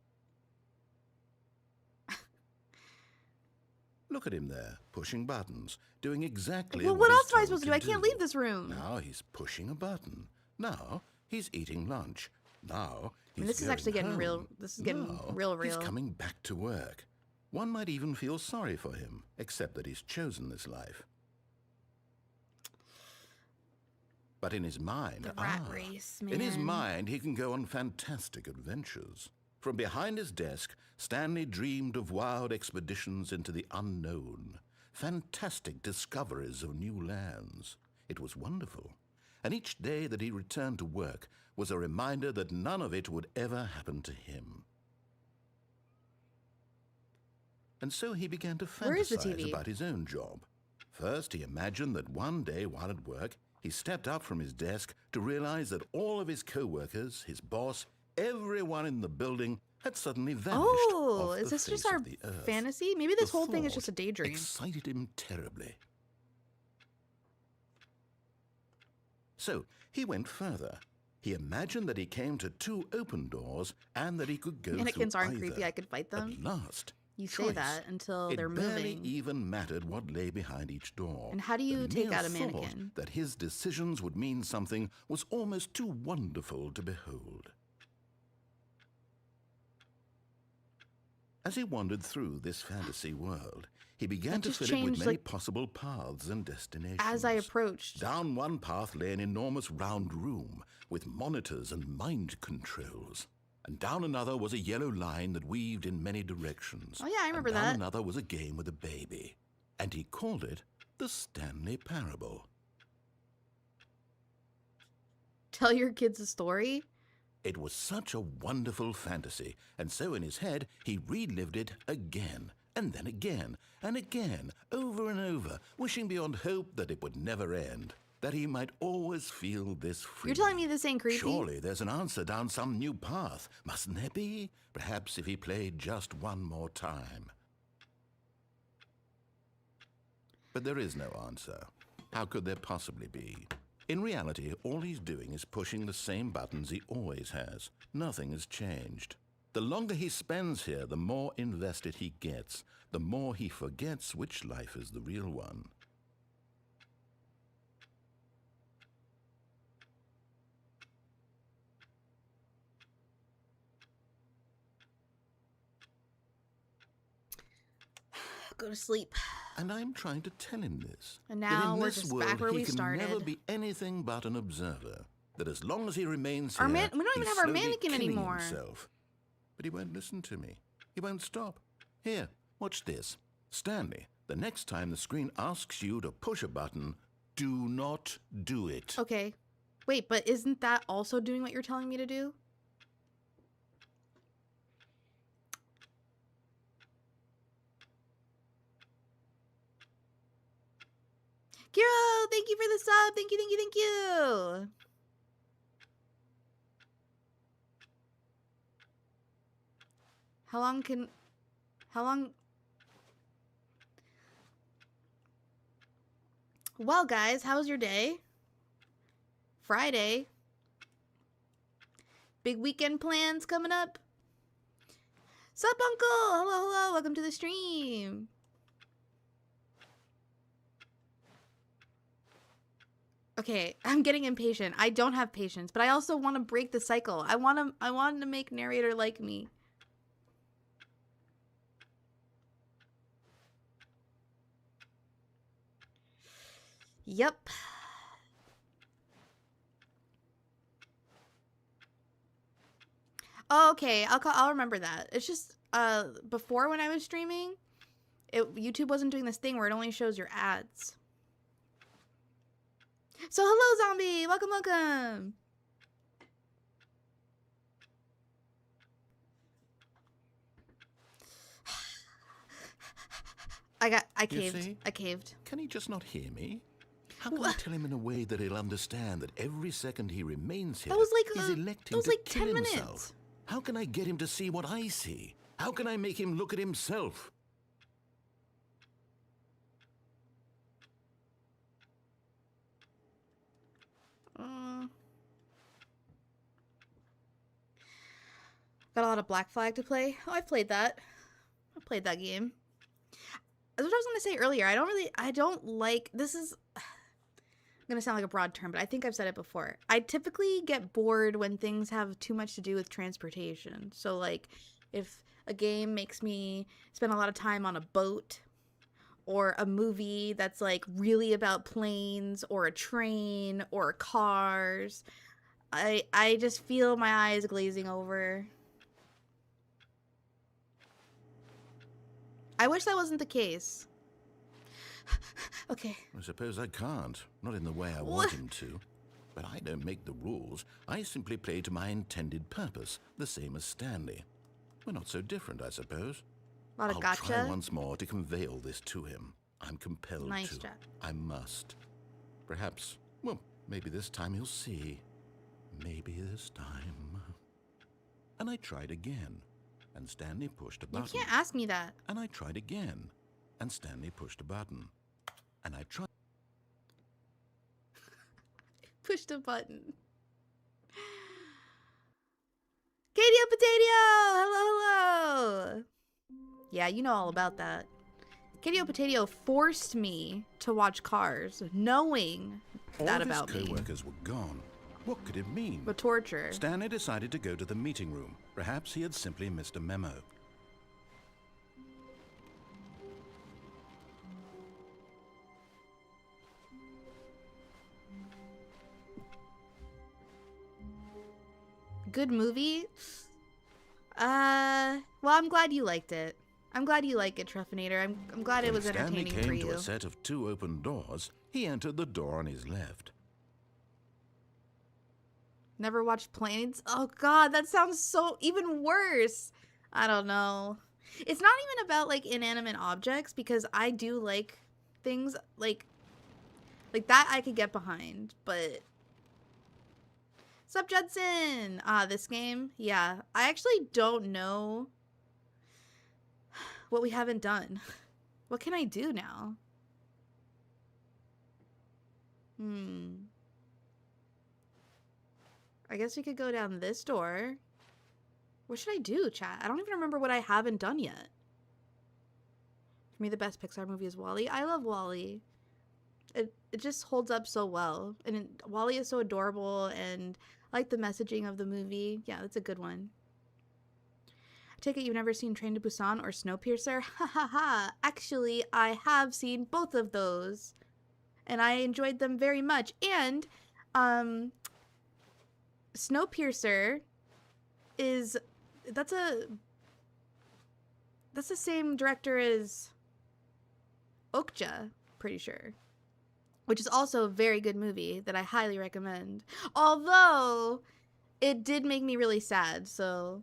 S2: Look at him there, pushing buttons, doing exactly
S1: Well,
S2: what
S1: what
S2: he's
S1: else am I
S2: told
S1: supposed to do? I can't leave this room.
S2: Now he's pushing a button. Now he's eating lunch. Now he's
S1: This is
S2: going
S1: actually getting
S2: home.
S1: real. This is getting
S2: Now
S1: real.
S2: he's coming back to work. One might even feel sorry for him, except that he's chosen this life. But in his mind,
S1: The rat race, man.
S2: in his mind, he can go on fantastic adventures. From behind his desk, Stanley dreamed of wild expeditions into the unknown, fantastic discoveries of new lands. It was wonderful, and each day that he returned to work was a reminder that none of it would ever happen to him. And so he began to
S1: Where is the
S2: fantasize
S1: TV?
S2: about his own job. First, he imagined that one day while at work, he stepped up from his desk to realize that all of his co-workers, his boss, everyone in the building had suddenly vanished
S1: Oh,
S2: off
S1: is
S2: the
S1: this just
S2: face
S1: our
S2: of the earth.
S1: fantasy? Maybe this
S2: The
S1: whole thing is
S2: thought
S1: just a daydream.
S2: excited him terribly. So he went further. He imagined that he came to two open doors and that he could go
S1: Mannequins
S2: through
S1: aren't
S2: either.
S1: creepy. I could fight them.
S2: At last,
S1: You say
S2: choice.
S1: that until
S2: It
S1: they're
S2: barely
S1: moving.
S2: even mattered what lay behind each door.
S1: And how do you
S2: The
S1: take
S2: mere
S1: out a
S2: thought
S1: mannequin?
S2: that his decisions would mean something was almost too wonderful to behold. As he wandered through this fantasy world, he began
S1: That
S2: to
S1: just
S2: fill it with
S1: changed,
S2: many
S1: like,
S2: possible paths and destinations.
S1: As I approached.
S2: Down one path lay an enormous round room with monitors and mind controls. And down another was a yellow line that weaved in many directions.
S1: Oh, yeah, I remember
S2: and down
S1: that.
S2: another was a game with a baby. And he called it the Stanley Parable.
S1: Tell your kids a story?
S2: It was such a wonderful fantasy, and so in his head he relived it again, and then again, and again, over and over, wishing beyond hope that it would never end, that he might always feel this free.
S1: You're telling me this ain't creepy?
S2: Surely there's an answer down some new path, mustn't there be? Perhaps if he played just one more time. But there is no answer. How could there possibly be? In reality, all he's doing is pushing the same buttons he always has. Nothing has changed. The longer he spends here, the more invested he gets, the more he forgets which life is the real one.
S1: Go to sleep.
S2: And I'm trying to tell him this.
S1: And
S2: that
S1: now
S2: in
S1: we're
S2: this
S1: just
S2: world,
S1: back where
S2: he
S1: we
S2: can
S1: started.
S2: never be anything but an observer. That as long as he remains
S1: Our
S2: here,
S1: we don't even
S2: he's
S1: have our
S2: slowly
S1: mannequin
S2: killing
S1: anymore.
S2: himself. But he won't listen to me. He won't stop. Here, watch this. Stanley, the next time the screen asks you to push a button, do not do it.
S1: Okay. Wait, but isn't that also doing what you're telling me to do? Kiro, thank you for the sub. Thank you, thank you, thank you. How long? Well, guys, how was your day? Friday. Big weekend plans coming up? Sup, Uncle? Hello, hello. Welcome to the stream. Okay, I'm getting impatient. I don't have patience, but I also want to break the cycle. I want to make narrator like me. Yep. Oh, okay, I'll remember that. It's just before when I was streaming, YouTube wasn't doing this thing where it only shows your ads. So hello, zombie. Welcome, welcome. I caved.
S3: See?
S1: I caved.
S3: Can he just not hear me? How can I tell him in a way that he'll understand that every second he remains here,
S1: That was like
S3: he's electing
S1: that was
S3: to
S1: like
S3: kill
S1: 10
S3: himself?
S1: minutes.
S3: How can I get him to see what I see? How can I make him look at himself?
S1: Got a lot of Black Flag to play. Oh, I've played that. I played that game. That's what I was gonna say earlier. I don't like, this is, I'm gonna sound like a broad term, but I think I've said it before. I typically get bored when things have too much to do with transportation. So like, if a game makes me spend a lot of time on a boat, or a movie that's like really about planes, or a train, or cars, I just feel my eyes glazing over. I wish that wasn't the case. Okay.
S3: I suppose I can't. Not in the way I want him to. But I don't make the rules. I simply play to my intended purpose, the same as Stanley. We're not so different, I suppose.
S1: A lot of
S3: I'll
S1: gotcha.
S3: try once more to convey all this to him. I'm compelled
S1: Nice,
S3: to.
S1: Jack.
S3: I must. Perhaps, well, maybe this time he'll see. Maybe this time. And I tried again. And Stanley pushed a
S1: You
S3: button.
S1: can't ask me that.
S3: And I tried again. And Stanley pushed a button. And I tried.
S1: Pushed a button. Katie Potato! Hello, hello! Yeah, you know all about that. Katie Potato forced me to watch Cars, knowing that about
S3: All of his
S1: me.
S3: co-workers were gone. What could it mean?
S1: The torture.
S3: Stanley decided to go to the meeting room. Perhaps he had simply missed a memo.
S1: Good movie? Well, I'm glad you liked it. I'm glad you like it, Truffinator. I'm glad it was
S3: When Stanley
S1: entertaining for
S3: came to
S1: you.
S3: a set of 2 open doors. He entered the door on his left.
S1: Never watched Planes? Oh god, that sounds so even worse. I don't know. It's not even about like inanimate objects, because I do like things like that I could get behind, but Sup, Judson? Ah, this game? Yeah. I actually don't know what we haven't done. What can I do now? I guess we could go down this door. What should I do, chat? I don't even remember what I haven't done yet. For me, the best Pixar movie is WALL-E. I love WALL-E. It just holds up so well. And WALL-E is so adorable, and I like the messaging of the movie. Yeah, that's a good one. I take it you've never seen Train to Busan or Snowpiercer? Ha ha ha. Actually, I have seen both of those. And I enjoyed them very much. And, Snowpiercer is... That's the same director as Okja, pretty sure. Which is also a very good movie that I highly recommend. Although, it did make me really sad, so...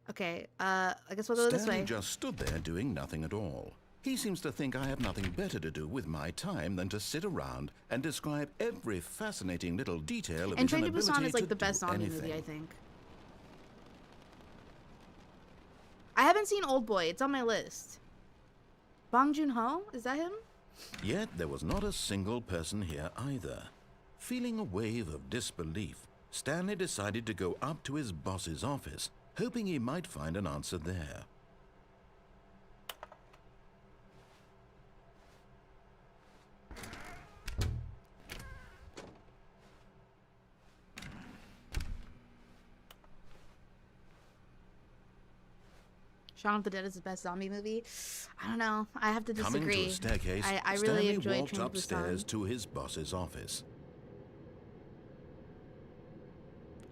S1: Okay, I guess we'll go this way.
S3: Stanley just stood there doing nothing at all. He seems to think I have nothing better to do with my time than to sit around and describe every fascinating little detail of
S1: And
S3: his
S1: Train to
S3: inability
S1: Busan is like
S3: to
S1: the best
S3: do
S1: zombie
S3: anything.
S1: movie, I think. I haven't seen Old Boy. It's on my list. Bong Joon-ho? Is that him?
S3: Yet there was not a single person here either. Feeling a wave of disbelief,
S2: Stanley decided to go up to his boss's office, hoping he might find an answer there.
S1: Shaun of the Dead is the best zombie movie. I don't know. I have to disagree.
S2: Coming to a staircase,
S1: I really
S2: Stanley
S1: enjoy
S2: walked
S1: Train to
S2: upstairs
S1: Busan.
S2: to his boss's office.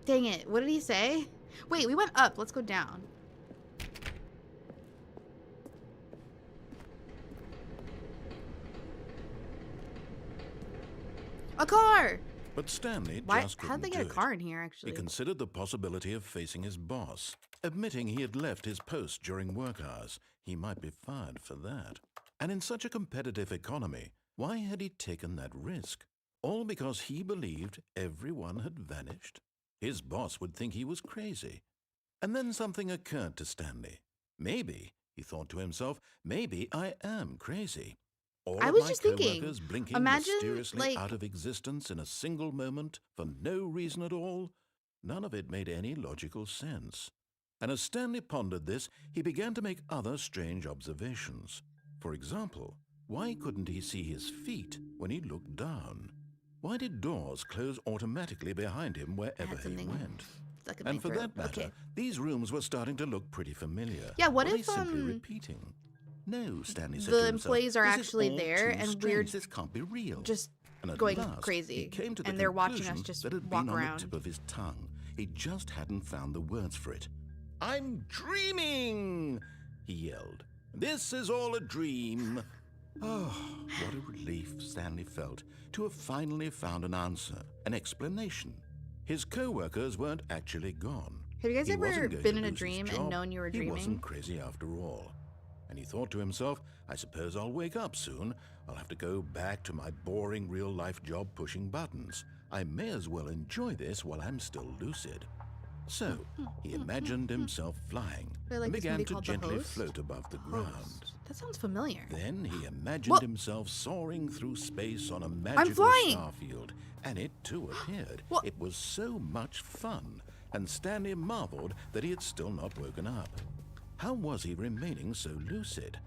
S1: Dang it. What did he say? Wait, we went up. Let's go down. A car!
S2: But Stanley
S1: Why?
S2: just couldn't
S1: How'd they get a
S2: do it.
S1: car in here,
S2: He
S1: actually?
S2: considered the possibility of facing his boss, admitting he had left his post during work hours. He might be fired for that. And in such a competitive economy, why had he taken that risk? All because he believed everyone had vanished? His boss would think he was crazy. And then something occurred to Stanley. Maybe, he thought to himself, maybe I am crazy. All
S1: I
S2: of
S1: was
S2: my
S1: just thinking,
S2: coworkers blinking
S1: imagine,
S2: mysteriously
S1: like-
S2: out of existence in a single moment for no reason at all. None of it made any logical sense. And as Stanley pondered this, he began to make other strange observations. For example, why couldn't he see his feet when he looked down? Why did doors close automatically behind him wherever he
S1: something
S2: went?
S1: stuck in
S2: And
S1: my
S2: for
S1: throat.
S2: that matter,
S1: Okay.
S2: these rooms were starting to look pretty familiar.
S1: Yeah, what
S2: Were
S1: if,
S2: they simply repeating? No, Stanley said
S1: the
S2: to himself,
S1: employees are
S2: "This is
S1: actually
S2: all
S1: there
S2: too
S1: and
S2: strange.
S1: we're
S2: This can't be real."
S1: just
S2: And at
S1: going
S2: last,
S1: crazy,
S2: he came to the
S1: and they're watching us
S2: conclusion
S1: just
S2: that had
S1: walk
S2: been on
S1: around.
S2: the tip of his tongue. He just hadn't found the words for it. "I'm dreaming!" he yelled. "This is all a dream." Oh, what a relief Stanley felt to have finally found an answer, an explanation. His co-workers weren't actually gone.
S1: Have you guys
S2: He
S1: ever
S2: wasn't going
S1: been
S2: to
S1: in a
S2: lose his
S1: dream and
S2: job.
S1: known you were
S2: He
S1: dreaming?
S2: wasn't crazy after all. And he thought to himself, I suppose I'll wake up soon. I'll have to go back to my boring real-life job pushing buttons. I may as well enjoy this while I'm still lucid. So, he imagined himself flying
S1: They like
S2: and
S1: this
S2: began
S1: movie
S2: to
S1: called The
S2: gently
S1: Host?
S2: float above the ground.
S1: That sounds familiar.
S2: Then he imagined
S1: Whoa.
S2: himself soaring through space on a magical
S1: flying.
S2: starfield, and it too appeared.
S1: What?
S2: It was so much fun, and Stanley marveled that he had still not woken up. How was he remaining so lucid?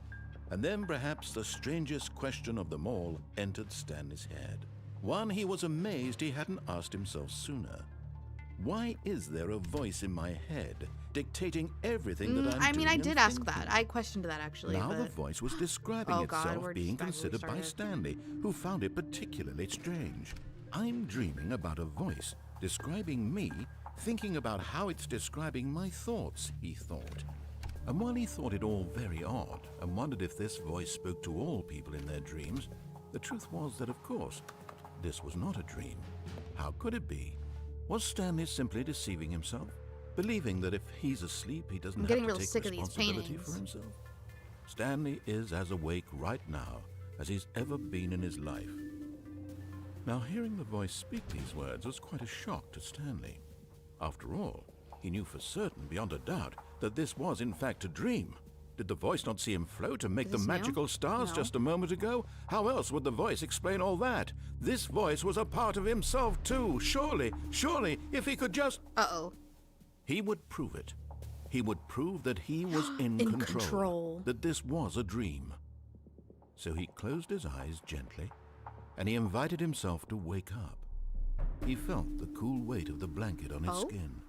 S2: And then perhaps the strangest question of them all entered Stanley's head. One he was amazed he hadn't asked himself sooner. Why is there a voice in my head dictating everything that I'm doing?
S1: I mean, I
S2: and
S1: did ask
S2: thinking?
S1: that. I questioned that, actually.
S2: Now the
S1: but...
S2: voice was describing
S1: Oh, God,
S2: itself
S1: we're
S2: being
S1: just back where we
S2: considered by
S1: started.
S2: Stanley, who found it particularly strange. I'm dreaming about a voice describing me, thinking about how it's describing my thoughts, he thought. And while he thought it all very odd and wondered if this voice spoke to all people in their dreams, the truth was that, of course, this was not a dream. How could it be? Was Stanley simply deceiving himself, believing that if he's asleep, he doesn't
S1: I'm
S2: have
S1: getting
S2: to
S1: real
S2: take
S1: sick of these
S2: responsibility
S1: paintings.
S2: for himself? Stanley is as awake right now as he's ever been in his life. Now, hearing the voice speak these words was quite a shock to Stanley. After all, he knew for certain, beyond a doubt, that this was in fact a dream. Did the voice not see him float and make
S1: Is
S2: the
S1: this new?
S2: magical stars
S1: No.
S2: just a moment ago? How else would the voice explain all that? This voice was a part of himself too. Surely, if he could just...
S1: Uh-oh.
S2: He would prove it. He would prove that he was in,
S1: In control.
S2: that this was a dream. So he closed his eyes gently, and he invited himself to wake up. He felt the cool weight of the blanket on his
S1: Oh?
S2: skin,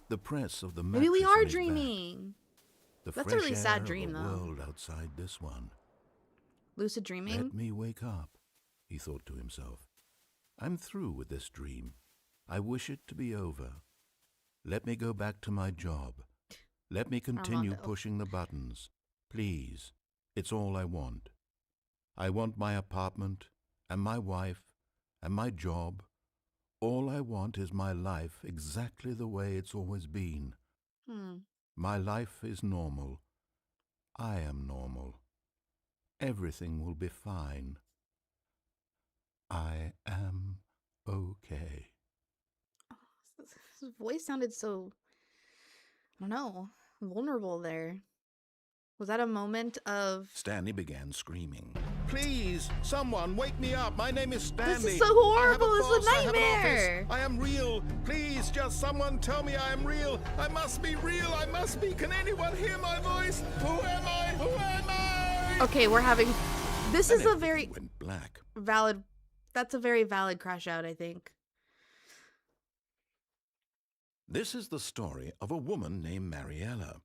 S2: the press of the
S1: Maybe
S2: mattress
S1: we
S2: on
S1: are
S2: his back,
S1: dreaming.
S2: the
S1: That's a
S2: fresh
S1: really
S2: air
S1: sad
S2: of
S1: dream,
S2: a
S1: though.
S2: world outside this one.
S1: Lucid dreaming?
S2: Let me wake up, he thought to himself. I'm through with this dream. I wish it to be over. Let me go back to my job. Let me continue
S1: Armando.
S2: pushing the buttons. Please, it's all I want. I want my apartment, and my wife, and my job. All I want is my life exactly the way it's always been. My life is normal. I am normal. Everything will be fine. I am okay.
S1: His voice sounded so, I don't know, vulnerable there. Was that a moment of...
S2: Stanley began screaming.
S3: Please, someone, wake me up. My name is Stanley.
S1: This is so horrible.
S3: I have
S1: This is a
S3: boss. I have an
S1: nightmare.
S3: office. I am real. Please, just someone tell me I am real. I must be real. I must be. Can anyone hear my voice? Who am I? Who am I?
S1: Okay, we're having... This is a very
S2: Went black.
S1: valid... That's a very valid crash out, I think.
S2: This is the story of a woman named Mariella.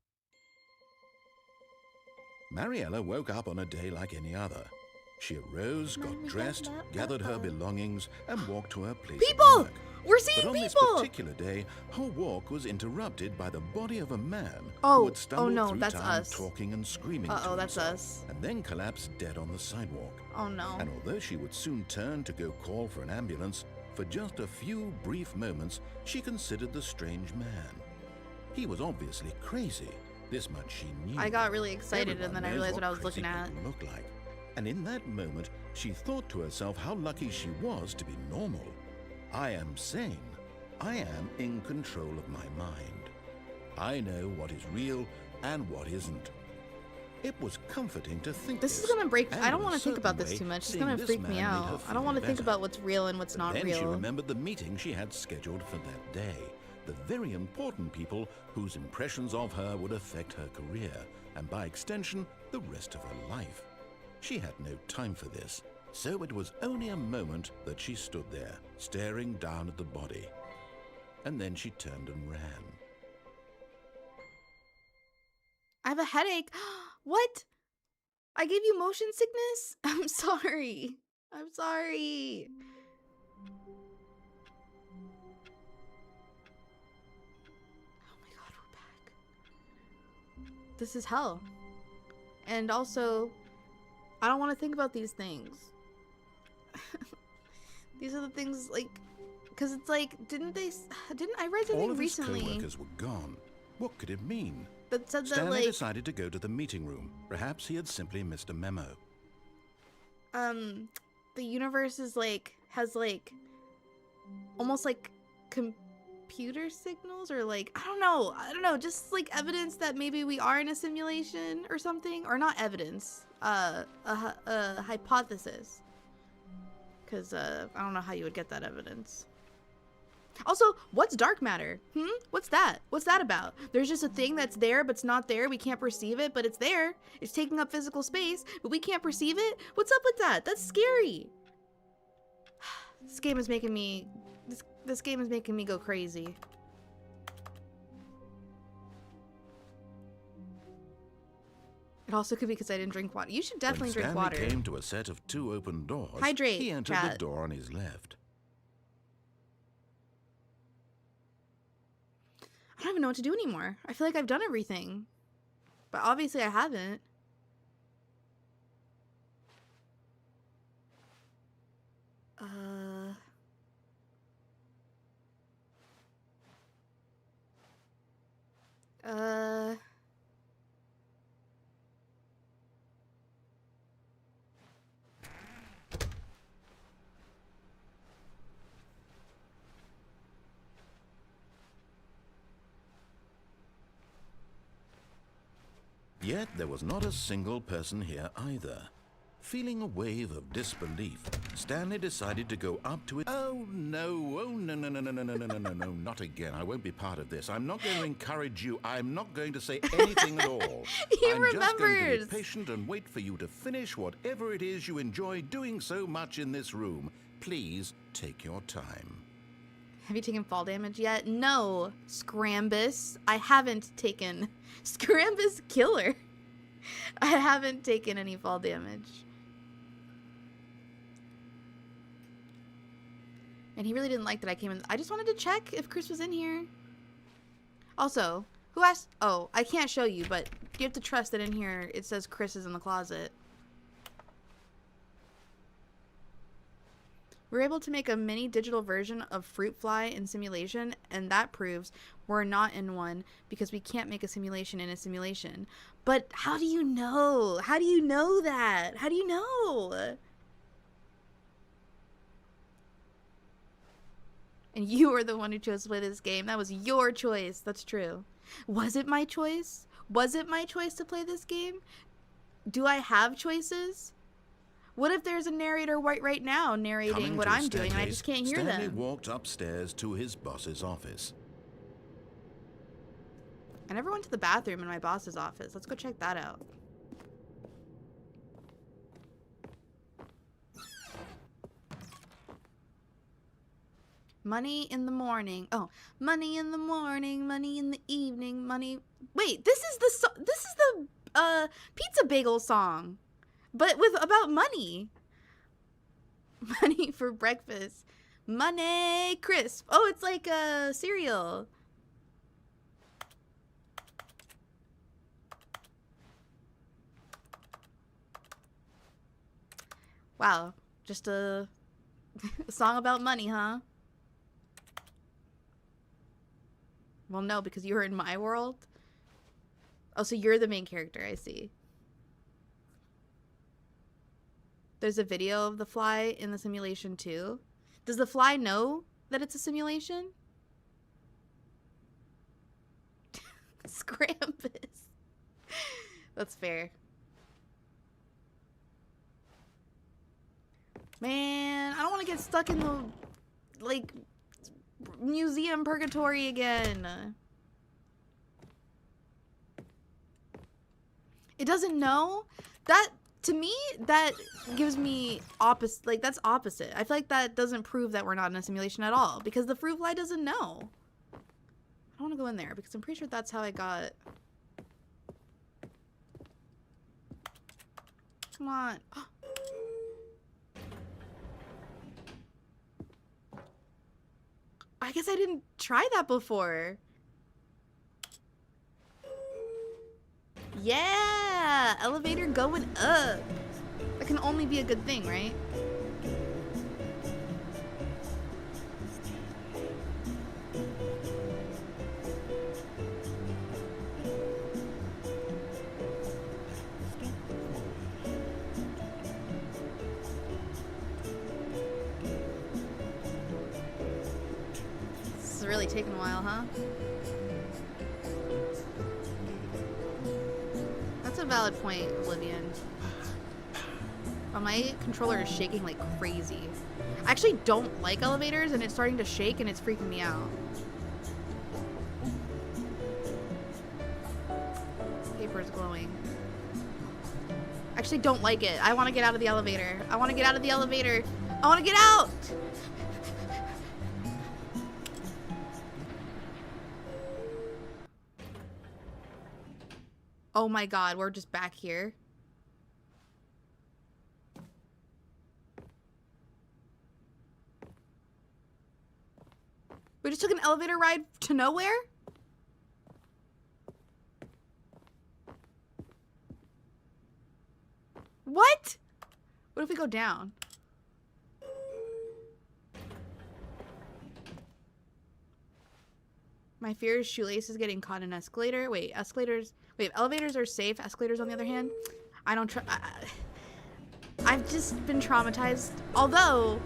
S2: Mariella woke up on a day like any other. She arose, got dressed, gathered her belongings, and walked to her place
S1: People!
S2: of work.
S1: We're
S2: But
S1: seeing
S2: on this
S1: people!
S2: particular day, her walk was interrupted by the body of a man
S1: Oh,
S2: who had stumbled
S1: oh no,
S2: through
S1: that's
S2: town
S1: us.
S2: talking and screaming to
S1: Uh-oh, that's
S2: himself,
S1: us.
S2: and then collapsed dead on the sidewalk.
S1: Oh no.
S2: And although she would soon turn to go call for an ambulance, for just a few brief moments, she considered the strange man. He was obviously crazy. This much she knew.
S1: I got really excited
S2: Everyone
S1: and then I
S2: knows
S1: realized what I was
S2: crazy
S1: looking at.
S2: people look like. And in that moment, she thought to herself how lucky she was to be normal. I am sane. I am in control of my mind. I know what is real and what isn't. It was comforting to think
S1: This is gonna break...
S2: and
S1: I don't
S2: in
S1: want
S2: a
S1: to think
S2: certain
S1: about this
S2: way,
S1: too much. It's
S2: seeing
S1: gonna
S2: this
S1: freak me
S2: man made her
S1: out. I don't
S2: feel
S1: want to think
S2: better.
S1: about what's real and what's
S2: But
S1: not
S2: then
S1: real.
S2: she remembered the meeting she had scheduled for that day. The very important people whose impressions of her would affect her career, and by extension, the rest of her life. She had no time for this, so it was only a moment that she stood there, staring down at the body. And then she turned and ran.
S1: I have a headache. What? I gave you motion sickness? I'm sorry. I'm sorry. Oh my god, we're back. This is hell. And also, I don't want to think about these things. These are the things, like, because it's like, didn't I read something
S2: All of his
S1: recently
S2: co-workers were gone. What could it mean?
S1: that said that,
S2: Stanley
S1: like,
S2: decided to go to the meeting room. Perhaps he had simply missed a memo.
S1: the universe is like, has like, almost like computer signals, or like, I don't know, just like evidence that maybe we are in a simulation or something, or not evidence, a hypothesis, because I don't know how you would get that evidence. Also, what's dark matter? What's that? What's that about? There's just a thing that's there, but it's not there. We can't perceive it, but it's there. It's taking up physical space, but we can't perceive it. What's up with that? That's scary. This game is making me... This game is making me go crazy. It also could be because I didn't drink water. You should definitely
S2: When
S1: drink
S2: Stanley
S1: water.
S2: came to a set of 2 open doors,
S1: Hydrate,
S2: he entered
S1: chat.
S2: the door on his left.
S1: I don't even know what to do anymore. I feel like I've done everything. But obviously I haven't.
S2: Yet there was not a single person here either. Feeling a wave of disbelief, Stanley decided to go up to it. Oh no, no, not again. I won't be part of this. I'm not going to encourage you. I'm not going to say anything at all.
S1: He
S2: I'm just going to
S1: remembers.
S2: be patient and wait for you to finish whatever it is you enjoy doing so much in this room. Please take your time.
S1: Have you taken fall damage yet? No, Scrambus. I haven't taken... Scrambus killer. I haven't taken any fall damage. And he really didn't like that I came in. I just wanted to check if Chris was in here. Also, who asked... Oh, I can't show you, but you have to trust that in here it says Chris is in the closet. We're able to make a mini digital version of Fruit Fly in simulation, and that proves we're not in one because we can't make a simulation in a simulation. But how do you know? How do you know that? How do you know? And you were the one who chose to play this game. That was your choice. That's true. Was it my choice? Was it my choice to play this game? Do I have choices? What if there's a narrator right now narrating
S2: Coming
S1: what
S2: to a
S1: I'm doing and I
S2: staircase,
S1: just can't hear
S2: Stanley
S1: them?
S2: walked upstairs to his boss's office.
S1: I never went to the bathroom in my boss's office. Let's go check that out. Money in the morning. Oh, money in the morning, money in the evening, money. Wait, this is the pizza bagel song, but with about money. Money for breakfast. Money crisp. Oh, it's like a cereal. Wow, just a song about money, huh? Well, no, because you were in my world. Oh, so you're the main character, I see. There's a video of the fly in the simulation too. Does the fly know that it's a simulation? Scrampus. That's fair. Man, I don't want to get stuck in the, like, museum purgatory again. It doesn't know? That, to me, that gives me opposite, like, that's opposite. I feel like that doesn't prove that we're not in a simulation at all, because the fruit fly doesn't know. I don't want to go in there, because I'm pretty sure that's how I got... Come on. I guess I didn't try that before. Yeah! Elevator going up. That can only be a good thing, right? This is really taking a while, huh? That's a valid point, Oblivion. Oh, my controller is shaking like crazy. I actually don't like elevators, and it's starting to shake, and it's freaking me out. Paper is glowing. I actually don't like it. I want to get out of the elevator. I want to get out of the elevator. I want to get out! Oh my god, we're just back here. We just took an elevator ride to nowhere? What? What if we go down? My fear is shoelaces getting caught in an escalator. Wait, escalators... Wait, elevators are safe. Escalators, on the other hand, I don't trust... I've just been traumatized. Although...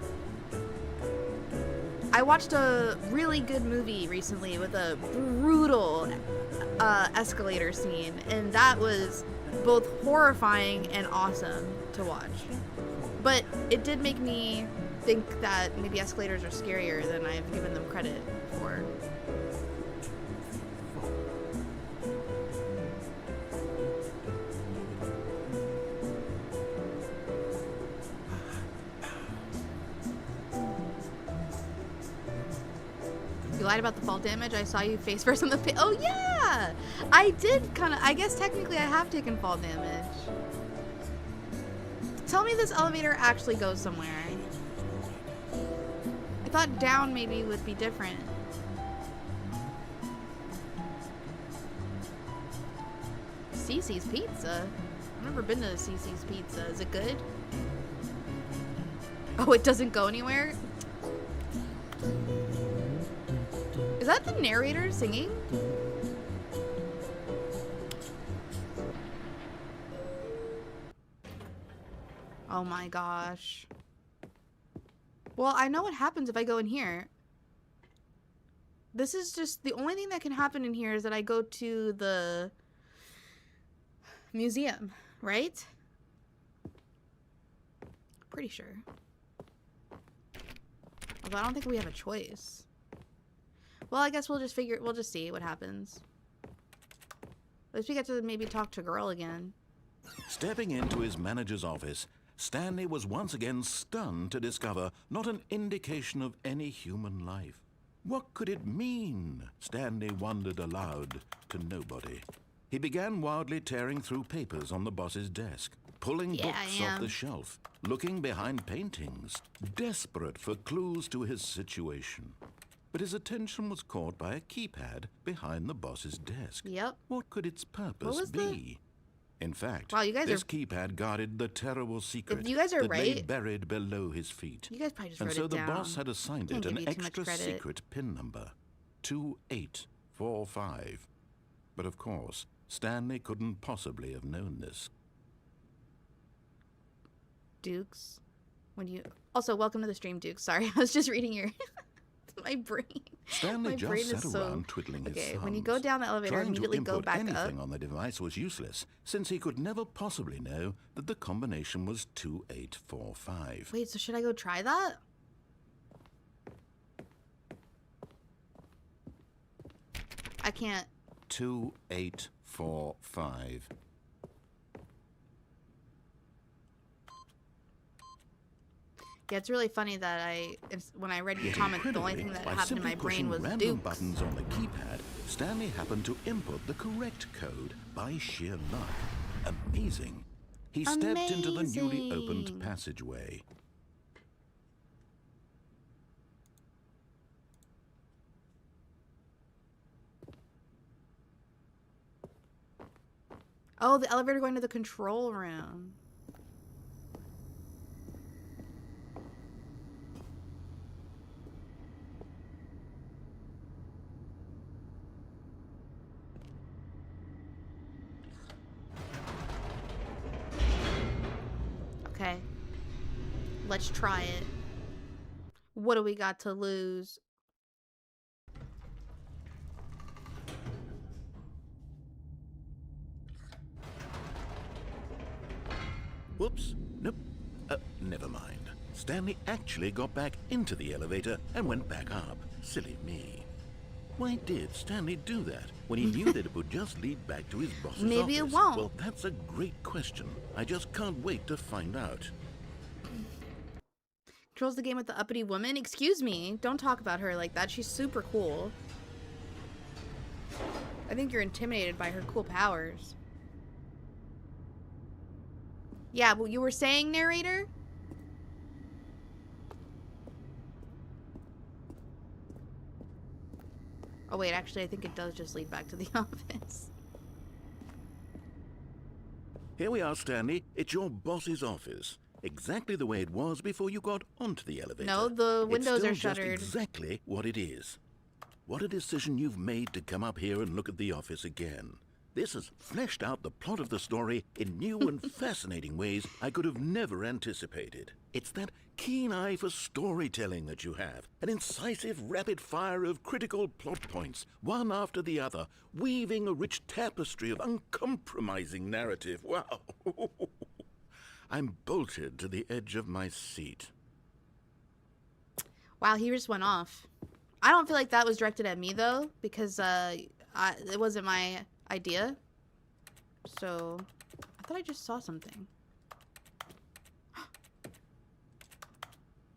S1: I watched a really good movie recently with a brutal escalator scene, and that was both horrifying and awesome to watch. But it did make me think that maybe escalators are scarier than I've given them credit for. You lied about the fall damage. I saw you face first on the pit. Oh yeah! I did kind of, I guess technically I have taken fall damage. Tell me this elevator actually goes somewhere. I thought down maybe would be different. Cece's Pizza? I've never been to Cece's Pizza. Is it good? Oh, it doesn't go anywhere? Is that the narrator singing? Oh my gosh. Well, I know what happens if I go in here. This is just the only thing that can happen in here is that I go to the museum, right? Pretty sure. Although I don't think we have a choice. Well, I guess we'll just see what happens. At least we get to maybe talk to Girl again.
S2: Stepping into his manager's office, Stanley was once again stunned to discover not an indication of any human life. What could it mean? Stanley wondered aloud to nobody. He began wildly tearing through papers on the boss's desk, pulling books off the shelf, looking behind paintings, desperate for clues to his situation. But his attention was caught by a keypad behind the boss's desk.
S1: Yep.
S2: What could its purpose be? In fact,
S1: wow, you guys
S2: this keypad guarded the terrible secret
S1: if you guys are
S2: that
S1: right,
S2: lay buried below his feet.
S1: You guys probably just
S2: and
S1: wrote
S2: so
S1: it
S2: the
S1: down.
S2: boss had assigned
S1: Can't
S2: it
S1: give
S2: an
S1: you too much
S2: extra
S1: credit.
S2: secret pin number, 2845. But of course, Stanley couldn't possibly have known this.
S1: Dukes. Also, welcome to the stream, Dukes. Sorry, I was just reading your... my brain.
S2: Stanley
S1: My
S2: just
S1: brain
S2: sat
S1: is
S2: around twiddling his thumbs.
S1: When you go down the elevator,
S2: Trying
S1: immediately
S2: to
S1: go
S2: input
S1: back
S2: anything
S1: up.
S2: on the device was useless, since he could never possibly know that the combination was 2845.
S1: Wait, so should I go try that? I can't.
S2: 2845.
S1: Yeah, it's really funny that when I read your
S2: Yet
S1: comment, the only thing
S2: incredibly,
S1: that
S2: by
S1: happened in my
S2: simply
S1: brain
S2: pushing
S1: was
S2: random
S1: Dukes.
S2: buttons on the keypad, Stanley happened to input the correct code by sheer luck. Amazing. He stepped into the newly opened
S1: Amazing.
S2: passageway.
S1: Oh, the elevator going to the control room. Okay. Let's try it. What do we got to lose?
S2: Whoops. Nope. Never mind. Stanley actually got back into the elevator and went back up. Silly me. Why did Stanley do that when he knew that it would just lead back to his boss's office?
S1: Maybe it won't.
S2: Well, that's a great question. I just can't wait to find out.
S1: Controls the game with the uppity woman? Excuse me. Don't talk about her like that. She's super cool. I think you're intimidated by her cool powers. Yeah, well, you were saying, narrator? Oh, wait, actually, I think it does just lead back to the office.
S2: Here we are, Stanley. It's your boss's office. Exactly the way it was before you got onto the elevator.
S1: No, the windows are
S2: it's still
S1: shuttered.
S2: Just exactly what it is. What a decision you've made to come up here and look at the office again. This has fleshed out the plot of the story in new and fascinating ways I could have never anticipated. It's that keen eye for storytelling that you have, an incisive rapid fire of critical plot points, one after the other, weaving a rich tapestry of uncompromising narrative. Wow! I'm bolted to the edge of my seat.
S1: Wow, he just went off. I don't feel like that was directed at me, though, because it wasn't my idea. So, I thought I just saw something.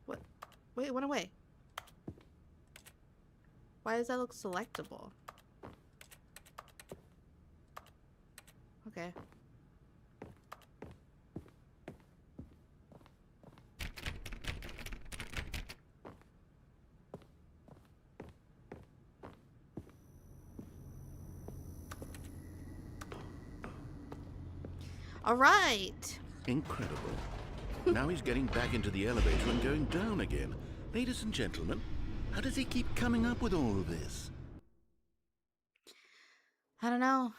S1: What? Wait, it went away. Why does that look selectable? Okay. All right.
S2: Incredible. Now he's getting back into the elevator and going down again. Ladies and gentlemen, how does he keep coming up with all of this?
S1: I don't know.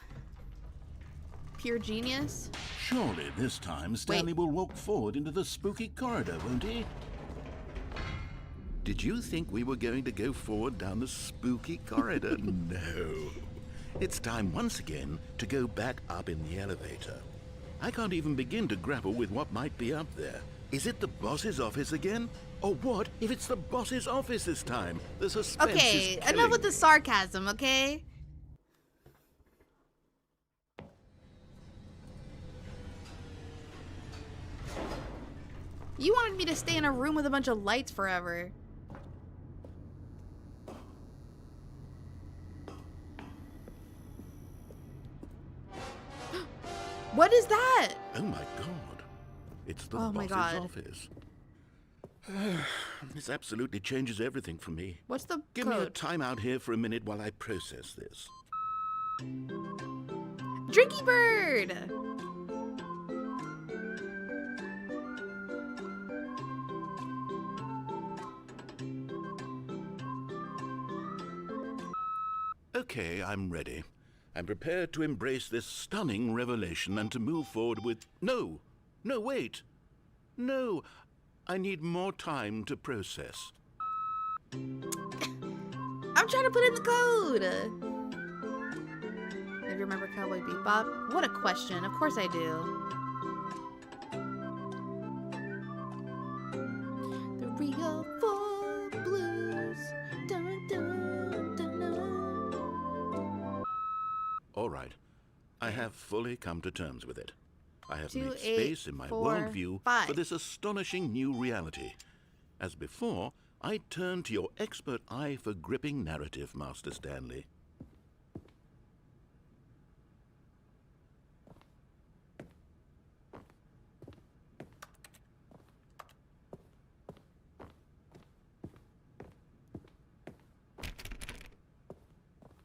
S1: Pure genius?
S2: Surely this time Stanley will walk forward into the spooky corridor, won't he? Did you think we were going to go forward down the spooky corridor? No. It's time once again to go back up in the elevator. I can't even begin to grapple with what might be up there. Is it the boss's office again? Or what if it's the boss's office this time? The suspense
S1: Okay,
S2: is killing
S1: enough with
S2: me.
S1: the sarcasm, okay? You wanted me to stay in a room with a bunch of lights forever. What is that?
S2: Oh my god. It's the
S1: Oh my
S2: boss's
S1: God.
S2: office. This absolutely changes everything for me.
S1: What's the
S2: Give me a
S1: code?
S2: time out here for a minute while I process this.
S1: Drinky Bird!
S2: Okay, I'm ready. I'm prepared to embrace this stunning revelation and to move forward with... No! No, wait! No! I need more time to process.
S1: I'm trying to put in the code! If you remember Cowboy Bebop? What a question. Of course I do. The real four blues. Dun, dun, dun, dun.
S2: All right. I have fully come to terms with it. I have
S1: 2,
S2: made
S1: 8,
S2: space in my
S1: 4,
S2: worldview
S1: 5.
S2: for this astonishing new reality. As before, I turn to your expert eye for gripping narrative, Master Stanley.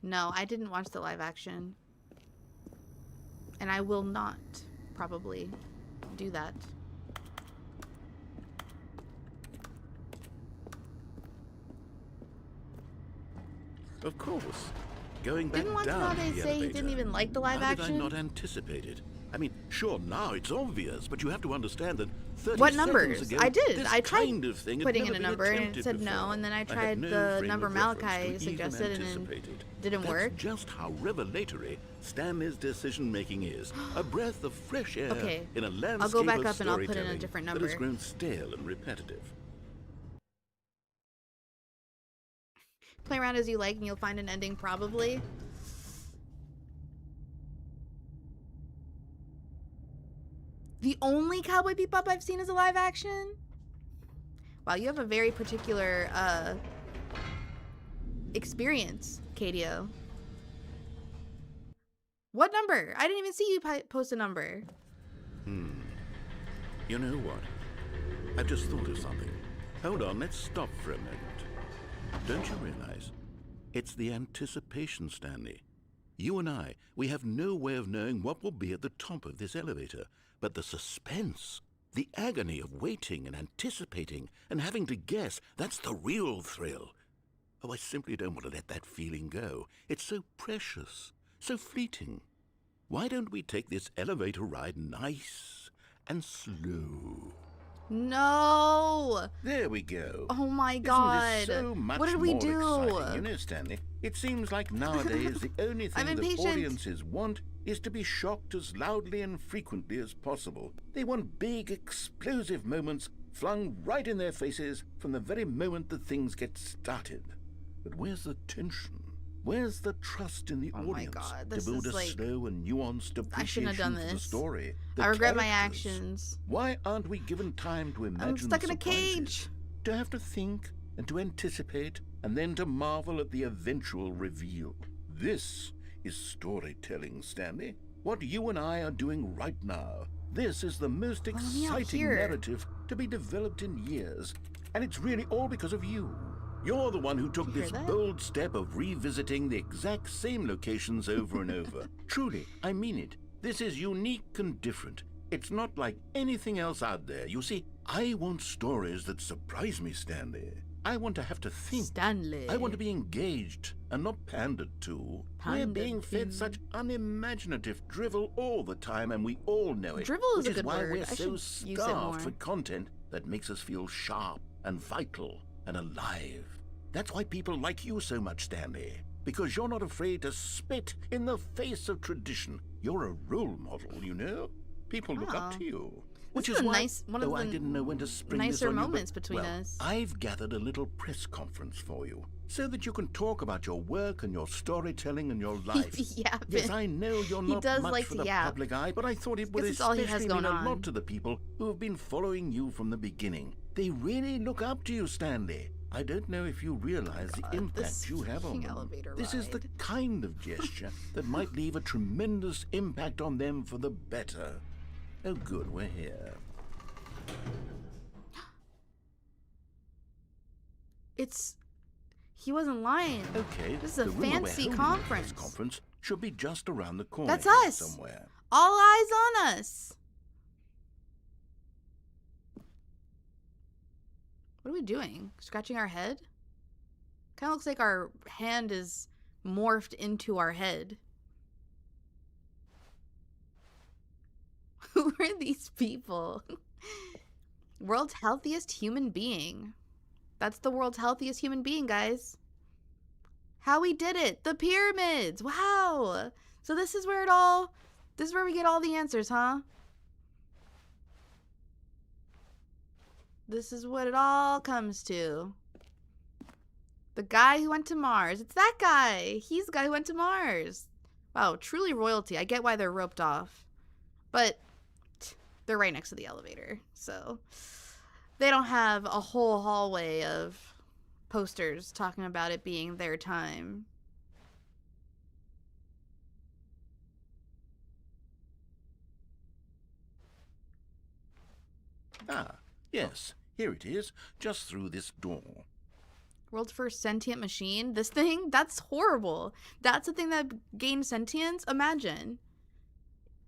S1: No, I didn't watch the live action. And I will not, probably, do that.
S2: Of course. Going back
S1: Didn't Watch
S2: down
S1: Nowadays
S2: the
S1: say he
S2: elevator.
S1: didn't even like the live
S2: How did
S1: action?
S2: I not anticipate it? I mean, sure, now it's obvious, but you have to understand that 30
S1: What
S2: seconds
S1: numbers?
S2: ago,
S1: I did.
S2: this
S1: I tried
S2: kind of thing had
S1: putting
S2: never
S1: in a
S2: been
S1: number and it
S2: attempted
S1: said no,
S2: before.
S1: and then I
S2: had
S1: tried
S2: no
S1: the
S2: frame
S1: number
S2: of reference
S1: Malachi
S2: to even
S1: suggested and
S2: anticipate
S1: it
S2: it.
S1: didn't
S2: That's
S1: work.
S2: just how revelatory Stanley's decision-making is. A breath of fresh air
S1: Okay,
S2: in a landscape
S1: I'll go back
S2: of
S1: up and I'll put in a
S2: storytelling
S1: different
S2: that has
S1: number.
S2: grown stale and repetitive.
S1: Play around as you like and you'll find an ending, probably. The only Cowboy Bebop I've seen is a live action? Wow, you have a very particular experience, Kadio. What number? I didn't even see you post a number.
S2: You know what? I've just thought of something. Hold on, let's stop for a moment. Don't you realize? It's the anticipation, Stanley. You and I, we have no way of knowing what will be at the top of this elevator. But the suspense, the agony of waiting and anticipating and having to guess, that's the real thrill. Oh, I simply don't want to let that feeling go. It's so precious, so fleeting. Why don't we take this elevator ride nice and slow?
S1: No!
S2: There we go.
S1: Oh my
S2: Isn't
S1: god.
S2: this so much
S1: What did we
S2: more
S1: do?
S2: exciting? You know, Stanley, it seems like nowadays the only
S1: I'm
S2: thing that
S1: impatient.
S2: audiences want is to be shocked as loudly and frequently as possible. They want big, explosive moments flung right in their faces from the very moment that things get started. But where's the tension? Where's the trust in the
S1: Oh my
S2: audience
S1: God,
S2: to
S1: this
S2: build
S1: is
S2: a
S1: like-
S2: slow and nuanced
S1: I shouldn't
S2: appreciation
S1: have done
S2: for the
S1: this.
S2: story? The
S1: I regret my
S2: characters?
S1: actions.
S2: Why aren't we given time to imagine
S1: I'm stuck in a
S2: surprises?
S1: cage.
S2: To have to think and to anticipate and then to marvel at the eventual reveal. This is storytelling, Stanley. What you and I are doing right now. This is the most
S1: Follow me out
S2: exciting
S1: here.
S2: narrative to be developed in years. And it's really all because of you. You're the one who took
S1: Did you
S2: this
S1: hear that?
S2: bold step of revisiting the exact same locations over and over. Truly, I mean it. This is unique and different. It's not like anything else out there. You see, I want stories that surprise me, Stanley. I want to have to think.
S1: Stanley.
S2: I want to be engaged and not pandered to. We're
S1: Pandered
S2: being fed
S1: to.
S2: such unimaginative drivel all the time, and we all know it.
S1: Drivel is
S2: which
S1: a good
S2: why
S1: word.
S2: we're
S1: I
S2: so
S1: should use it more.
S2: starved for content that makes us feel sharp and vital and alive. That's why people like you so much, Stanley. Because you're not afraid to spit in the face of tradition. You're a role model, you know?
S3: People look
S1: Wow.
S3: up to you.
S1: This
S3: Which
S1: is
S3: is
S1: a
S3: why,
S1: nice- one of
S3: though I
S1: the
S3: didn't know when to spring this
S1: nicer
S3: on you,
S1: moments
S3: but,
S1: between
S3: well,
S1: us.
S3: I've gathered a little press conference for you, so that you can talk about your work and your storytelling and your life.
S1: Yapping.
S3: Yes, I know you're
S1: He
S3: not
S1: does
S3: much
S1: like
S3: for
S1: to
S3: the
S1: yap.
S3: public eye, but I thought it would
S1: Guess it's all he has
S3: especially
S1: going
S3: mean a
S1: on.
S3: lot to the people who have been following you from the beginning. They really look up to you, Stanley. I don't know if you realize the
S1: this
S3: impact you have on
S1: freaking
S3: them.
S1: elevator
S3: This is the
S1: ride.
S3: kind of gesture that might leave a tremendous impact on them for the better. Oh, good, we're here.
S1: He wasn't lying.
S3: Okay,
S1: This is a
S3: the room where we're
S1: fancy
S3: holding
S1: conference.
S3: This conference should be just around the corner.
S1: That's
S3: here
S1: us.
S3: somewhere.
S1: All eyes on us. What are we doing? Scratching our head? Kind of looks like our hand is morphed into our head. Who are these people? World's healthiest human being. That's the world's healthiest human being, guys. How we did it. The pyramids. Wow. So this is where we get all the answers, huh? This is what it all comes to. The guy who went to Mars. It's that guy. He's the guy who went to Mars. Wow, truly royalty. I get why they're roped off. But they're right next to the elevator. So they don't have a whole hallway of posters talking about it being their time.
S3: Ah, yes, here it is, just through this door.
S1: World's first sentient machine? This thing? That's horrible. That's the thing that gains sentience? Imagine.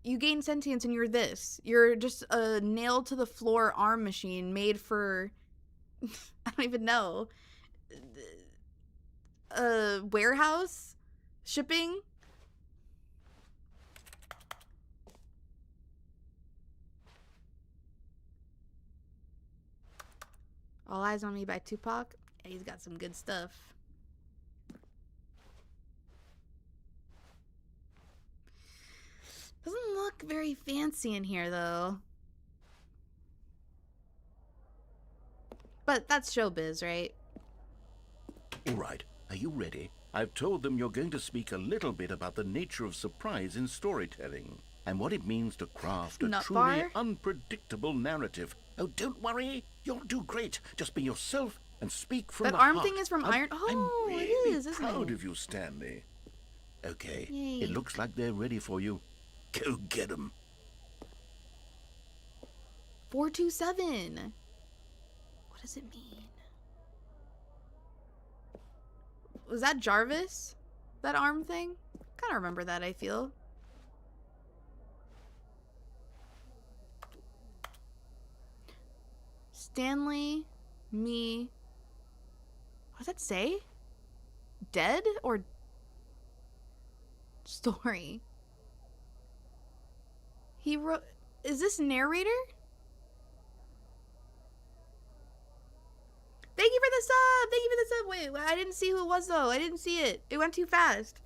S1: You gain sentience and you're this. You're just a nailed to the floor arm machine made for I don't even know. A warehouse? Shipping? All Eyes on Me by Tupac. Yeah, he's got some good stuff. Doesn't look very fancy in here, though. But that's showbiz, right?
S3: All right, are you ready? I've told them you're going to speak a little bit about the nature of surprise in storytelling and what it means to craft a
S1: Nut
S3: truly
S1: bar?
S3: unpredictable narrative. Oh, don't worry. You'll do great. Just be yourself and speak from
S1: That
S3: the
S1: arm
S3: heart.
S1: thing is from
S3: I'm-
S1: Iron- Oh,
S3: I'm
S1: it
S3: really
S1: is, isn't
S3: proud
S1: it?
S3: of you, Stanley. Okay,
S1: Yay.
S3: it looks like they're ready for you. Go get them.
S1: 427. What does it mean? Was that Jarvis? That arm thing? Kind of remember that, I feel. Stanley, me. What does that say? Dead or story? He wrote. Is this narrator? Thank you for the sub! Thank you for the sub! Wait, I didn't see who it was though. I didn't see it. It went too fast.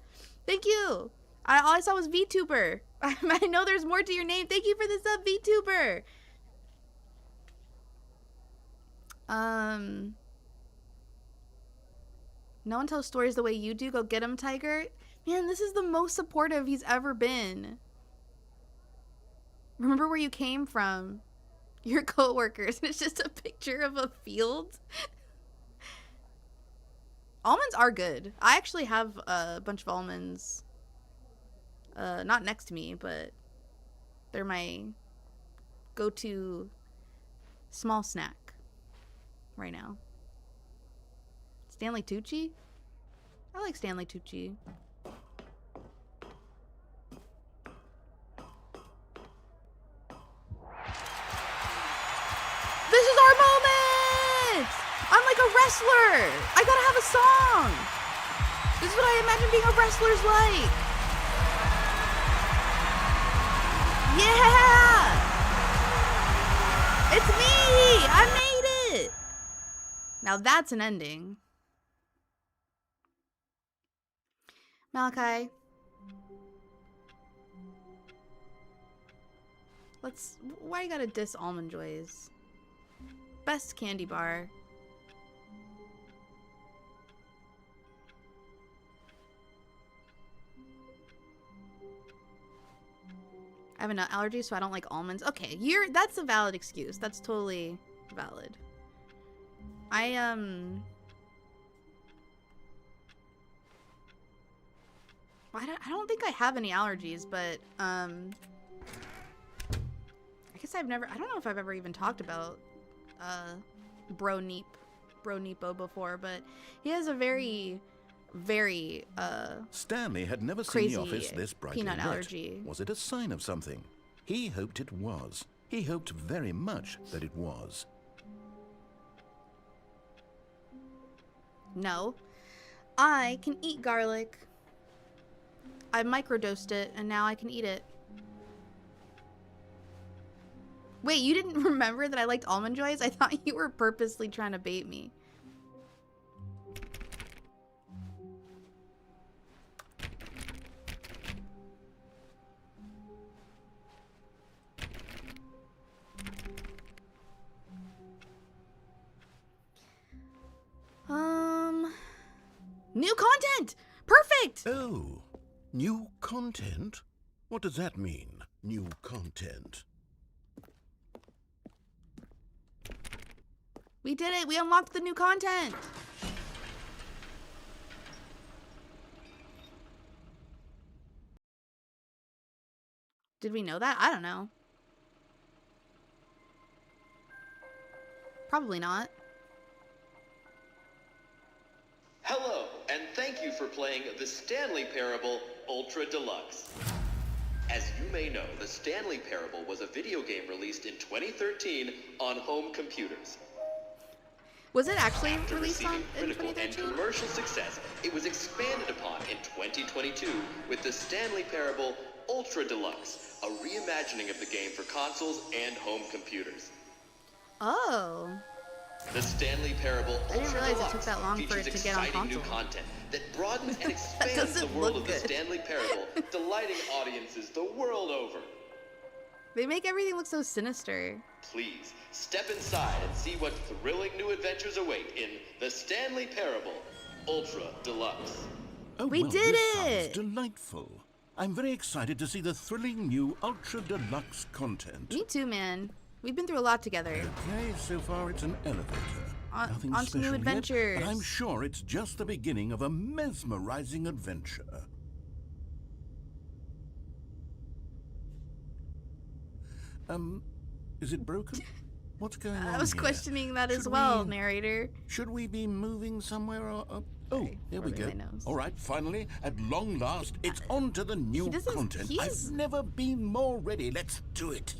S1: Thank you. All I saw was VTuber. I know there's more to your name. Thank you for the sub, VTuber. No one tells stories the way you do. Go get him, Tiger. Man, this is the most supportive he's ever been. Remember where you came from. Your coworkers. And it's just a picture of a field. Almonds are good. I actually have a bunch of almonds. Not next to me, but they're my go-to small snack right now. Stanley Tucci? I like Stanley Tucci. This is our moment! I'm like a wrestler! I gotta have a song! This is what I imagine being a wrestler's like! Yeah! It's me! I made it! Now that's an ending. Malachi. Why you gotta diss Almond Joys? Best candy bar. I have a nut allergy, so I don't like almonds. Okay, that's a valid excuse. That's totally valid. I don't think I have any allergies, but I guess I don't know if I've ever even talked about Bro Neepo before, but he has a very
S2: Stanley had never seen
S1: crazy
S2: the office this brightly
S1: peanut
S2: lit.
S1: allergy.
S2: Was it a sign of something? He hoped it was. He hoped very much that it was.
S1: No. I can eat garlic. I microdosed it, and now I can eat it. Wait, you didn't remember that I liked Almond Joys? I thought you were purposely trying to bait me. New content! Perfect!
S2: Oh, new content? What does that mean, new content?
S1: We did it! We unlocked the new content! Did we know that? I don't know. Probably not.
S6: Hello, and thank you for playing the Stanley Parable Ultra Deluxe. As you may know, the Stanley Parable was a video game released in 2013 on home computers.
S1: Was it actually
S6: After
S1: released on
S6: receiving
S1: in
S6: critical and
S1: 2013?
S6: commercial success, it was expanded upon in 2022 with the Stanley Parable Ultra Deluxe, a reimagining of the game for consoles and home computers.
S1: Oh.
S6: The Stanley Parable
S1: I didn't
S6: Ultra
S1: realize it
S6: Deluxe
S1: took that long for it
S6: features
S1: to get on
S6: exciting new
S1: console.
S6: content that broadens and expands the
S1: doesn't
S6: world
S1: look
S6: of the
S1: good.
S6: Stanley Parable, delighting audiences the world over.
S1: They make everything look so sinister.
S6: Please, step inside and see what thrilling new adventures await in the Stanley Parable Ultra Deluxe.
S2: Oh,
S1: We
S2: well,
S1: did
S2: this
S1: it!
S2: sounds delightful. I'm very excited to see the thrilling new Ultra Deluxe content.
S1: Me too, man. We've been through a lot together.
S2: Okay, so far it's an elevator. Nothing
S1: On to
S2: special
S1: new
S2: yet,
S1: adventures.
S2: but I'm sure it's just the beginning of a mesmerizing adventure. Is it broken? What's going on
S1: I was
S2: here?
S1: questioning that as
S2: Should
S1: well,
S2: we-
S1: narrator.
S2: Should we be moving somewhere or up? Oh,
S1: Sorry,
S2: here we go.
S1: rubbing my nose.
S2: All right, finally, at long last, it's on to the new
S1: doesn't-
S2: content.
S1: he's-
S2: I've never been more ready. Let's do it.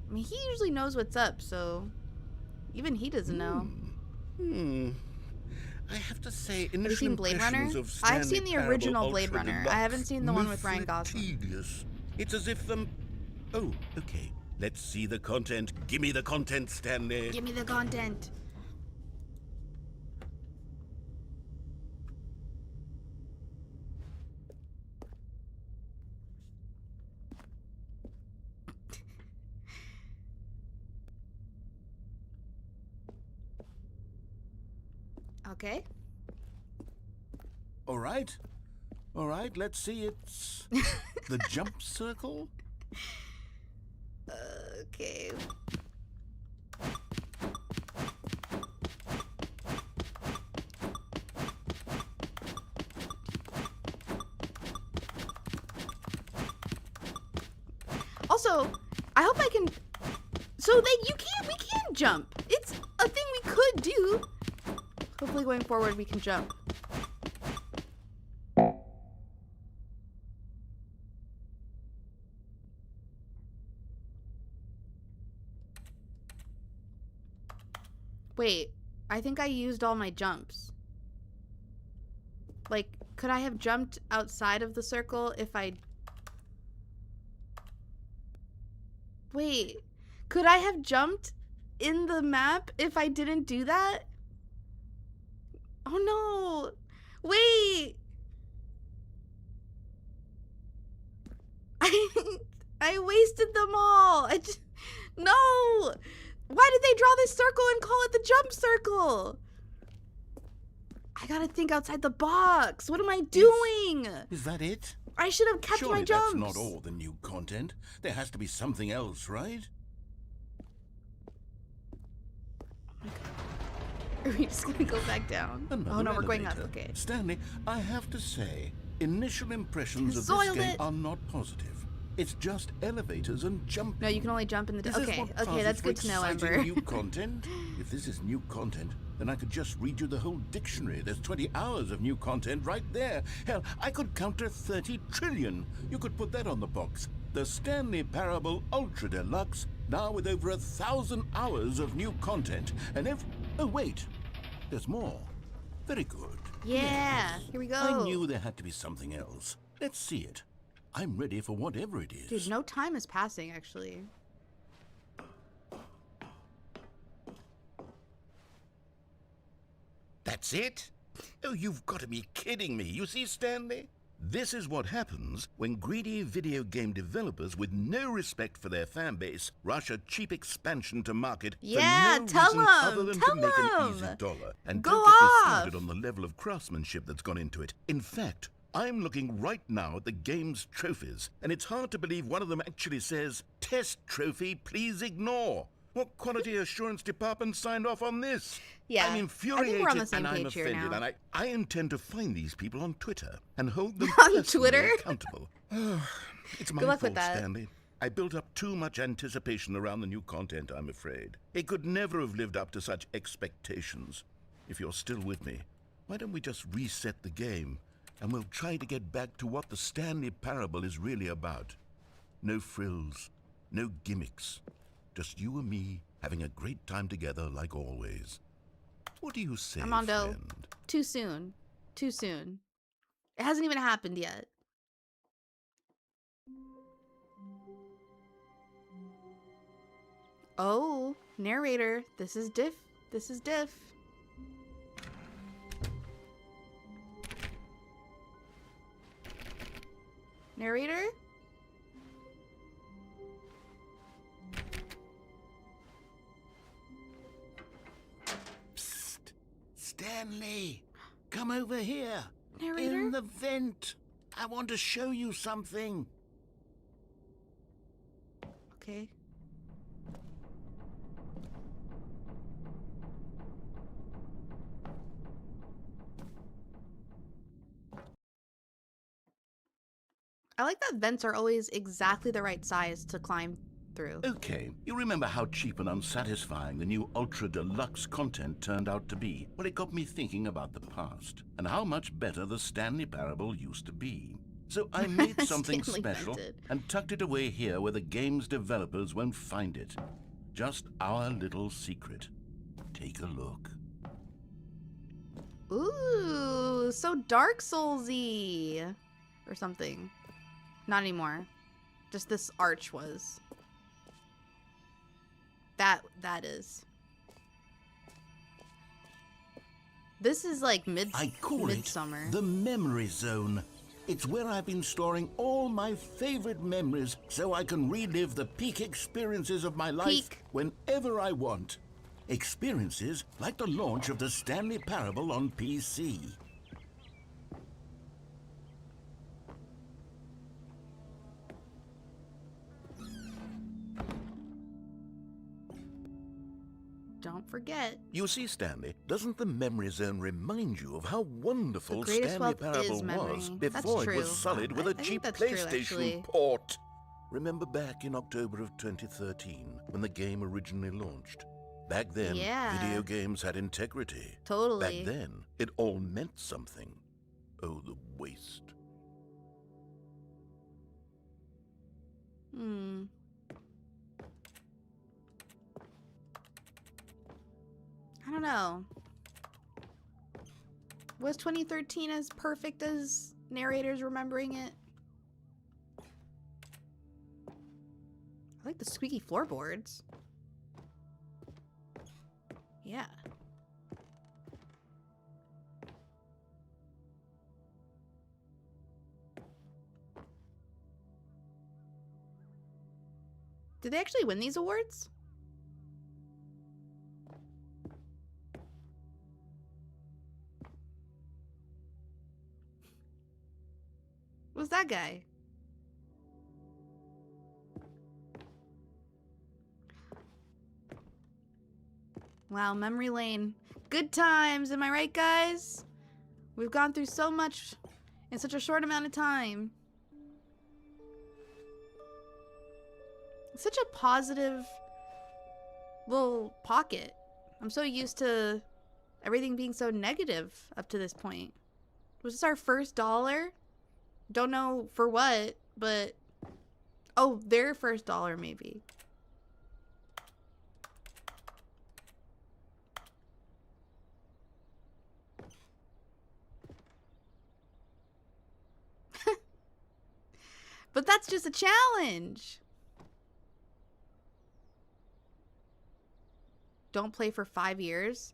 S1: I mean, he usually knows what's up, so even he doesn't know.
S2: I have to say,
S1: Have you
S2: initial
S1: seen Blade Runner?
S2: impressions of
S1: I've
S2: Stanley
S1: seen the
S2: Parable
S1: original Blade
S2: Ultra
S1: Runner. I
S2: Deluxe,
S1: haven't seen the one with Ryan
S2: mostly
S1: Gosling.
S2: Tedious. It's as if Oh, okay. Let's see the content. Give me the content, Stanley.
S1: Give me the content. Okay.
S2: All right. All right, let's see. It's the jump circle.
S1: Okay. Also, I hope I can. So we can jump. It's a thing we could do. Hopefully, going forward, we can jump. Wait, I think I used all my jumps. Like, could I have jumped outside of the circle if I... Wait, could I have jumped in the map if I didn't do that? Oh no! Wait! I wasted them all. No! Why did they draw this circle and call it the jump circle? I gotta think outside the box. What am I doing?
S3: Is that it?
S1: I should have kept
S3: Surely
S1: my jumps.
S3: that's not all the new content. There has to be something else, right?
S1: Are we just gonna go back down?
S3: Another
S1: Oh no, we're going up.
S3: elevator.
S1: Okay.
S3: Stanley, I have to say, initial impressions of this
S1: Soiled
S3: game
S1: it.
S3: are not positive. It's just elevators and jumping.
S1: No, you can only jump in the.
S3: Is this
S1: Okay,
S3: what
S1: okay,
S3: passes
S1: that's
S3: for
S1: good to know,
S3: exciting
S1: Ember.
S3: new content? If this is new content, then I could just read you the whole dictionary. There's 20 hours of new content right there. Hell, I could count to 30 trillion. You could put that on the box. The Stanley Parable Ultra Deluxe, now with over 1,000 hours of new content. And oh wait, there's more. Very good.
S1: Yeah, here we go.
S3: I knew there had to be something else. Let's see it. I'm ready for whatever it is.
S1: Dude, no time is passing, actually.
S3: That's it? Oh, you've got to be kidding me. You see, Stanley? This is what happens when greedy video game developers with no respect for their fan base rush a cheap expansion to market
S1: Yeah,
S3: for no
S1: tell
S3: reason
S1: 'em,
S3: other than
S1: tell
S3: to make an
S1: 'em.
S3: easy dollar. And
S1: Go
S3: don't get me
S1: off.
S3: started on the level of craftsmanship that's gone into it. In fact, I'm looking right now at the game's trophies, and it's hard to believe one of them actually says, "Test trophy, please ignore." What quality assurance department signed off on this?
S1: Yeah,
S3: I'm
S1: I
S3: infuriated
S1: think we're on the same
S3: and I'm
S1: page here
S3: offended,
S1: now.
S3: and I intend to find these people on Twitter and hold them
S1: On
S3: personally
S1: Twitter?
S3: accountable. It's my
S1: Good luck
S3: fault,
S1: with that.
S3: Stanley. I built up too much anticipation around the new content, I'm afraid. It could never have lived up to such expectations. If you're still with me, why don't we just reset the game, and we'll try to get back to what the Stanley Parable is really about. No frills, no gimmicks. Just you and me having a great time together like always. What do you say,
S1: Armando,
S3: friend?
S1: too soon. Too soon. It hasn't even happened yet. Oh, narrator. This is diff. This is diff. Narrator?
S3: Psst. Stanley, come over here.
S1: Narrator?
S3: In the vent. I want to show you something.
S1: Okay. I like that vents are always exactly the right size to climb through.
S3: Okay, you remember how cheap and unsatisfying the new Ultra Deluxe content turned out to be? Well, it got me thinking about the past and how much better the Stanley Parable used to be. So I made something
S1: Stanley
S3: special
S1: vented.
S3: and tucked it away here where the game's developers won't find it. Just our little secret. Take a look.
S1: Ooh, so Dark Soulsy or something. Not anymore. Just this arch was. That is. This is like
S3: I call
S1: midsummer.
S3: it the Memory Zone. It's where I've been storing all my favorite memories so I can relive the peak experiences of my life
S1: Peak.
S3: whenever I want. Experiences like the launch of the Stanley Parable on PC.
S1: Don't forget.
S3: You see, Stanley, doesn't the Memory Zone remind you of how wonderful
S1: The greatest
S3: Stanley
S1: wealth is
S3: Parable
S1: memory.
S3: was
S1: That's
S3: before it
S1: true.
S3: was sullied with
S1: I
S3: a
S1: think
S3: cheap
S1: that's true,
S3: PlayStation
S1: actually.
S3: port? Remember back in October of 2013 when the game originally launched? Back then,
S1: Yeah.
S3: video games had integrity.
S1: Totally.
S3: Back then, it all meant something. Oh, the waste.
S1: I don't know. Was 2013 as perfect as narrators remembering it? I like the squeaky floorboards. Yeah. Did they actually win these awards? Who's that guy? Wow, memory lane. Good times, am I right, guys? We've gone through so much in such a short amount of time. It's such a positive little pocket. I'm so used to everything being so negative up to this point. Was this our first dollar? Don't know for what, but... Oh, their first dollar, maybe. But that's just a challenge. Don't play for 5 years.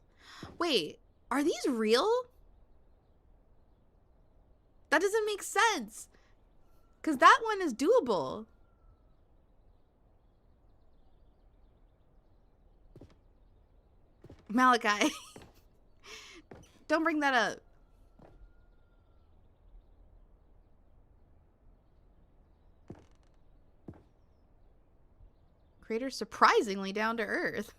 S1: Wait, are these real? That doesn't make sense. Because that one is doable. Malachi. Don't bring that up. Creator's surprisingly down to earth.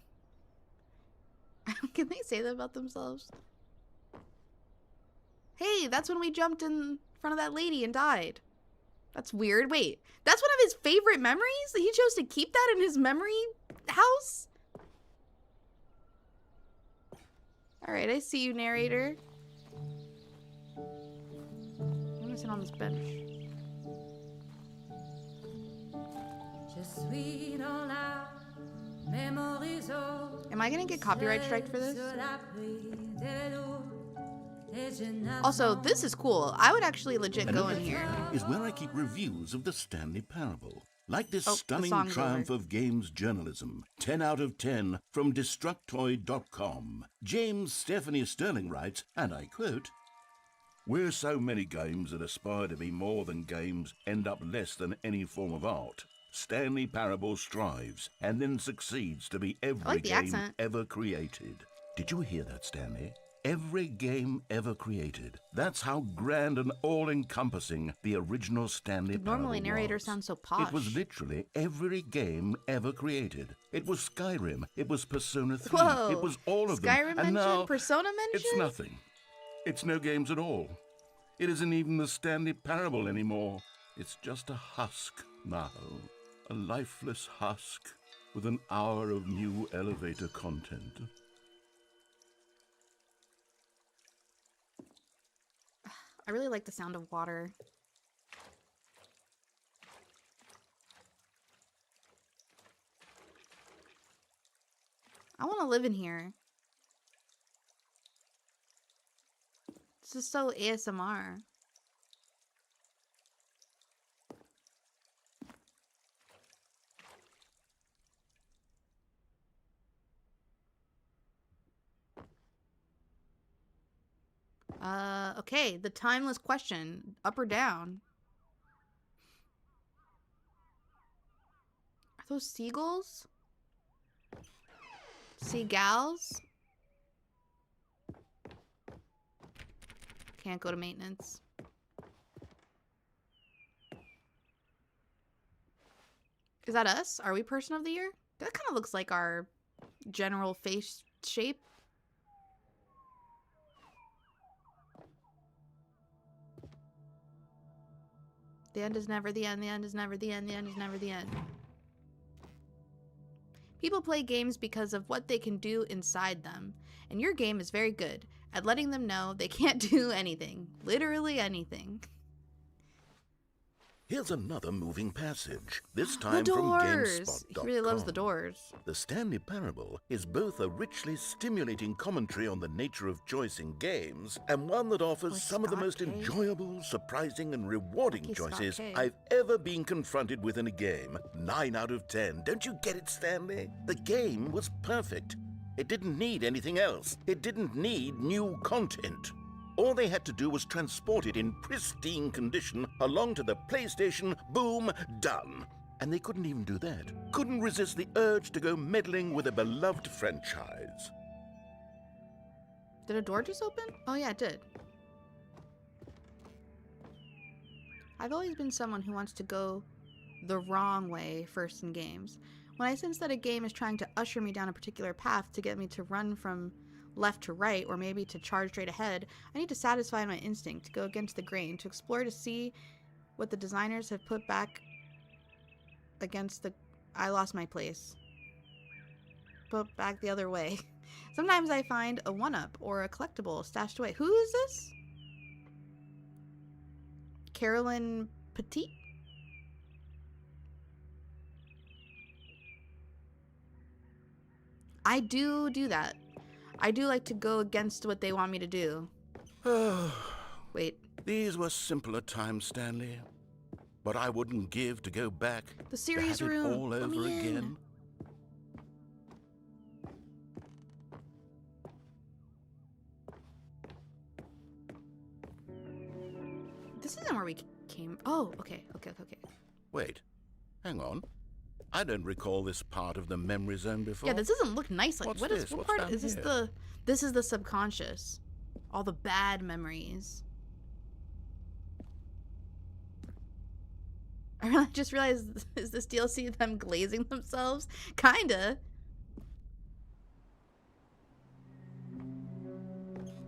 S1: Can they say that about themselves? Hey, that's when we jumped in front of that lady and died. That's weird. Wait, that's one of his favorite memories? He chose to keep that in his memory house? Alright, I see you, narrator. I'm gonna sit on this bench. Am I gonna get copyright strike for this? Also, this is cool. I would actually legit go in here.
S2: Is where I keep reviews of the Stanley Parable. Like this
S1: Oh, the
S2: stunning
S1: song's
S2: triumph
S1: over.
S2: of games journalism. 10 out of 10 from Destructoid.com. James Stephanie Sterling writes, and I quote, "Where so many games that aspire to be more than games end up less than any form of art, Stanley Parable strives and then succeeds to be every
S1: like the
S2: game
S1: accent.
S2: ever created." Did you hear that, Stanley? Every game ever created. That's how grand and all-encompassing the original Stanley Parable
S1: Normally narrators
S2: was.
S1: sound so posh.
S2: It was literally every game ever created. It was Skyrim. It was Persona 3.
S1: Whoa.
S2: It was all of
S1: Skyrim
S2: them. And
S1: mention?
S2: now
S1: Persona mention?
S2: it's nothing. It's no games at all. It isn't even the Stanley Parable anymore. It's just a husk now. A lifeless husk with an hour of new elevator content.
S1: I really like the sound of water. I want to live in here. This is so ASMR. Okay, the timeless question. Up or down? Are those seagulls? Seagulls? Can't go to maintenance. Is that us? Are we person of the year? That kind of looks like our general face shape. The end is never the end. The end is never the end. The end is never the end. People play games because of what they can do inside them. And your game is very good at letting them know they can't do anything. Literally anything.
S2: Here's another moving passage, this
S1: The
S2: time from
S1: doors!
S2: GameSpot.com.
S1: He really loves the doors.
S2: The Stanley Parable is both a richly stimulating commentary on the nature of choice in games and one that offers
S1: Oh,
S2: some of the
S1: Scott
S2: most
S1: K.
S2: enjoyable, surprising, and rewarding
S1: Lucky Scott
S2: choices
S1: K.
S2: I've ever been confronted with in a game. 9 out of 10. Don't you get it, Stanley? The game was perfect. It didn't need anything else. It didn't need new content. All they had to do was transport it in pristine condition along to the PlayStation. Boom, done. And they couldn't even do that. Couldn't resist the urge to go meddling with a beloved franchise.
S1: Did a door just open? Oh yeah, it did. I've always been someone who wants to go the wrong way first in games. When I sense that a game is trying to usher me down a particular path to get me to run from left to right, or maybe to charge straight ahead, I need to satisfy my instinct, to go against the grain, to explore, to see what the designers have put back against the... I lost my place. Put back the other way. Sometimes I find a one-up or a collectible stashed away. Who is this? Carolyn Petit? I do that. I do like to go against what they want me to do. Wait.
S2: These were simpler times, Stanley. But I wouldn't give to go back.
S1: The series
S2: to have
S1: room.
S2: it all over again.
S1: This isn't where we came. Oh, okay.
S2: Wait, hang on. I don't recall this part of the memory zone before.
S1: Yeah, this doesn't look nice. Like,
S2: What's
S1: what is
S2: this?
S1: what
S2: What's
S1: part
S2: down
S1: is this?
S2: here?
S1: This is the subconscious. All the bad memories. I just realized, is this DLC them glazing themselves? Kinda.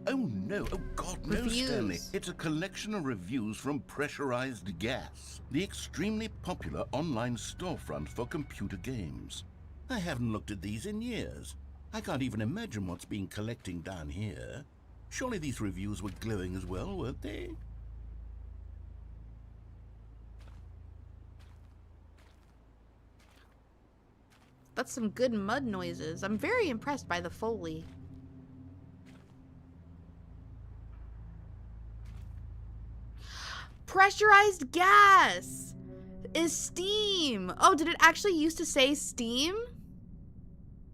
S2: Oh no, oh God, no,
S1: Reviews.
S2: Stanley. It's a collection of reviews from Pressurized Gas, the extremely popular online storefront for computer games. I haven't looked at these in years. I can't even imagine what's been collecting down here. Surely these reviews were glowing as well, weren't they?
S1: That's some good mud noises. I'm very impressed by the Foley. Pressurized gas is Steam. Oh, did it actually used to say Steam?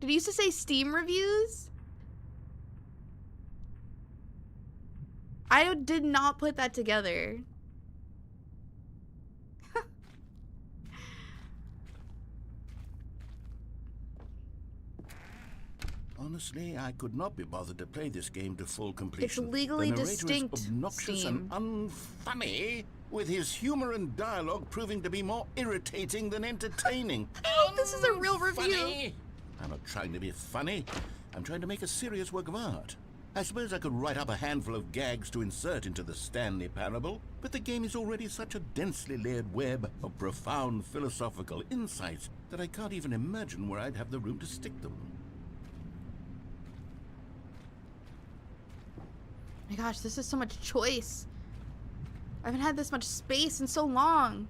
S1: Did it used to say Steam reviews? I did not put that together.
S2: Honestly, I could not be bothered to play this game to full completion.
S1: It's legally
S2: the narrator
S1: distinct,
S2: is obnoxious
S1: Steam.
S2: and unfunny, with his humor and dialogue proving to be more irritating than entertaining.
S1: Oh, this is a real review.
S2: Funny? I'm not trying to be funny. I'm trying to make a serious work of art. I suppose I could write up a handful of gags to insert into the Stanley Parable, but the game is already such a densely layered web of profound philosophical insights that I can't even imagine where I'd have the room to stick them.
S1: My gosh, this is so much choice. I haven't had this much space in so long.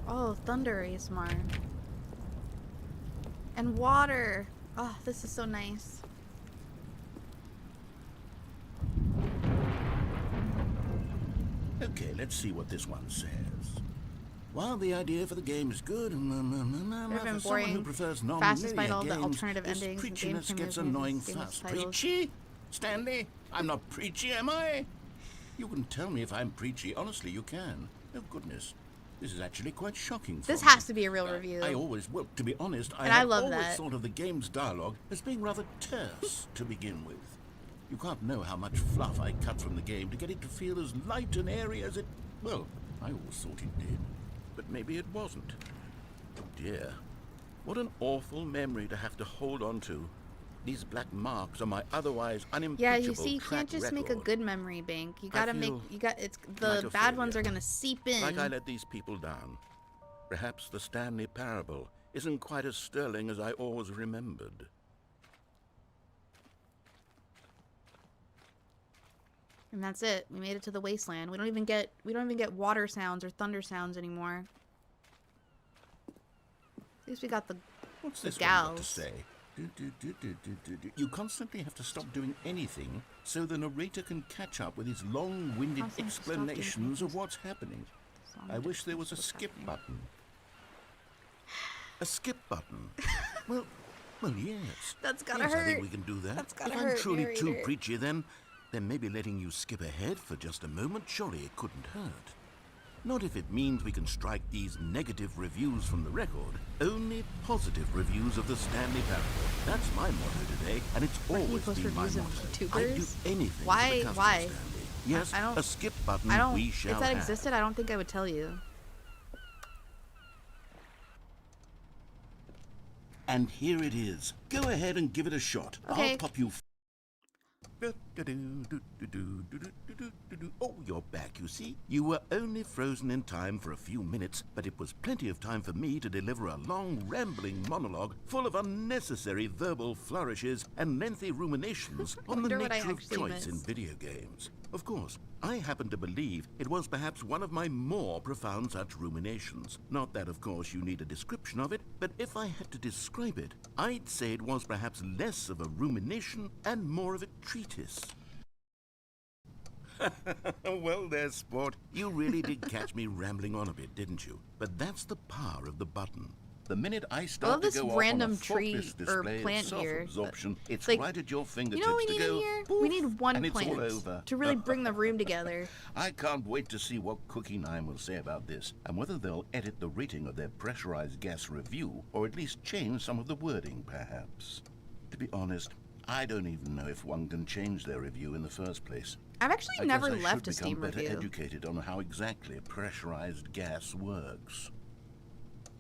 S1: Oh, thunder ASMR. And water. Oh, this is so nice.
S2: Okay, let's see what this one says. While the idea for the game is good,
S1: They've been
S2: for someone who
S1: boring.
S2: prefers
S1: Fast despite
S2: non-linear
S1: all the
S2: games,
S1: alternative
S2: this
S1: endings and game
S2: preachiness gets
S1: premieres,
S2: annoying
S1: game
S2: fast.
S1: titles.
S2: Preachy? Stanley? I'm not preachy, am I? You can tell me if I'm preachy. Honestly, you can. Oh, goodness. This is actually quite shocking for
S1: This
S2: me.
S1: has to be a real review.
S2: I always, well, to be honest,
S1: And I
S2: have
S1: love
S2: always
S1: that.
S2: thought of the game's dialogue as being rather terse to begin with. You can't know how much fluff I cut from the game to get it to feel as light and airy as it... Well, I always thought it did. But maybe it wasn't. Oh dear. What an awful memory to have to hold on to. These black marks on my otherwise unimpeachable
S1: Yeah, you see, you
S2: track
S1: can't just make a
S2: record.
S1: good memory bank. You gotta make,
S2: feel
S1: it's, the
S2: like a
S1: bad ones
S2: failure.
S1: are gonna seep in.
S2: Like I let these people down. Perhaps the Stanley Parable isn't quite as sterling as I always remembered.
S1: And that's it. We made it to the wasteland. We don't even get water sounds or thunder sounds anymore. At least we got the
S2: What's
S1: The
S2: this one got to
S1: gals.
S2: say? You constantly have to stop doing anything so the narrator can catch up with his long-winded
S1: Constantly have to stop doing
S2: explanations of
S1: anything.
S2: what's happening.
S1: song.
S2: I wish there was a skip button. A skip button. Well, Well, yes.
S1: That's gotta
S2: yes, I
S1: hurt.
S2: think we can do that.
S1: That's gotta
S2: if
S1: hurt,
S2: I'm truly too
S1: narrator.
S2: preachy, then maybe letting you skip ahead for just a moment, surely it couldn't hurt. Not if it means we can strike these negative reviews from the record. Only positive reviews of the Stanley Parable. That's my motto today, and it's
S1: Why do you
S2: always
S1: post
S2: been my
S1: reviews of
S2: motto.
S1: YouTubers?
S2: I'd do anything
S1: Why?
S2: for the customer,
S1: Why?
S2: Stanley. Yes,
S1: I don't-
S2: a skip button
S1: I don't.
S2: we shall
S1: If that
S2: have.
S1: existed, I don't think I would tell you.
S2: And here it is. Go ahead and give it a shot.
S1: Okay.
S2: I'll pop you. Oh, you're back, you see. You were only frozen in time for a few minutes, but it was plenty of time for me to deliver a long, rambling monologue full of unnecessary verbal flourishes and lengthy ruminations on the
S1: wonder what I
S2: nature of
S1: actually
S2: choice in
S1: missed.
S2: video games. Of course, I happen to believe it was perhaps one of my more profound such ruminations. Not that, of course, you need a description of it, but if I had to describe it, I'd say it was perhaps less of a rumination and more of a treatise. Well there, sport. You really did catch me rambling on a bit, didn't you? But that's the power of the button. The minute I
S1: love
S2: start to
S1: this
S2: go
S1: random
S2: off on a
S1: tree
S2: faultless
S1: or
S2: display
S1: plant
S2: of
S1: here,
S2: self-absorption, it's
S1: like,
S2: right at your fingertips
S1: You know what we
S2: to
S1: need in
S2: go,
S1: here?
S2: poof,
S1: We need one
S2: and it's all
S1: plant
S2: over.
S1: to really bring the room together.
S2: I can't wait to see what Cookie 9 will say about this, and whether they'll edit the rating of their pressurized gas review, or at least change some of the wording, perhaps. To be honest, I don't even know if one can change their review in the first place.
S1: I've actually
S2: I
S1: never
S2: guess I
S1: left a
S2: should become
S1: Steam
S2: better
S1: review.
S2: educated on how exactly pressurized gas works.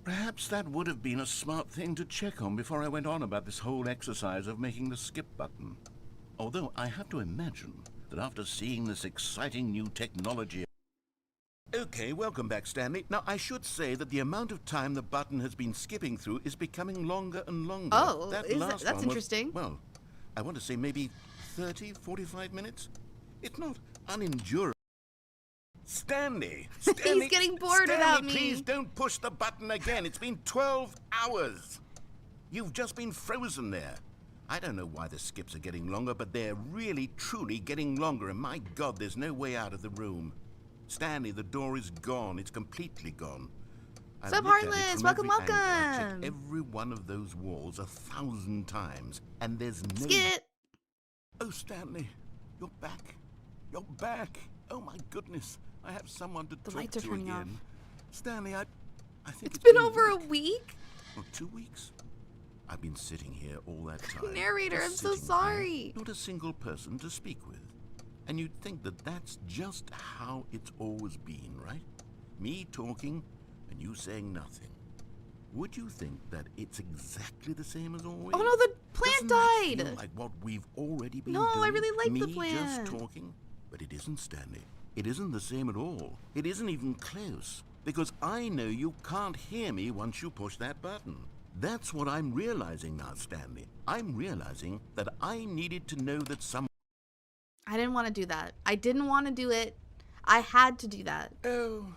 S2: Perhaps that would have been a smart thing to check on before I went on about this whole exercise of making the skip button. Although I have to imagine that after seeing this exciting new technology... Okay, welcome back, Stanley. Now, I should say that the amount of time the button has been skipping through is becoming longer and longer.
S1: Oh,
S2: That
S1: is
S2: last
S1: that's
S2: one was,
S1: interesting.
S2: well, I want to say maybe 30, 45 minutes? It's not unendurable. Stanley! Stanley!
S1: He's getting bored
S2: Stanley,
S1: without me.
S2: Please don't push the button again. It's been 12 hours. You've just been frozen there. I don't know why the skips are getting longer, but they're really, truly getting longer, and my God, there's no way out of the room. Stanley, the door is gone. It's completely gone. I've
S1: Sup,
S2: looked at it
S1: Heartless?
S2: from
S1: Welcome,
S2: every angle. I've
S1: welcome.
S2: checked every one of those walls 1,000 times, and there's no...
S1: Skip!
S2: Oh, Stanley, you're back. You're back. Oh, my goodness. I have someone to
S1: The
S2: talk
S1: lights are
S2: to
S1: turning
S2: again.
S1: off.
S2: Stanley, I think
S1: It's been
S2: a
S1: over a
S2: week.
S1: week?
S2: Or 2 weeks? I've been sitting here all that time.
S1: Narrator,
S2: just
S1: I'm so
S2: sitting here,
S1: sorry.
S2: not a single person to speak with. And you'd think that that's just how it's always been, right? Me talking and you saying nothing. Would you think that it's exactly the same as always?
S1: Oh no, the plant
S2: Doesn't that
S1: died!
S2: feel like what we've already been
S1: No,
S2: doing?
S1: I really like the
S2: Me
S1: plant.
S2: just talking? But it isn't, Stanley. It isn't the same at all. It isn't even close. Because I know you can't hear me once you push that button. That's what I'm realizing now, Stanley. I'm realizing that I needed to know that some...
S1: I didn't want to do that. I didn't want to do it. I had to do that.
S2: Oh,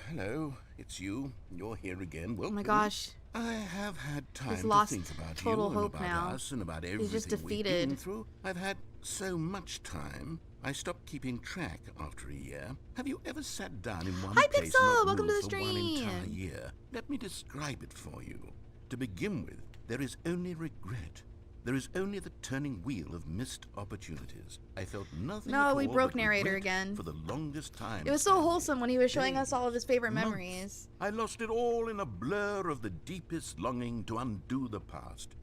S2: hello. It's you. You're here again. Welcome.
S1: Oh my gosh.
S2: I have had time to
S1: lost
S2: think about
S1: total
S2: you and
S1: hope
S2: about
S1: now.
S2: us and about
S1: He's
S2: everything
S1: just
S2: we've
S1: defeated.
S2: been through. I've had so much time. I stopped keeping track after a year. Have you ever sat down in one
S1: Hi,
S2: place
S1: Pixel!
S2: and not
S1: Welcome to
S2: moved
S1: the
S2: for one entire
S1: stream.
S2: year? Let me describe it for you. To begin with, there is only regret. There is only the turning wheel of missed opportunities. I felt nothing
S1: No,
S2: at
S1: we
S2: all
S1: broke
S2: but
S1: narrator
S2: regret
S1: again.
S2: for the longest time.
S1: It was so
S2: Stanley.
S1: wholesome when he was showing us all of his favorite
S2: Months.
S1: memories.
S2: I lost it all in a blur of the deepest longing to undo the past.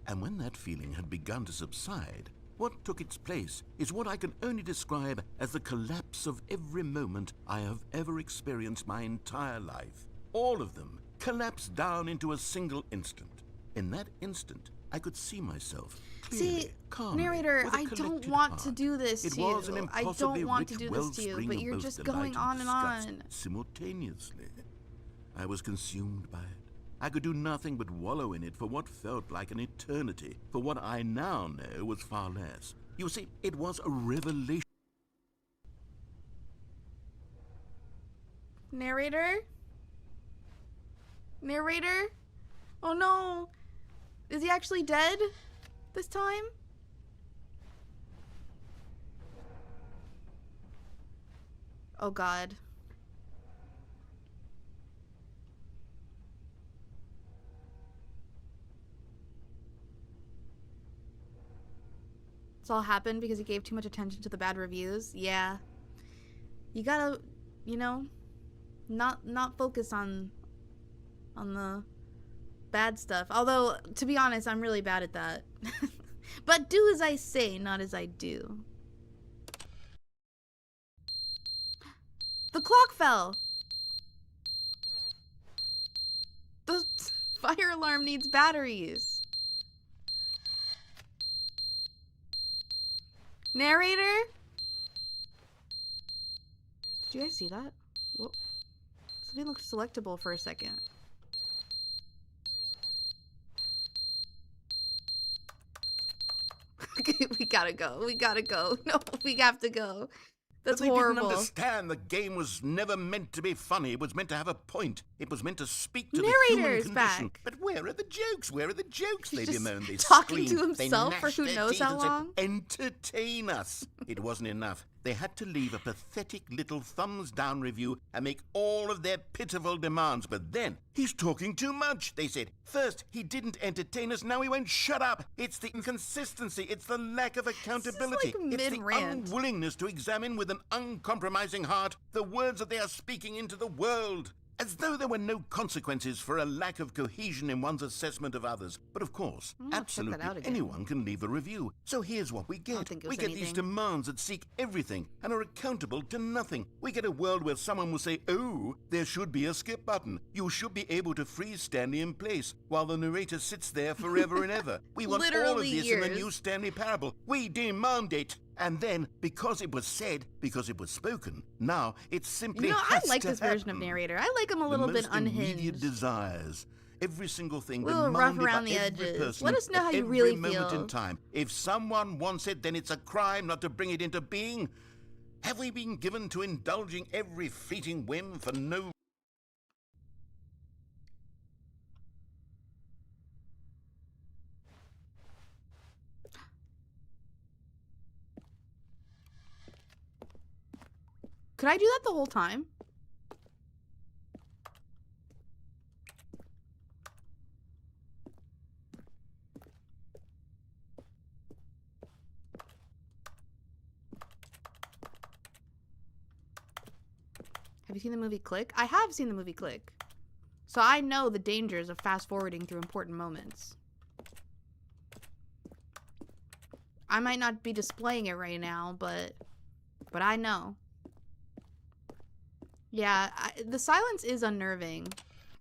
S2: And when that feeling had begun to subside, what took its place is what I can only describe as the collapse of every moment I have ever experienced my entire life. All of them collapsed down into a single instant. In that instant, I could see myself clearly,
S1: See,
S2: calmly,
S1: narrator,
S2: with a
S1: I don't
S2: collected
S1: want to
S2: heart.
S1: do this
S2: It
S1: to
S2: was
S1: you.
S2: an
S1: I
S2: impossibly
S1: don't want to
S2: rich
S1: do this to you,
S2: wellspring
S1: but
S2: of
S1: you're
S2: both
S1: just
S2: delight
S1: going on and
S2: disgust
S1: on.
S2: simultaneously. I was consumed by it. I could do nothing but wallow in it for what felt like an eternity, for what I now know was far less. You see, it was a revelation.
S1: Narrator? Narrator? Oh no! Is he actually dead this time? Oh god. It's all happened because he gave too much attention to the bad reviews. Yeah. You gotta, you know, not focus on the bad stuff. Although, to be honest, I'm really bad at that. But do as I say, not as I do. The clock fell! The fire alarm needs batteries. Narrator? Did you guys see that? Whoa. Something looked selectable for a second. We gotta go. We gotta go. No, we have to go. That's
S3: but they
S1: horrible.
S3: didn't understand the game was never meant to be funny. It was meant to have a point. It was meant to speak to the human
S1: Narrator's
S3: condition.
S1: back.
S3: But where are the jokes? Where are the jokes?
S1: He's
S3: They
S1: just
S3: bemoaned. They
S1: talking
S3: screamed.
S1: to himself
S3: they
S1: for who
S3: gnashed their
S1: knows
S3: teeth
S1: how
S3: and said,
S1: long.
S3: entertain us. It wasn't enough. They had to leave a pathetic little thumbs down review and make all of their pitiful demands. But then, he's talking too much, they said. First, he didn't entertain us, now he won't shut up. It's the inconsistency, it's the lack of accountability.
S1: like
S3: it's the
S1: mid-rant.
S3: unwillingness to examine with an uncompromising heart the words that they are speaking into the world. As though there were no consequences for a lack of cohesion in one's assessment of others. But of course,
S1: I'm gonna check that
S3: absolutely
S1: out again.
S3: anyone can leave a review. So here's what we get.
S1: think it
S3: We
S1: was
S3: get these
S1: anything.
S3: demands that seek everything and are accountable to nothing. We get a world where someone will say, oh, there should be a skip button. You should be able to freeze Stanley in place while the narrator sits there forever and ever. We want all of
S1: Literally
S3: this in the
S1: years.
S3: new Stanley Parable. We demand it. And then, because it was said, because it was spoken, now it simply
S1: You know, I
S3: has
S1: like
S3: to
S1: this version of
S3: happen.
S1: narrator. I like him a little
S3: The
S1: bit
S3: most immediate
S1: unhinged.
S3: desires. Every single thing
S1: A little rough
S3: demanded
S1: around
S3: by
S1: the
S3: every
S1: edges.
S3: person
S1: Let us know
S3: at
S1: how you
S3: every
S1: really
S3: moment
S1: feel.
S3: in time. If someone wants it, then it's a crime not to bring it into being. Have we been given to indulging every fleeting whim for no
S1: Could I do that the whole time? Have you seen the movie Click? I have seen the movie Click. So I know the dangers of fast forwarding through important moments. I might not be displaying it right now, but I know. Yeah, the silence is unnerving.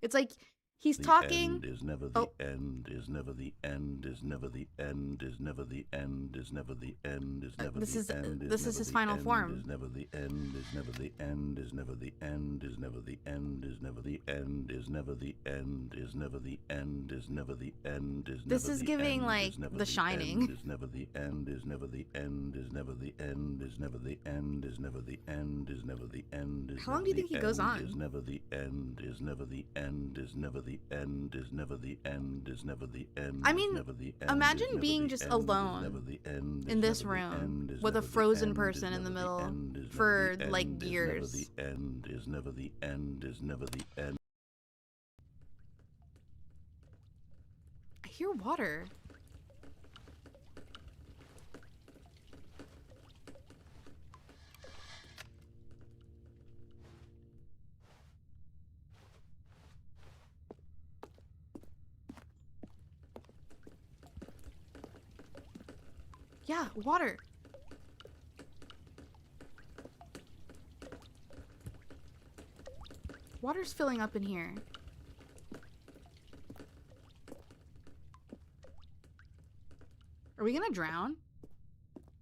S1: It's like he's talking.
S2: The end is never the end, is never the end, is never the end, is never the end, is never the end, is never
S1: This
S2: the
S1: is-
S2: end.
S1: this is his final form.
S2: Is never the end, is never the end, is never the end, is never the end, is never the end, is never the end, is never the end, is never the end, is never the end.
S1: This is giving, like, The Shining.
S2: Is never the end, is never the end, is never the end, is never the end, is never the end, is never the end, is
S1: How long do you think he goes on?
S2: Is never the end, is never the end, is never the end, is never the end, is never the end.
S1: I mean,
S2: never the end,
S1: imagine
S2: is never
S1: being
S2: the
S1: just
S2: end,
S1: alone
S2: is never the end,
S1: in
S2: is
S1: this
S2: never the
S1: room
S2: end, is
S1: with a
S2: never the
S1: frozen
S2: end,
S1: person
S2: is
S1: in the
S2: never
S1: middle
S2: end, is never
S1: for,
S2: the
S1: like,
S2: end,
S1: years.
S2: Is never the end, is never the end, is never the end.
S1: I hear water. Yeah, water. Water's filling up in here. Are we gonna drown?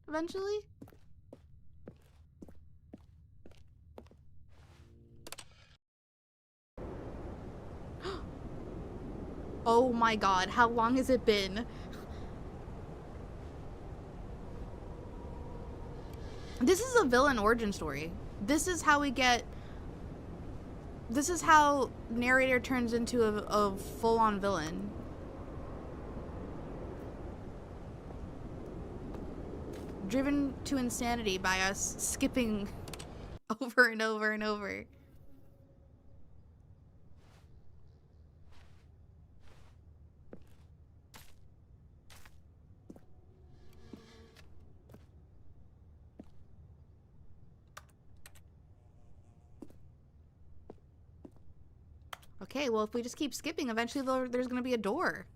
S1: Eventually? Oh my god, how long has it been? This is a villain origin story. This is how we get... This is how narrator turns into a full-on villain. Driven to insanity by us skipping over and over and over. Okay, well, if we just keep skipping, eventually there's gonna be a door.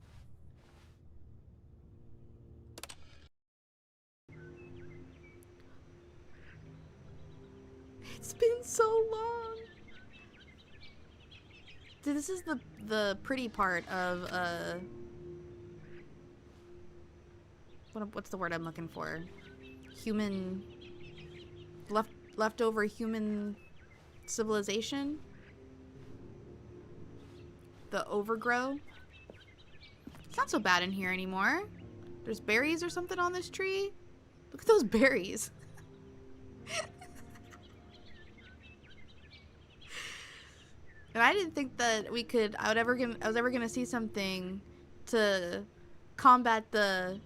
S1: It's been so long. Dude, this is the pretty part of what's the word I'm looking for? Human leftover human civilization. The overgrow. It's not so bad in here anymore. There's berries or something on this tree. Look at those berries. And I didn't think that I was ever gonna see something to combat the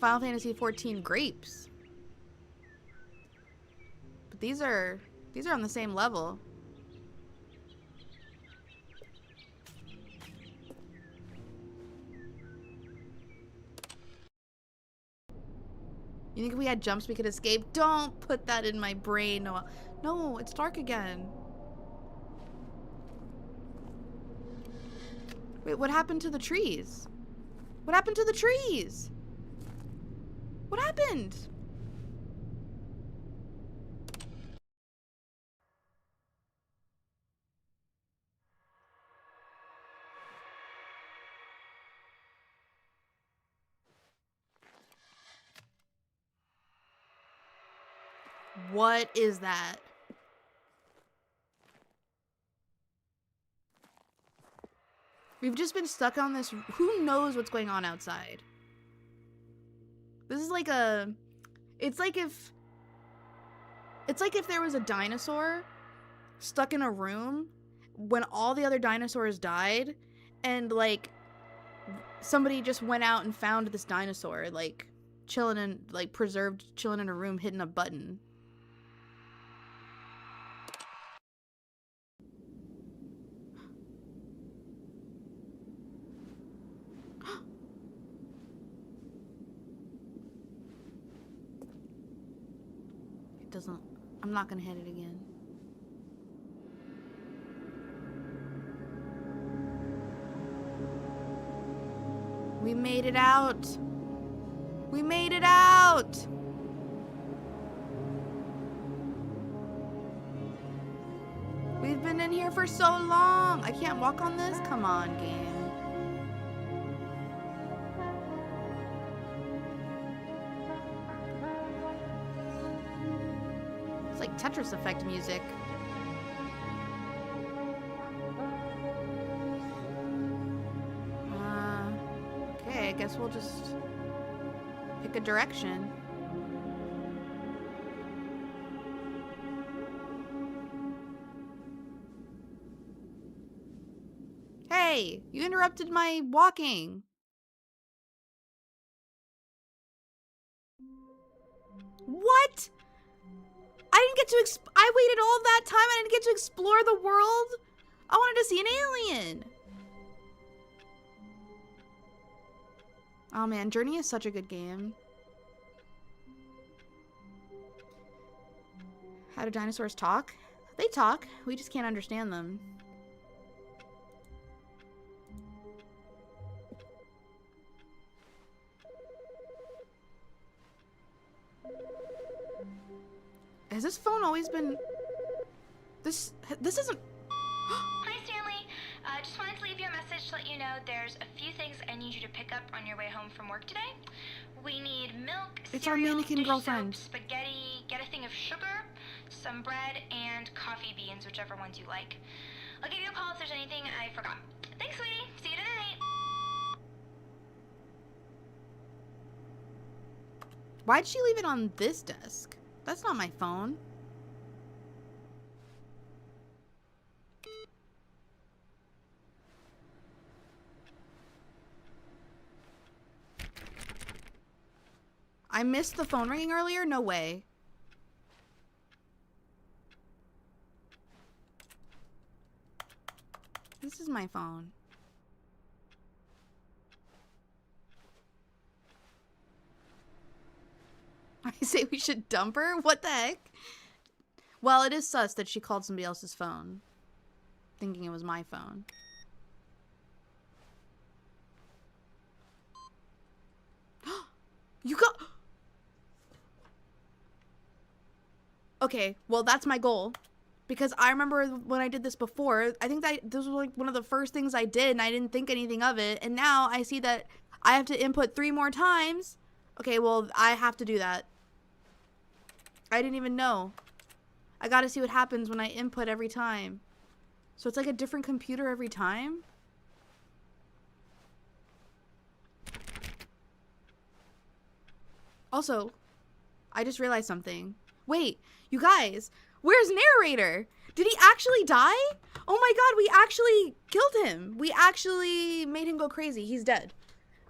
S1: Final Fantasy XIV grapes. But these are on the same level. You think if we had jumps we could escape? Don't put that in my brain. No, no, it's dark again. Wait, what happened to the trees? What happened to the trees? What happened? What is that? We've just been stuck on this. Who knows what's going on outside? This is like a... It's like if there was a dinosaur stuck in a room when all the other dinosaurs died, and like somebody just went out and found this dinosaur like chilling in, like preserved, chilling in a room, hitting a button. It doesn't... I'm not gonna hit it again. We made it out. We made it out. We've been in here for so long. I can't walk on this? Come on, game. It's like Tetris Effect music. Okay, I guess we'll just pick a direction. Hey, you interrupted my walking. What? I didn't get to I waited all that time. I didn't get to explore the world. I wanted to see an alien. Oh man, Journey is such a good game. How do dinosaurs talk? They talk. We just can't understand them. Has this phone always been... This isn't...
S5: Hi, Stanley. Just wanted to leave you a message to let you know there's a few things I need you to pick up on your way home from work today. We need milk,
S1: It's our
S5: cereal,
S1: mannequin
S5: dish
S1: girlfriend.
S5: soap, spaghetti, get a thing of sugar, some bread, and coffee beans, whichever ones you like. I'll give you a call if there's anything I forgot. Thanks, sweetie. See you tonight.
S1: Why'd she leave it on this desk? That's not my phone. I missed the phone ringing earlier? No way. This is my phone. I say we should dump her? What the heck? Well, it is sus that she called somebody else's phone. thinking it was my phone. You got... Okay, well, that's my goal. Because I remember when I did this before, I think that this was like one of the first things I did, and I didn't think anything of it. And now I see that I have to input 3 more times. Okay, well, I have to do that. I didn't even know. I gotta see what happens when I input every time. So it's like a different computer every time? Also, I just realized something. Wait, you guys, where's narrator? Did he actually die? Oh my god, we actually killed him. We actually made him go crazy. He's dead.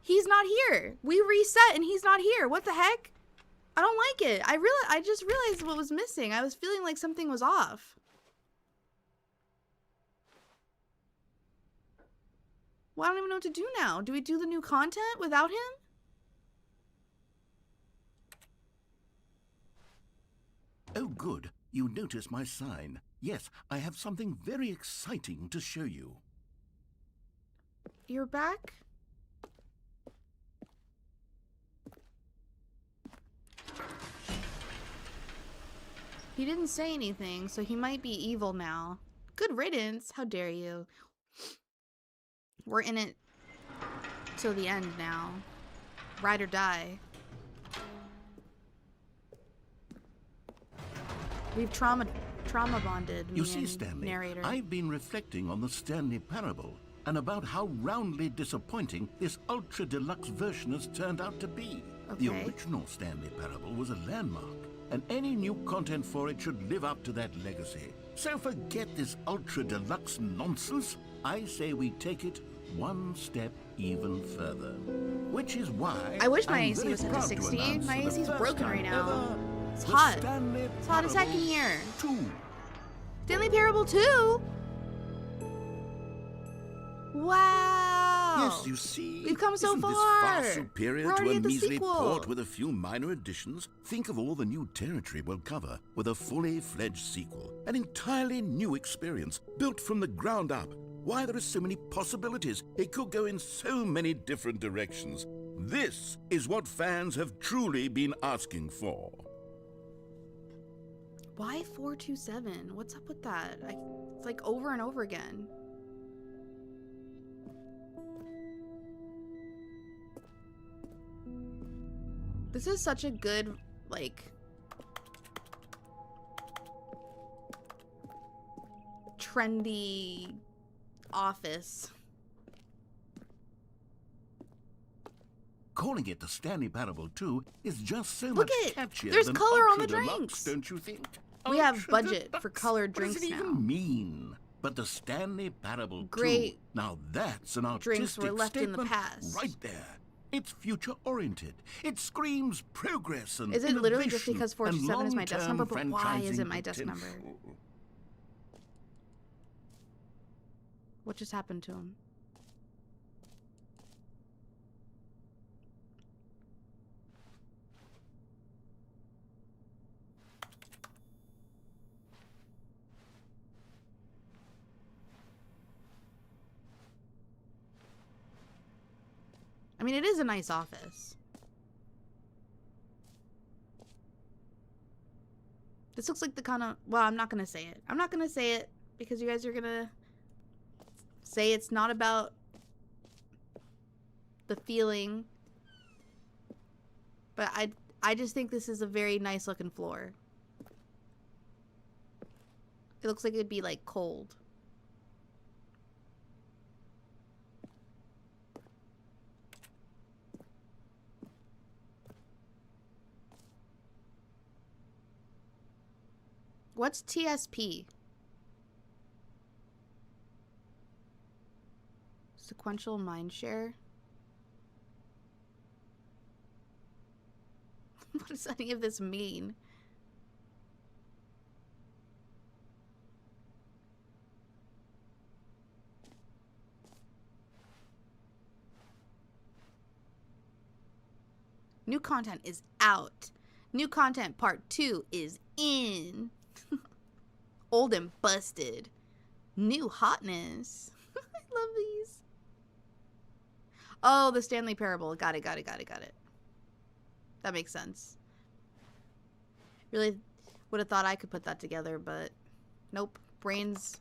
S1: He's not here. We reset and he's not here. What the heck? I don't like it. I just realized what was missing. I was feeling like something was off. Well, I don't even know what to do now. Do we do the new content without him?
S3: Oh, good. You notice my sign. Yes, I have something very exciting to show you.
S1: You're back? He didn't say anything, so he might be evil now. Good riddance. How dare you? We're in it till the end now. Ride or die. We've trauma bonded.
S3: You see, Stanley,
S1: narrator.
S3: I've been reflecting on the Stanley Parable and about how roundly disappointing this ultra deluxe version has turned out to be.
S1: Okay.
S3: The original Stanley Parable was a landmark, and any new content for it should live up to that legacy. So forget this ultra deluxe nonsense. I say we take it one step even further. Which is why
S1: I wish my
S3: I'm
S1: AC
S3: very
S1: was set to
S3: proud
S1: 60.
S3: announce
S1: My
S3: for the
S1: AC is
S3: first
S1: broken
S3: time
S1: right now.
S3: ever,
S1: It's
S3: the
S1: hot.
S3: Stanley
S1: It's hot as heck in
S3: Parable
S1: here.
S3: 2.
S1: Stanley Parable 2? Wow.
S3: Yes, you see,
S1: We've come so
S3: isn't this
S1: far.
S3: far superior
S1: We're
S3: to
S1: already
S3: a
S1: at the
S3: measly
S1: sequel.
S3: port with a few minor additions? Think of all the new territory we'll cover with a fully fledged sequel. An entirely new experience, built from the ground up. Why, there are so many possibilities. It could go in so many different directions. This is what fans have truly been asking for.
S1: Why 427? What's up with that? It's like over and over again. This is such a good, like, trendy office.
S3: Calling it the Stanley Parable 2 is just so
S1: Look
S3: much
S1: it!
S3: catchier
S1: There's
S3: than
S1: color on the
S3: Ultra Deluxe,
S1: drinks.
S3: don't you think?
S1: We have
S3: Ultra
S1: budget
S3: Deluxe.
S1: for colored
S3: What does
S1: drinks
S3: it even
S1: now.
S3: mean? But the Stanley Parable 2.
S1: Great
S3: Now that's an
S1: drinks were
S3: artistic
S1: left in the
S3: statement
S1: past.
S3: right there. It's future-oriented. It screams progress and
S1: Is it literally just
S3: innovation
S1: because
S3: and
S1: 427 is my desk
S3: long-term
S1: number? But why is it my
S3: franchising
S1: desk number?
S3: potential.
S1: What just happened to him? I mean, it is a nice office. This looks like the kind of... Well, I'm not going to say it. I'm not going to say it because you guys are going to say it's not about the feeling. But I just think this is a very nice looking floor. It looks like it'd be like cold. What's TSP? Sequential mindshare? What does any of this mean? New content is out. New content part 2 is in. Old and busted. New hotness. I love these. Oh, the Stanley Parable. Got it. That makes sense. Really would have thought I could put that together, but nope. Brain's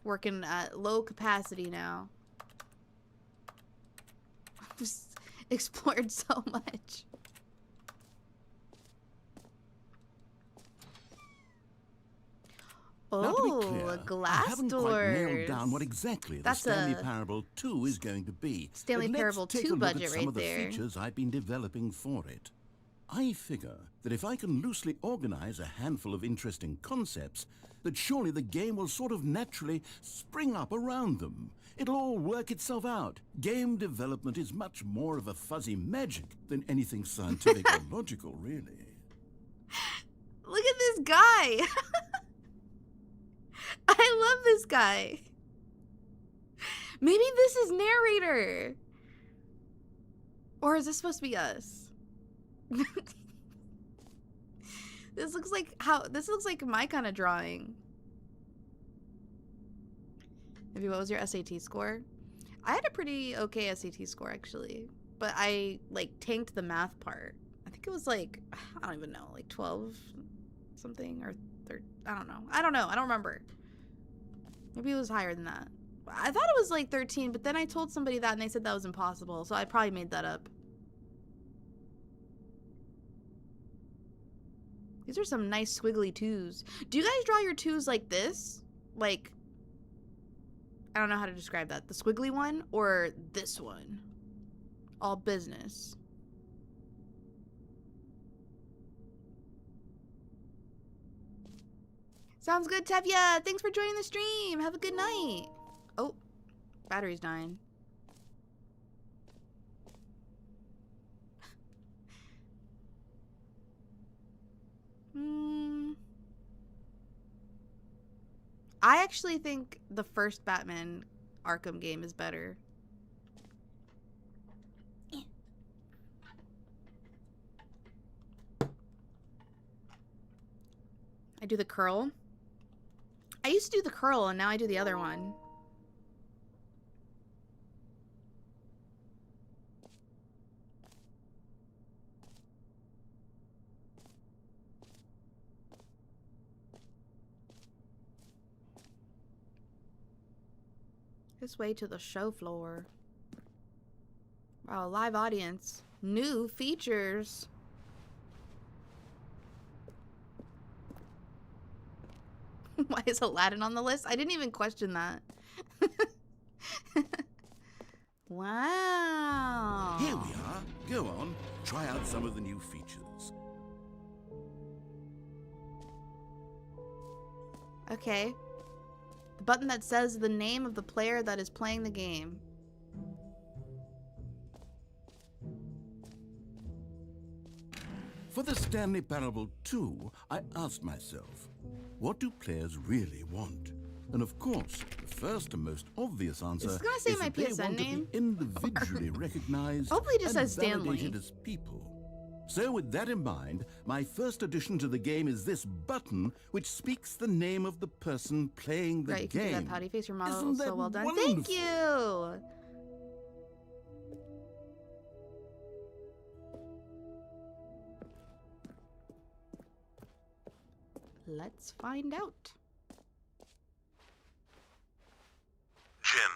S1: working at low capacity now. I've just explored so much.
S2: Now, to be
S1: Oh,
S2: clear,
S1: glass
S2: I haven't
S1: doors.
S2: quite nailed down what exactly
S1: That's
S2: the Stanley
S1: a
S2: Parable 2 is going to be.
S1: Stanley
S2: But
S1: Parable
S2: let's take
S1: 2
S2: a look
S1: budget
S2: at some
S1: right
S2: of the
S1: there.
S2: features I've been developing for it. I figure that if I can loosely organize a handful of interesting concepts, that surely the game will sort of naturally spring up around them. It'll all work itself out. Game development is much more of a fuzzy magic than anything scientific or logical, really.
S1: Look at this guy. I love this guy. Maybe this is narrator. Or is this supposed to be us? This looks like my kind of drawing. Maybe what was your SAT score? I had a pretty okay SAT score actually, but I like tanked the math part. I think it was like, I don't even know, like 12 something or 13. I don't know. I don't remember. Maybe it was higher than that. I thought it was like 13, but then I told somebody that and they said that was impossible, so I probably made that up. These are some nice squiggly twos. Do you guys draw your twos like this? Like, I don't know how to describe that. The squiggly one or this one? All business. Sounds good, Tevya. Thanks for joining the stream. Have a good night. Oh, battery's dying. I actually think the first Batman Arkham game is better. I do the curl. I used to do the curl and now I do the other one. This way to the show floor. Wow, live audience. New features. Why is Aladdin on the list? I didn't even question that. Wow.
S2: Here we are. Go on, try out some of the new features.
S1: Okay. The button that says the name of the player that is playing the game.
S2: For the Stanley Parable 2, I asked myself, what do players really want? And of course, the first and most obvious answer
S1: Is this gonna say
S2: is
S1: my
S2: that they
S1: PSN
S2: want
S1: name?
S2: to be individually recognized
S1: Hopefully it just
S2: and
S1: says Stanley.
S2: validated as people. So with that in mind, my first addition to the game is this button, which speaks the name of the person playing the
S1: Right, you can do
S2: game.
S1: that pouty face. Your model
S2: Isn't
S1: is so
S2: that
S1: well done.
S2: wonderful?
S1: Thank you. Let's find out.
S7: Jim.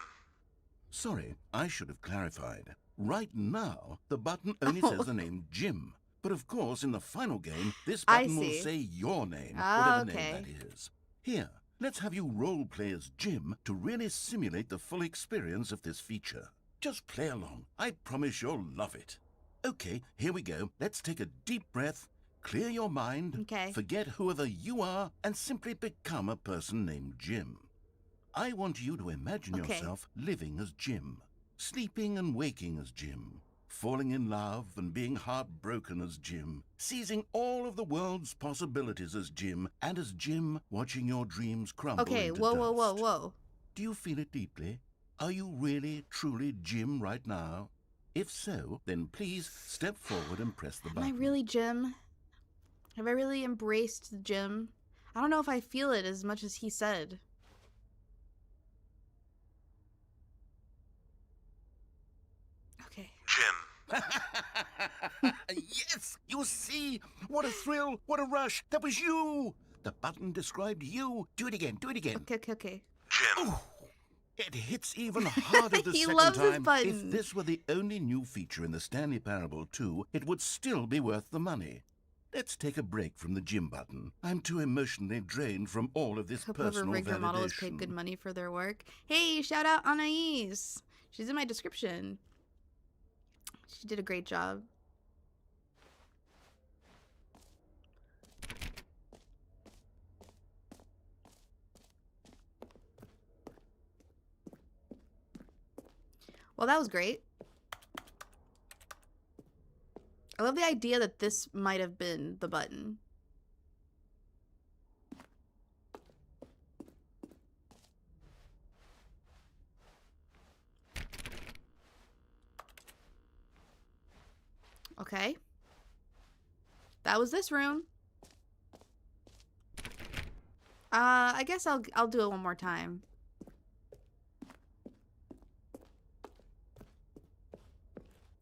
S2: Sorry, I should have clarified. Right now, the button only says the name Jim. But of course, in the final game, this
S1: I
S2: button will
S1: see.
S2: say your name,
S1: Ah,
S2: whatever
S1: okay.
S2: name that is. Here, let's have you role play as Jim to really simulate the full experience of this feature. Just play along. I promise you'll love it. Okay, here we go. Let's take a deep breath, clear your mind,
S1: Okay.
S2: forget whoever you are, and simply become a person named Jim. I want you to imagine
S1: Okay.
S2: yourself living as Jim, sleeping and waking as Jim, falling in love and being heartbroken as Jim, seizing all of the world's possibilities as Jim, and as Jim watching your dreams crumble
S1: Okay,
S2: into
S1: whoa,
S2: dust.
S1: whoa, whoa, whoa.
S2: Do you feel it deeply? Are you really, truly Jim right now? If so, then please step forward and press the
S1: Am
S2: button.
S1: I really Jim? Have I really embraced Jim? I don't know if I feel it as much as he said.
S3: Yes, you see? What a thrill, what a rush. That was you. The button described you. Do it again, do it again.
S1: Okay.
S7: Jim.
S3: Ooh, it hits even harder the
S1: He
S3: second
S1: loves his
S3: time.
S1: button.
S3: If this were the only new feature in the Stanley Parable 2, it would still be worth the money. Let's take a break from the gym button. I'm too emotionally drained from all of this
S1: Hope whoever
S3: personal
S1: rigged your model is paid
S3: validation.
S1: good money for their work. Hey, shout out Anais. She's in my description. She did a great job. Well, that was great. I love the idea that this might have been the button. Okay. That was this room. I guess I'll do it one more time.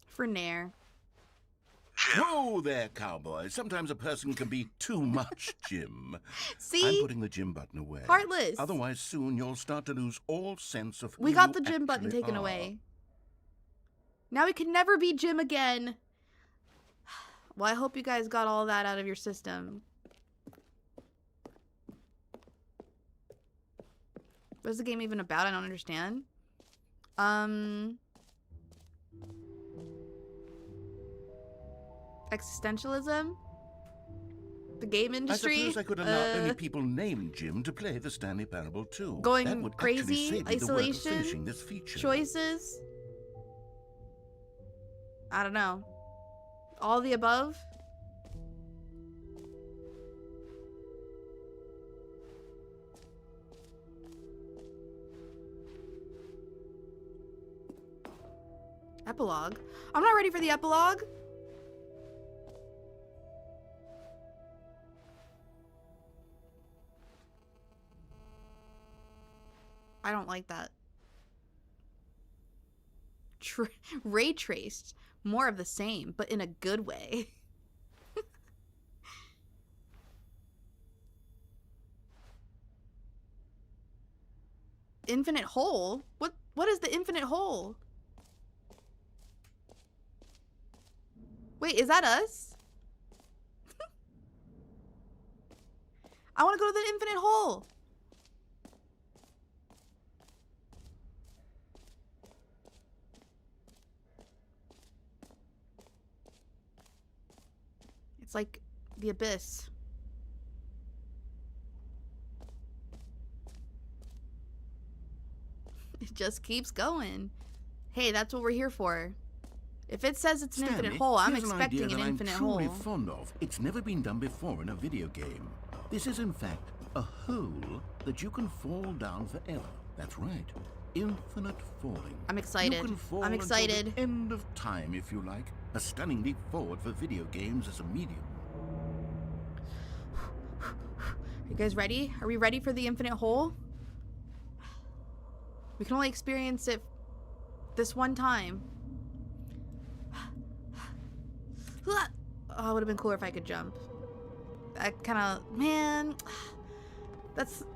S1: For Nair.
S7: Jim.
S3: Whoa there, cowboy. Sometimes a person can be too much, Jim.
S1: See?
S3: I'm putting the gym button away.
S1: Heartless.
S3: Otherwise, soon you'll start to lose all sense of who
S1: We got
S3: you
S1: the gym button
S3: actually
S1: taken
S3: are.
S1: away. Now we can never be Jim again. Well, I hope you guys got all that out of your system. What's the game even about? I don't understand. Existentialism? The game industry?
S3: I suppose I could allow only people named Jim to play the Stanley Parable 2.
S1: Going
S3: that would
S1: crazy,
S3: actually save me the work of
S1: isolation,
S3: finishing this feature.
S1: choices? I don't know. All the above? Epilogue? I'm not ready for the epilogue. I don't like that. Ray traced. More of the same, but in a good way. Infinite hole? What is the infinite hole? Wait, is that us? I want to go to the infinite hole. It's like the abyss. It just keeps going. Hey, that's what we're here for. If it says it's an
S3: Stanley,
S1: infinite hole, I'm
S3: here's
S1: expecting
S3: idea
S1: an
S3: that
S1: infinite
S3: I'm truly
S1: hole.
S3: fond of. It's never been done before in a video game. This is, in fact, a hole that you can fall down forever. That's right. Infinite falling.
S1: I'm excited.
S3: You can fall
S1: I'm
S3: until
S1: excited.
S3: the end of time, if you like. A stunning leap forward for video games as a medium.
S1: Are you guys ready? Are we ready for the infinite hole? We can only experience it this one time. Oh, it would have been cooler if I could jump. I kind of, man,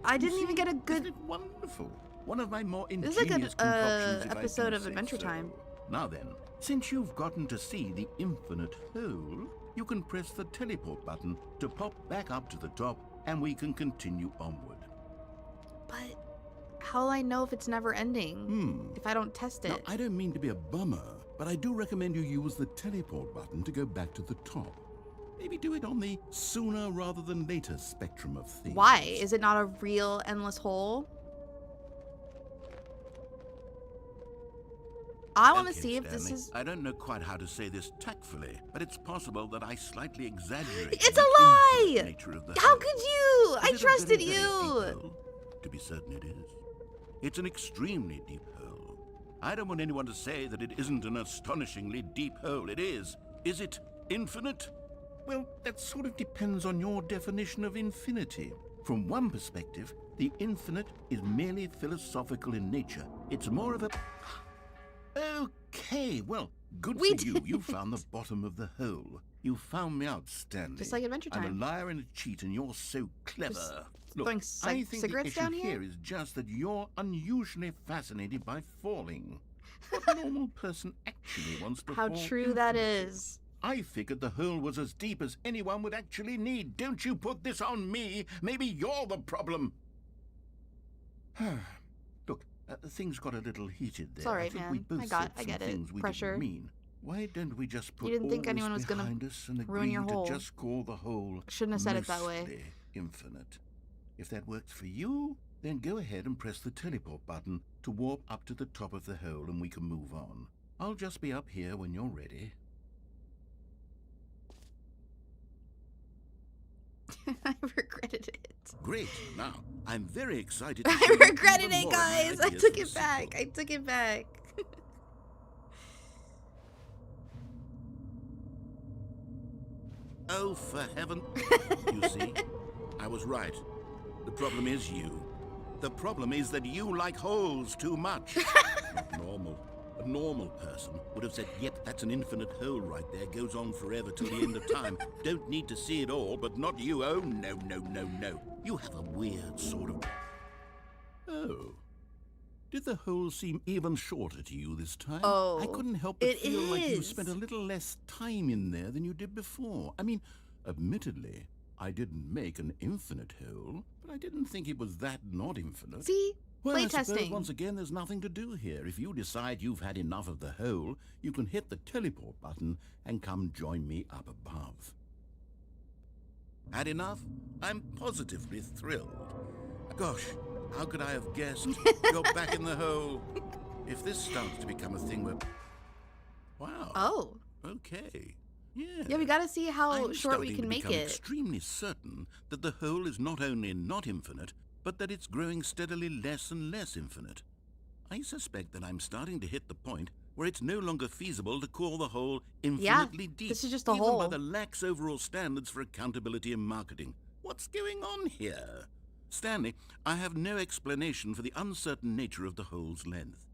S1: I didn't even get a good.
S3: Isn't it wonderful? One of my more
S1: This
S3: ingenious
S1: is like an
S3: concoctions, if I
S1: episode
S3: do
S1: of
S3: say
S1: Adventure
S3: so.
S1: Time.
S3: Now then, since you've gotten to see the infinite hole, you can press the teleport button to pop back up to the top, and we can continue onward.
S1: But how will I know if it's never ending? If I don't test it?
S3: Now, I don't mean to be a bummer, but I do recommend you use the teleport button to go back to the top. Maybe do it on the sooner rather than later spectrum of things.
S1: Why? Is it not a real endless hole? I want to
S3: Okay,
S1: see if this
S3: Stanley,
S1: is.
S3: I don't know quite how to say this tactfully, but it's possible that I slightly exaggerated
S1: It's a
S3: the
S1: lie!
S3: infinite nature of the
S1: How
S3: hole.
S1: could you?
S3: Is
S1: I
S3: it a
S1: trusted
S3: very, very deep
S1: you.
S3: hole? To be certain it is. It's an extremely deep hole. I don't want anyone to say that it isn't an astonishingly deep hole. It is. Is it infinite? Well, that sort of depends on your definition of infinity. From one perspective, the infinite is merely philosophical in nature. It's more of a... Okay, well, good
S1: We
S3: for you.
S1: did
S3: You
S1: it.
S3: found the bottom of the hole. You found me out, Stanley.
S1: Just like Adventure
S3: I'm
S1: Time.
S3: a liar and a cheat, and you're so clever.
S1: Just
S3: Look,
S1: throwing
S3: I think
S1: cigarettes
S3: the issue
S1: down here?
S3: is just that you're unusually fascinated by falling. What normal person actually wants to
S1: How
S3: fall
S1: true that
S3: infinitely?
S1: is.
S3: I figured the hole was as deep as anyone would actually need. Don't you put this on me. Maybe you're the problem. Look, things got a little heated there.
S1: It's all right,
S3: I think
S1: man.
S3: we both said
S1: I
S3: some
S1: get it.
S3: things we
S1: Pressure.
S3: didn't mean. Why don't we just put
S1: didn't
S3: all
S1: think
S3: this
S1: anyone was gonna
S3: behind us and
S1: ruin
S3: agree
S1: your hole.
S3: to just call the hole
S1: Shouldn't have said it that way.
S3: mostly infinite? If that works for you, then go ahead and press the teleport button to warp up to the top of the hole and we can move on. I'll just be up here when you're ready.
S1: I regretted it.
S3: Great. Now, I'm very excited to show
S1: I
S3: you
S1: regretted
S3: even
S1: it,
S3: more of my
S1: guys. I
S3: ideas
S1: took
S3: for
S1: it
S3: the
S1: back.
S3: sequel.
S1: I took it back.
S2: Oh, for heaven. You see, I was right. The problem is you. The problem is that you like holes too much. Not normal. A normal person would have said, yep, that's an infinite hole right there. Goes on forever till the end of time. Don't need to see it all, but not you. Oh, no, no, no, no. You have a weird sort of... Oh. Did the hole seem even shorter to you this time?
S1: Oh,
S3: I couldn't help but
S1: it
S3: feel like you
S1: is.
S3: spent a little less time in there than you did before. I mean, admittedly, I didn't make an infinite hole, but I didn't think it was that not infinite.
S1: See?
S3: Well, I suppose
S1: Playtesting.
S3: once again, there's nothing to do here. If you decide you've had enough of the hole, you can hit the teleport button and come join me up above.
S2: Had enough? I'm positively thrilled. Gosh, how could I have guessed? You're back in the hole. If this starts to become a thing where... Wow.
S1: Oh.
S2: Okay. Yeah.
S1: Yeah, we gotta see how
S2: I'm
S1: short we
S2: starting
S1: can
S2: to
S1: make
S2: become
S1: it.
S2: extremely certain that the hole is not only not infinite, but that it's growing steadily less and less infinite. I suspect that I'm starting to hit the point where it's no longer feasible to call the hole infinitely deep.
S1: this is just a
S2: even
S1: hole.
S2: by the lax overall standards for accountability and marketing. What's going on here? Stanley, I have no explanation for the uncertain nature of the hole's length.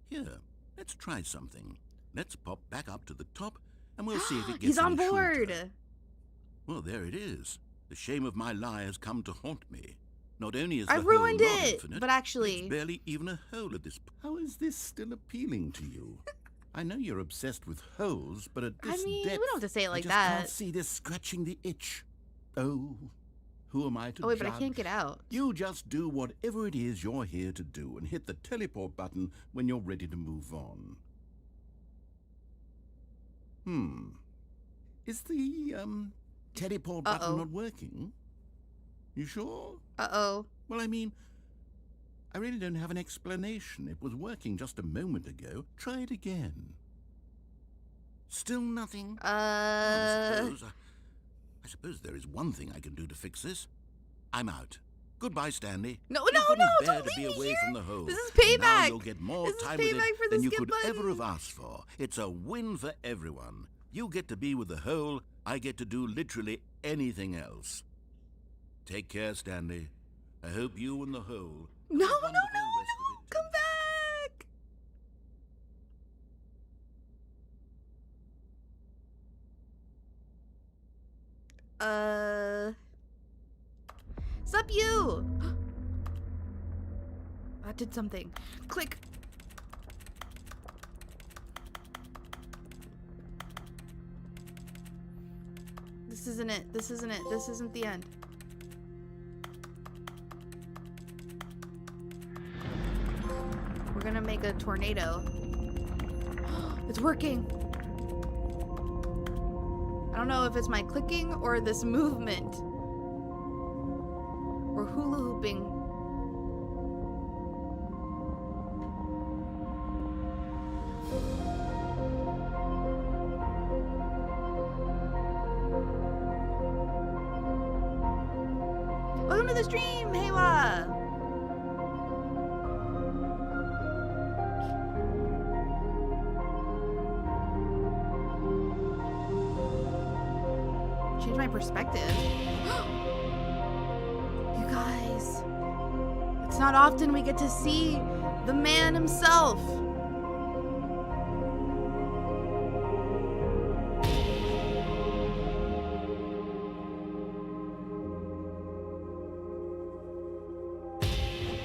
S2: Here, let's try something. Let's pop back up to the top, and we'll see if it gets
S1: He's on
S2: any
S1: board.
S2: shorter. Well, there it is. The shame of my lie has come to haunt me. Not only is the
S1: I
S2: hole
S1: ruined
S2: not
S1: it,
S2: infinite,
S1: but actually-
S2: it's barely even a hole at this point.
S3: How is this still appealing to you? I know you're obsessed with holes, but at
S1: I
S3: this
S1: mean,
S3: depth,
S1: we don't have to say it like
S3: I just can't
S1: that.
S3: see this scratching the itch. Oh, who am I to
S1: Oh wait, but I
S3: judge?
S1: can't get out.
S3: You just do whatever it is you're here to do and hit the teleport button when you're ready to move on. Is the, teleport button
S1: Uh-oh.
S3: not working? You sure?
S1: Uh-oh.
S3: Well, I mean, I really don't have an explanation. It was working just a moment ago. Try it again.
S2: Still nothing? I suppose there is one thing I can do to fix this. I'm out. Goodbye, Stanley.
S1: No,
S2: You
S1: no,
S2: couldn't
S1: no,
S2: bear
S1: don't
S2: to be
S1: leave me
S2: away
S1: here.
S2: from the hole.
S1: This is
S2: And now
S1: payback.
S2: you'll get more
S1: This is
S2: time with
S1: payback
S2: it
S1: for the
S2: than you
S1: skip
S2: could ever
S1: button.
S2: have asked for. It's a win for everyone. You get to be with the hole. I get to do literally anything else. Take care, Stanley. I hope you and the hole. have a
S1: No, no,
S2: wonderful
S1: no,
S2: rest of
S1: no.
S2: it,
S1: Come
S2: too.
S1: back. Sup you? That did something. Click. This isn't it. This isn't it. This isn't the end. We're gonna make a tornado. It's working. I don't know if it's my clicking or this movement. Or hula hooping. Welcome to the stream, Heiwa! Change my perspective. You guys, it's not often we get to see the man himself.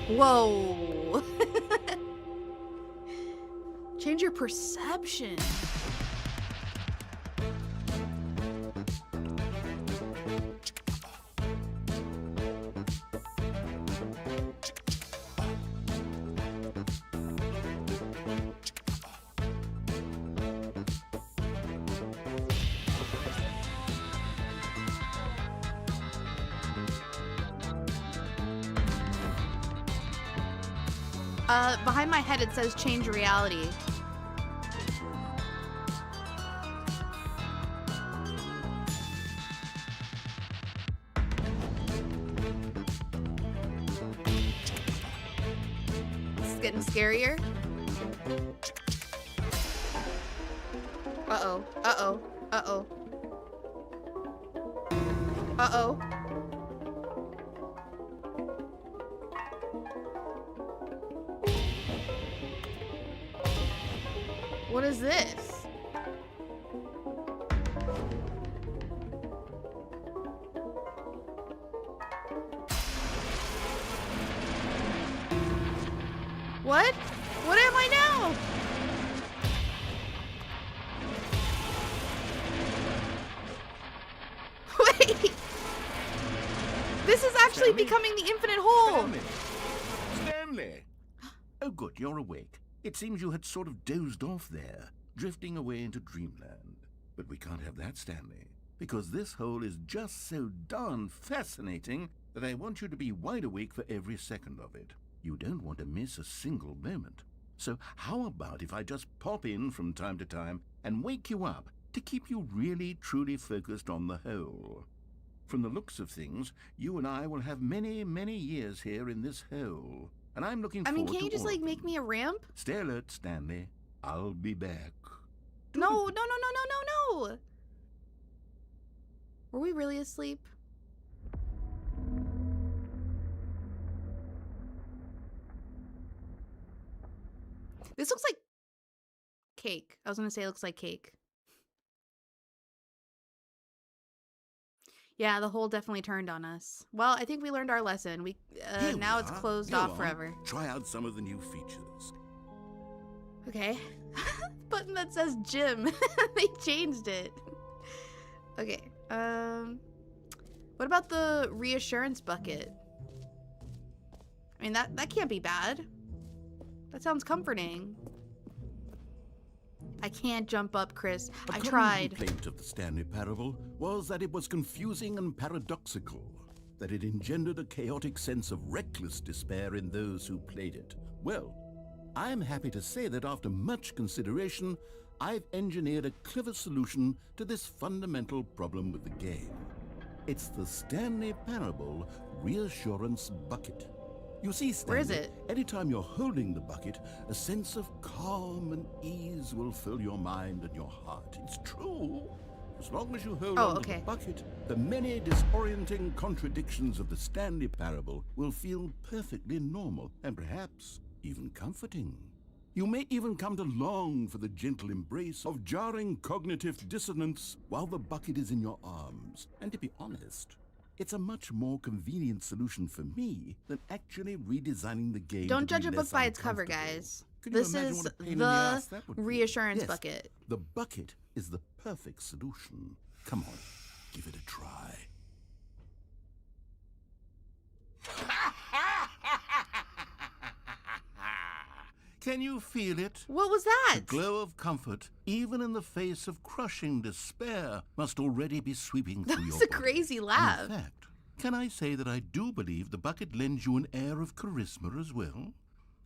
S1: Whoa. Change your perception. Behind my head it says change reality. This is getting scarier. Uh-oh. Uh-oh. Uh-oh. Uh-oh. What is this? What? What am I now? Wait! This is actually
S3: Stanley?
S1: becoming the infinite hole!
S3: Stanley! Stanley! Oh, good, you're awake. It seems you had sort of dozed off there, drifting away into dreamland. But we can't have that, Stanley, because this hole is just so darn fascinating that I want you to be wide awake for every second of it. You don't want to miss a single moment. So how about if I just pop in from time to time and wake you up to keep you really, truly focused on the hole? From the looks of things, you and I will have many, many years here in this hole. And I'm looking
S1: I
S3: forward
S1: mean, can't you
S3: to
S1: just,
S3: all
S1: like,
S3: of
S1: make
S3: them.
S1: me a ramp?
S3: Stay alert, Stanley. I'll be back.
S1: No, no, no, no, no, no, no! Were we really asleep? This looks like cake. I was gonna say it looks like cake. Yeah, the hole definitely turned on us. Well, I think we learned our lesson.
S3: Here we
S1: now it's
S3: are.
S1: closed
S3: Go
S1: off
S3: on.
S1: forever.
S3: Try out some of the new features.
S1: Okay. Button that says gym. They changed it. Okay. What about the reassurance bucket? I mean, that can't be bad. That sounds comforting. I can't jump up, Chris.
S3: A
S1: I
S3: common
S1: tried.
S3: complaint of the Stanley Parable was that it was confusing and paradoxical, that it engendered a chaotic sense of reckless despair in those who played it. Well, I'm happy to say that after much consideration, I've engineered a clever solution to this fundamental problem with the game. It's the Stanley Parable Reassurance Bucket. You see, Stanley,
S1: Where is it?
S3: anytime you're holding the bucket, a sense of calm and ease will fill your mind and your heart. It's true. As long as you hold on to
S1: okay.
S3: the bucket, the many disorienting contradictions of the Stanley Parable will feel perfectly normal and perhaps even comforting. You may even come to long for the gentle embrace of jarring cognitive dissonance while the bucket is in your arms. And to be honest, it's a much more convenient solution for me than actually redesigning the game.
S1: Don't
S3: to be
S1: judge a book
S3: less
S1: by its cover,
S3: uncomfortable.
S1: guys.
S3: Can you
S1: This
S3: imagine
S1: is
S3: what a pain in
S1: the
S3: ass that would be?
S1: reassurance
S3: Yes,
S1: bucket.
S3: The bucket is the perfect solution. Come on, give it a try. Can you feel it?
S1: What was that?
S3: The glow of comfort, even in the face of crushing despair, must already be sweeping
S1: That
S3: through
S1: was
S3: your
S1: a
S3: body.
S1: crazy
S3: And
S1: laugh.
S3: in fact, can I say that I do believe the bucket lends you an air of charisma as well?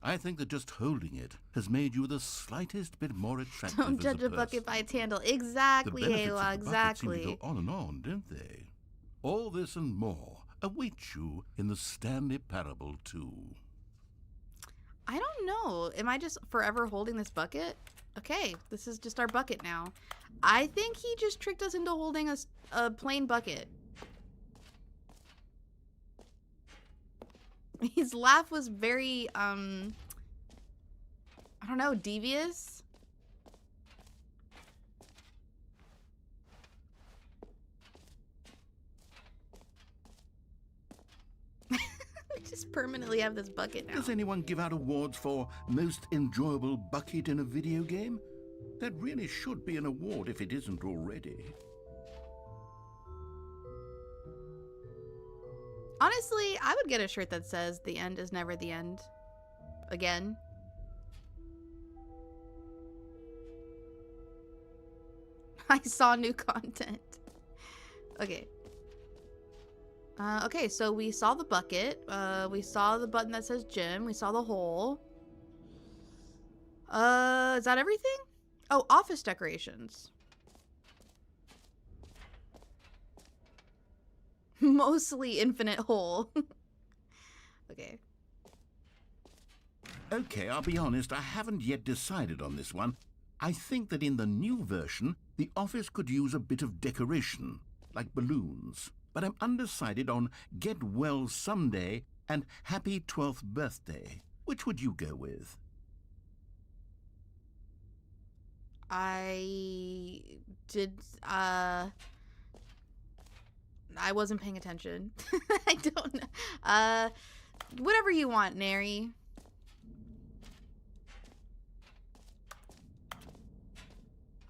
S3: I think that just holding it has made you the slightest bit more attractive
S1: Don't
S3: as
S1: judge a
S3: person.
S1: bucket by its handle.
S3: The
S1: Exactly,
S3: benefits
S1: Ayla,
S3: of the bucket seem to
S1: exactly.
S3: go on and on, don't they? All this and more await you in the Stanley Parable 2.
S1: I don't know. Am I just forever holding this bucket? Okay, this is just our bucket now. I think he just tricked us into holding a plain bucket. His laugh was very, I don't know, devious. Just just permanently have this bucket now.
S3: Does anyone give out awards for most enjoyable bucket in a video game? That really should be an award if it isn't already.
S1: Honestly, I would get a shirt that says "The end is never the end." Again. I saw new content. Okay. Okay, so we saw the bucket. We saw the button that says gym. We saw the hole. Is that everything? Oh, office decorations. Mostly infinite hole. Okay.
S3: Okay, I'll be honest, I haven't yet decided on this one. I think that in the new version, the office could use a bit of decoration, like balloons. But I'm undecided on Get Well Someday and Happy 12th Birthday. Which would you go with?
S1: I wasn't paying attention. I don't know. Whatever you want, Neri.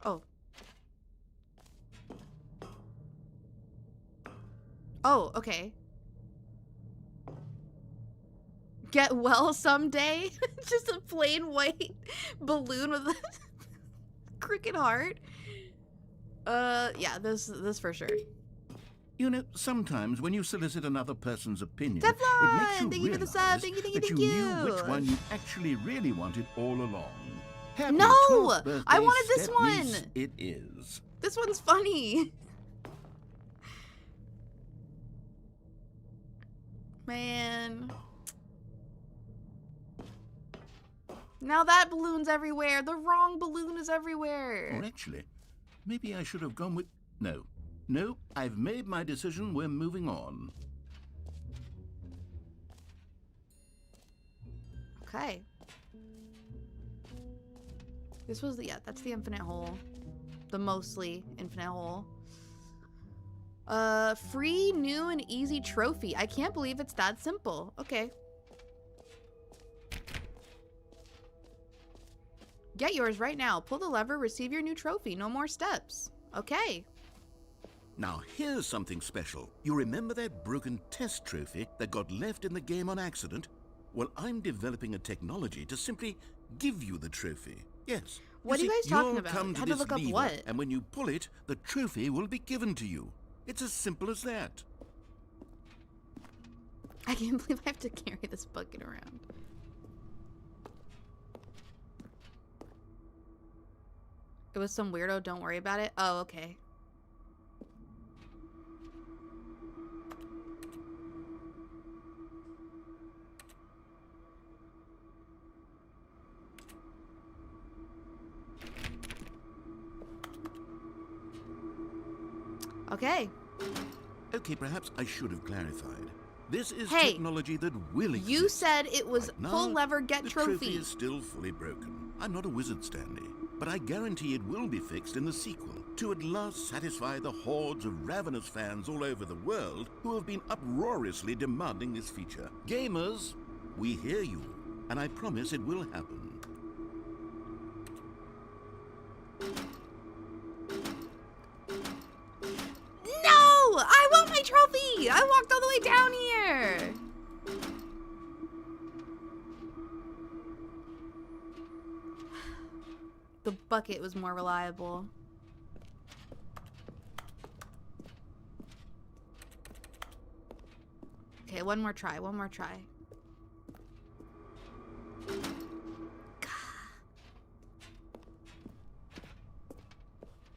S1: Oh. Oh, okay. Get well someday? Just a plain white balloon with a crooked heart. Yeah, this for sure.
S3: You know, sometimes when you solicit another person's opinion,
S1: Teflon!
S3: it makes you
S1: Thank you for the
S3: realize
S1: sub. Thank you.
S3: that you knew which one you actually really wanted all along. Happy
S1: No!
S3: 12th birthday,
S1: I wanted this
S3: Step
S1: one!
S3: Niece, it is.
S1: This one's funny. Man. Now that balloon's everywhere. The wrong balloon is everywhere.
S3: Or actually, maybe I should have gone with... No. No, I've made my decision. We're moving on.
S1: Okay. This was the... Yeah, that's the infinite hole. The mostly infinite hole. Free, new, and easy trophy. I can't believe it's that simple. Okay. Get yours right now. Pull the lever, receive your new trophy. No more steps. Okay.
S3: Now, here's something special. You remember that broken test trophy that got left in the game on accident? Well, I'm developing a technology to simply give you the trophy. Yes.
S1: What are you guys talking
S3: you'll
S1: about?
S3: Come to
S1: Had to
S3: this
S1: look up
S3: lever,
S1: what?
S3: And when you pull it, the trophy will be given to you. It's as simple as that.
S1: I can't believe I have to carry this bucket around. It was some weirdo, don't worry about it. Oh, okay. Okay.
S3: Okay, perhaps I should have clarified. This is
S1: Hey,
S3: technology that will exist.
S1: You said it was
S3: Right now,
S1: pull lever, get
S3: the
S1: trophy.
S3: is still fully broken. I'm not a wizard, Stanley, but I guarantee it will be fixed in the sequel to at last satisfy the hordes of ravenous fans all over the world who have been uproariously demanding this feature. Gamers, we hear you, and I promise it will happen.
S1: No! I want my trophy! I walked all the way down here! The bucket was more reliable. Okay, one more try, one more try.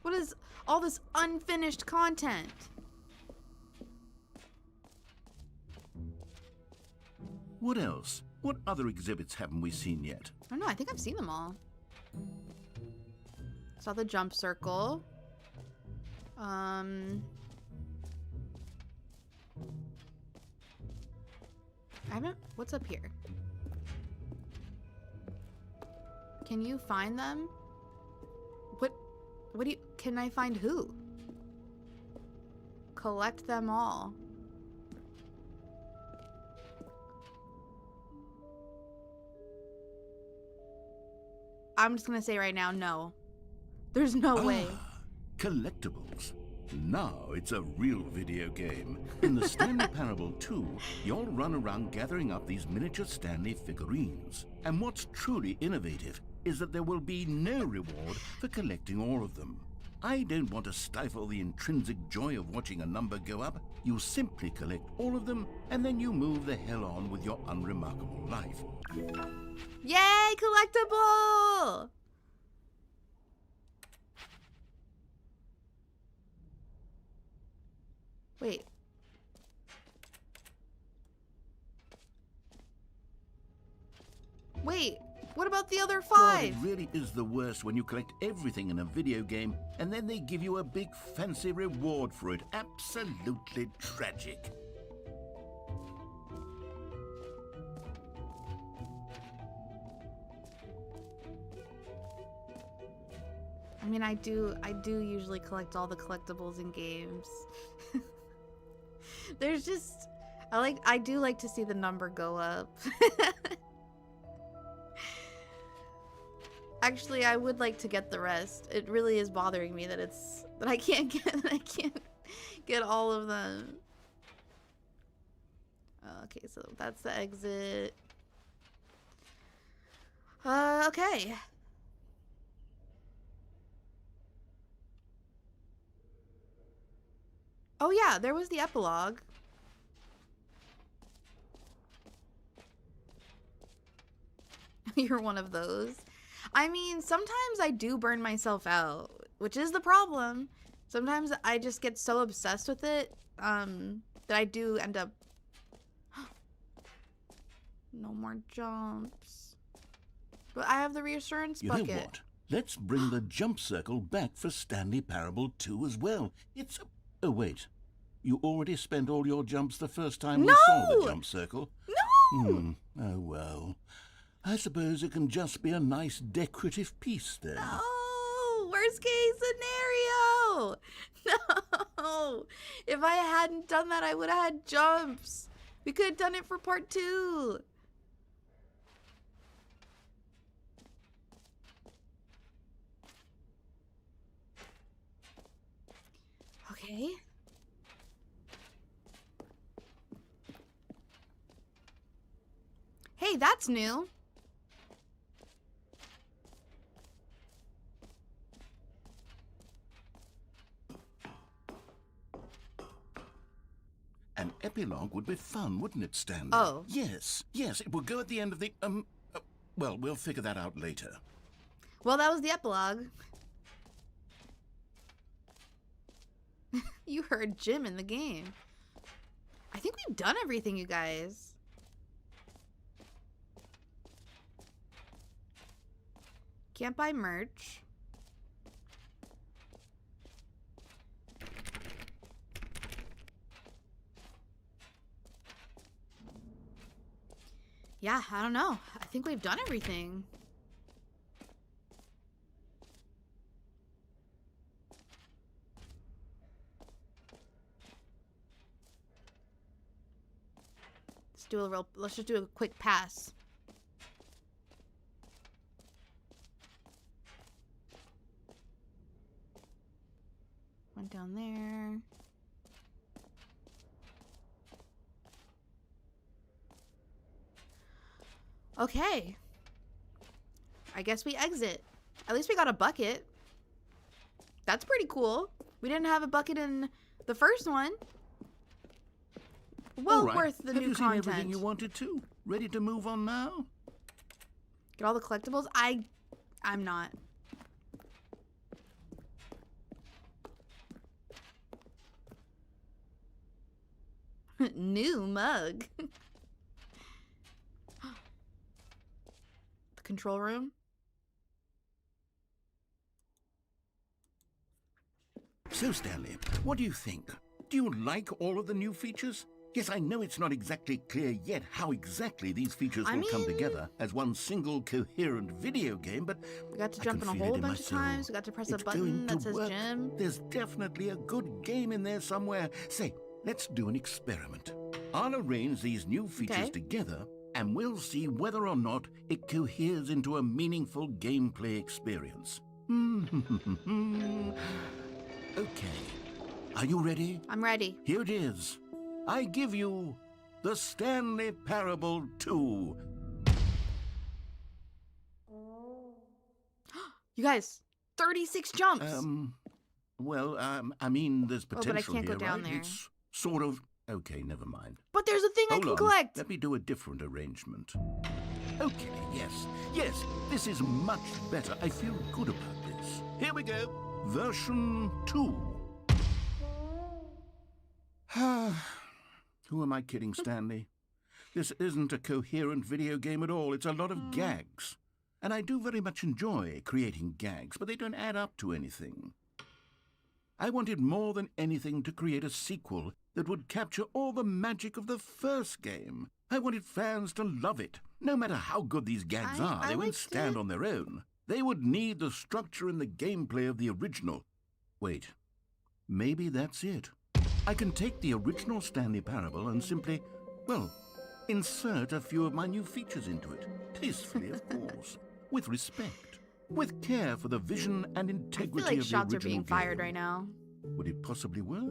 S1: What is all this unfinished content?
S3: What else? What other exhibits haven't we seen yet?
S1: I don't know, I think I've seen them all. Saw the jump circle. I haven't... What's up here? Can you find them? What do you... Can I find who? Collect them all. I'm just gonna say right now, no. There's no way.
S3: Collectibles. Now it's a real video game. In the Stanley Parable 2, you'll run around gathering up these miniature Stanley figurines. And what's truly innovative is that there will be no reward for collecting all of them. I don't want to stifle the intrinsic joy of watching a number go up. You simply collect all of them, and then you move the hell on with your unremarkable life.
S1: Yay, collectible! Wait. Wait, what about the other
S3: God, it
S1: 5?
S3: really is the worst when you collect everything in a video game and then they give you a big fancy reward for it. Absolutely tragic.
S1: I mean, I do usually collect all the collectibles in games. There's just, I do like to see the number go up. Actually, I would like to get the rest. It really is bothering me that I can't get all of them. Okay, so that's the exit. Okay. Oh yeah, there was the epilogue. You're one of those. I mean, sometimes I do burn myself out, which is the problem. Sometimes I just get so obsessed with it that I do end up... No more jumps. But I have the reassurance bucket.
S3: You know what? Let's bring the jump circle back for Stanley Parable 2 as well. It's... Oh, wait. You already spent all your jumps the first time we saw the jump circle?
S1: No!
S3: Oh, well. I suppose it can just be a nice decorative piece then.
S1: No! Worst case scenario! No! If I hadn't done that, I would have had jumps. We could have done it for part 2. Okay. Hey, that's new.
S3: An epilogue would be fun, wouldn't it, Stanley?
S1: Oh.
S3: Yes, it would go at the end of the, well, we'll figure that out later.
S1: Well, that was the epilogue. You heard Jim in the game. I think we've done everything, you guys. Can't buy merch. Yeah, I don't know. I think we've done everything. Let's just do a quick pass. Went down there. Okay. I guess we exit. At least we got a bucket. That's pretty cool. We didn't have a bucket in the first one. Well worth the new content.
S3: Have you seen everything you wanted to? Ready to move on now?
S1: Get all the collectibles? I'm not. New mug. The control room.
S3: So, Stanley, what do you think? Do you like all of the new features? Yes, I know it's not exactly clear yet how exactly these features will come together as one single coherent video game, but
S1: we got to jump in a whole bunch of times. We got to press a button that says Jim.
S3: There's definitely a good game in there somewhere. Say, let's do an experiment. I'll arrange these new features together,
S2: and we'll see whether or not it coheres into a meaningful gameplay experience. Okay, are you ready?
S1: I'm ready.
S2: Here it is. I give you the Stanley Parable 2.
S1: You guys, 36 jumps.
S2: I mean, there's
S1: Oh, but I
S2: potential
S1: can't go
S2: here,
S1: down
S2: right?
S1: there.
S2: It's sort of... Okay, never mind.
S1: But there's a thing I
S2: Hold
S1: can
S2: on.
S1: collect.
S2: Let me do a different arrangement. Okay, yes, this is much better. I feel good about this. Here we go. Version 2. Who am I kidding, Stanley? This isn't a coherent video game at all. It's a lot of gags. And I do very much enjoy creating gags, but they don't add up to anything. I wanted more than anything to create a sequel that would capture all the magic of the first game. I wanted fans to love it. No matter how good these gags are, they won't stand on their own. They would need the structure and the gameplay of the original. Wait, maybe that's it. I can take the original Stanley Parable and simply, well, insert a few of my new features into it. Tastefully, of course. With respect. With care for the vision and
S1: I
S2: integrity
S1: feel like
S2: of the
S1: shots
S2: original
S1: are being
S2: game.
S1: fired right now.
S2: Would it possibly work?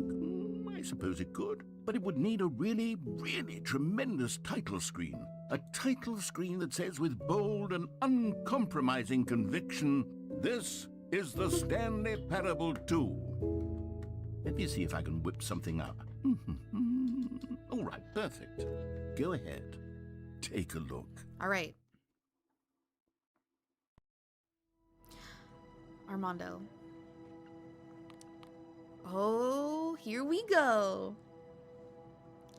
S2: I suppose it could. But it would need a really, really tremendous title screen. A title screen that says with bold and uncompromising conviction, "This is the Stanley Parable 2. Let me see if I can whip something up. All right, perfect. Go ahead. Take a look.
S1: All right. Armando. Oh, here we go.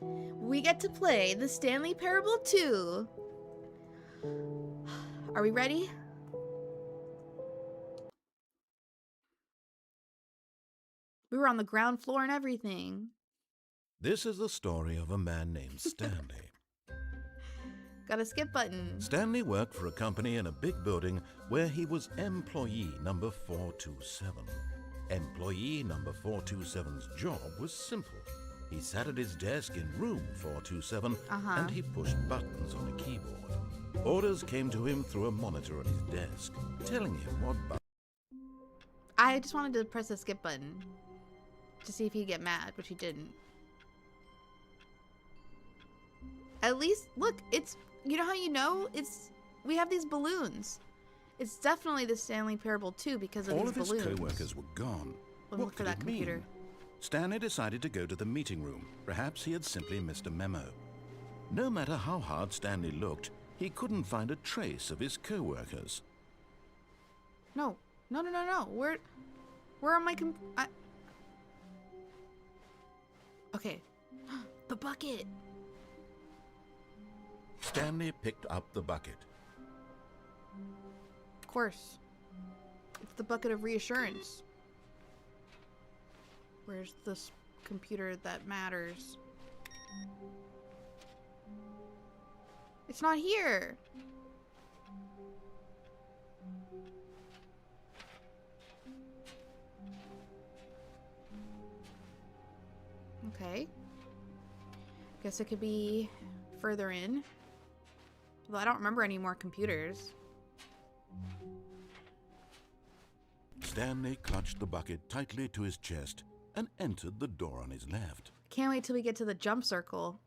S1: We get to play the Stanley Parable 2. Are we ready? We were on the ground floor and everything.
S2: This is the story of a man named Stanley.
S1: Got a skip button.
S2: Stanley worked for a company in a big building where he was employee number 427. Employee number 427's job was simple. He sat at his desk in room 427 and he pushed buttons on a keyboard. Orders came to him through a monitor on his desk, telling him what buttons.
S1: I just wanted to press the skip button to see if he'd get mad, which he didn't. At least, look, it's, you know how you know? We have these balloons. It's definitely the Stanley Parable 2 because of
S2: All
S1: these
S2: of his
S1: balloons.
S2: co-workers were gone.
S1: Let me
S2: What
S1: look for
S2: could
S1: that
S2: it mean?
S1: computer.
S2: Stanley decided to go to the meeting room. Perhaps he had simply missed a memo. No matter how hard Stanley looked, he couldn't find a trace of his co-workers.
S1: No. Where are my Okay. The bucket.
S2: Stanley picked up the bucket.
S1: Of course. It's the bucket of reassurance. Where's this computer that matters? It's not here. Okay. Guess it could be further in. Well, I don't remember any more computers.
S2: Stanley clutched the bucket tightly to his chest and entered the door on his left.
S1: Can't wait till we get to the jump circle.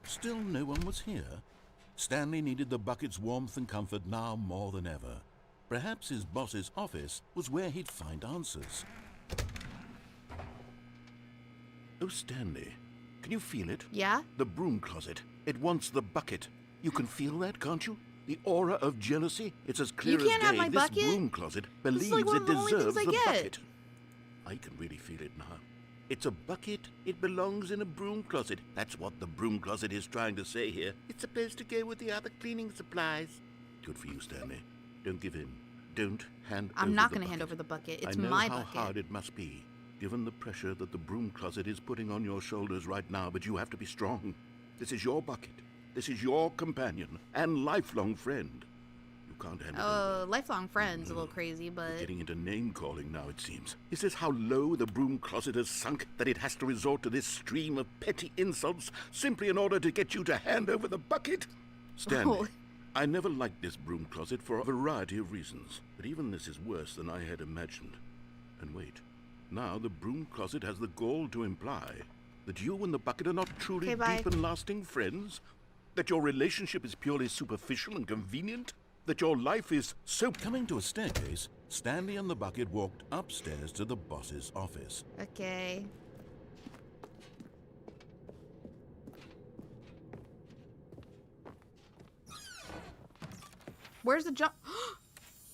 S2: Still no one was here. Stanley needed the bucket's warmth and comfort now more than ever. Perhaps his boss's office was where he'd find answers. Oh, Stanley, can you feel it?
S1: Yeah?
S2: The broom closet. It wants the bucket. You can feel that, can't you? The aura of jealousy. It's as clear
S1: You can't
S2: as
S1: have
S2: day.
S1: my
S2: This
S1: bucket?
S2: broom closet
S1: This
S2: believes
S1: is like one
S2: it
S1: of the only things
S2: deserves
S1: I
S2: the
S1: get.
S2: bucket. I can really feel it now. It's a bucket. It belongs in a broom closet. That's what the broom closet is trying to say here. It's supposed to go with the other cleaning supplies. Good for you, Stanley. Don't give in. Don't hand over
S1: I'm not
S2: the
S1: going to hand
S2: bucket.
S1: over the bucket. It's
S2: I know
S1: my
S2: how
S1: bucket.
S2: hard it must be, given the pressure that the broom closet is putting on your shoulders right now, but you have to be strong. This is your bucket. This is your companion and lifelong friend. You
S8: can't handle
S1: Oh, lifelong friends, a little crazy, but
S8: Getting into name-calling now, it seems. Is this how low the broom closet has sunk, that it has to resort to this stream of petty insults simply in order to get you to hand over the bucket? Stanley,
S1: Oh.
S8: I never liked this broom closet for a variety of reasons, but even this is worse than I had imagined. And wait, now the broom closet has the gall to imply that you and the bucket are not truly
S1: Okay, bye.
S8: deep and lasting friends? That your relationship is purely superficial and convenient? That your life is so...
S2: Coming to a staircase, Stanley and the bucket walked upstairs to the boss's office.
S1: okay. Where's the jump?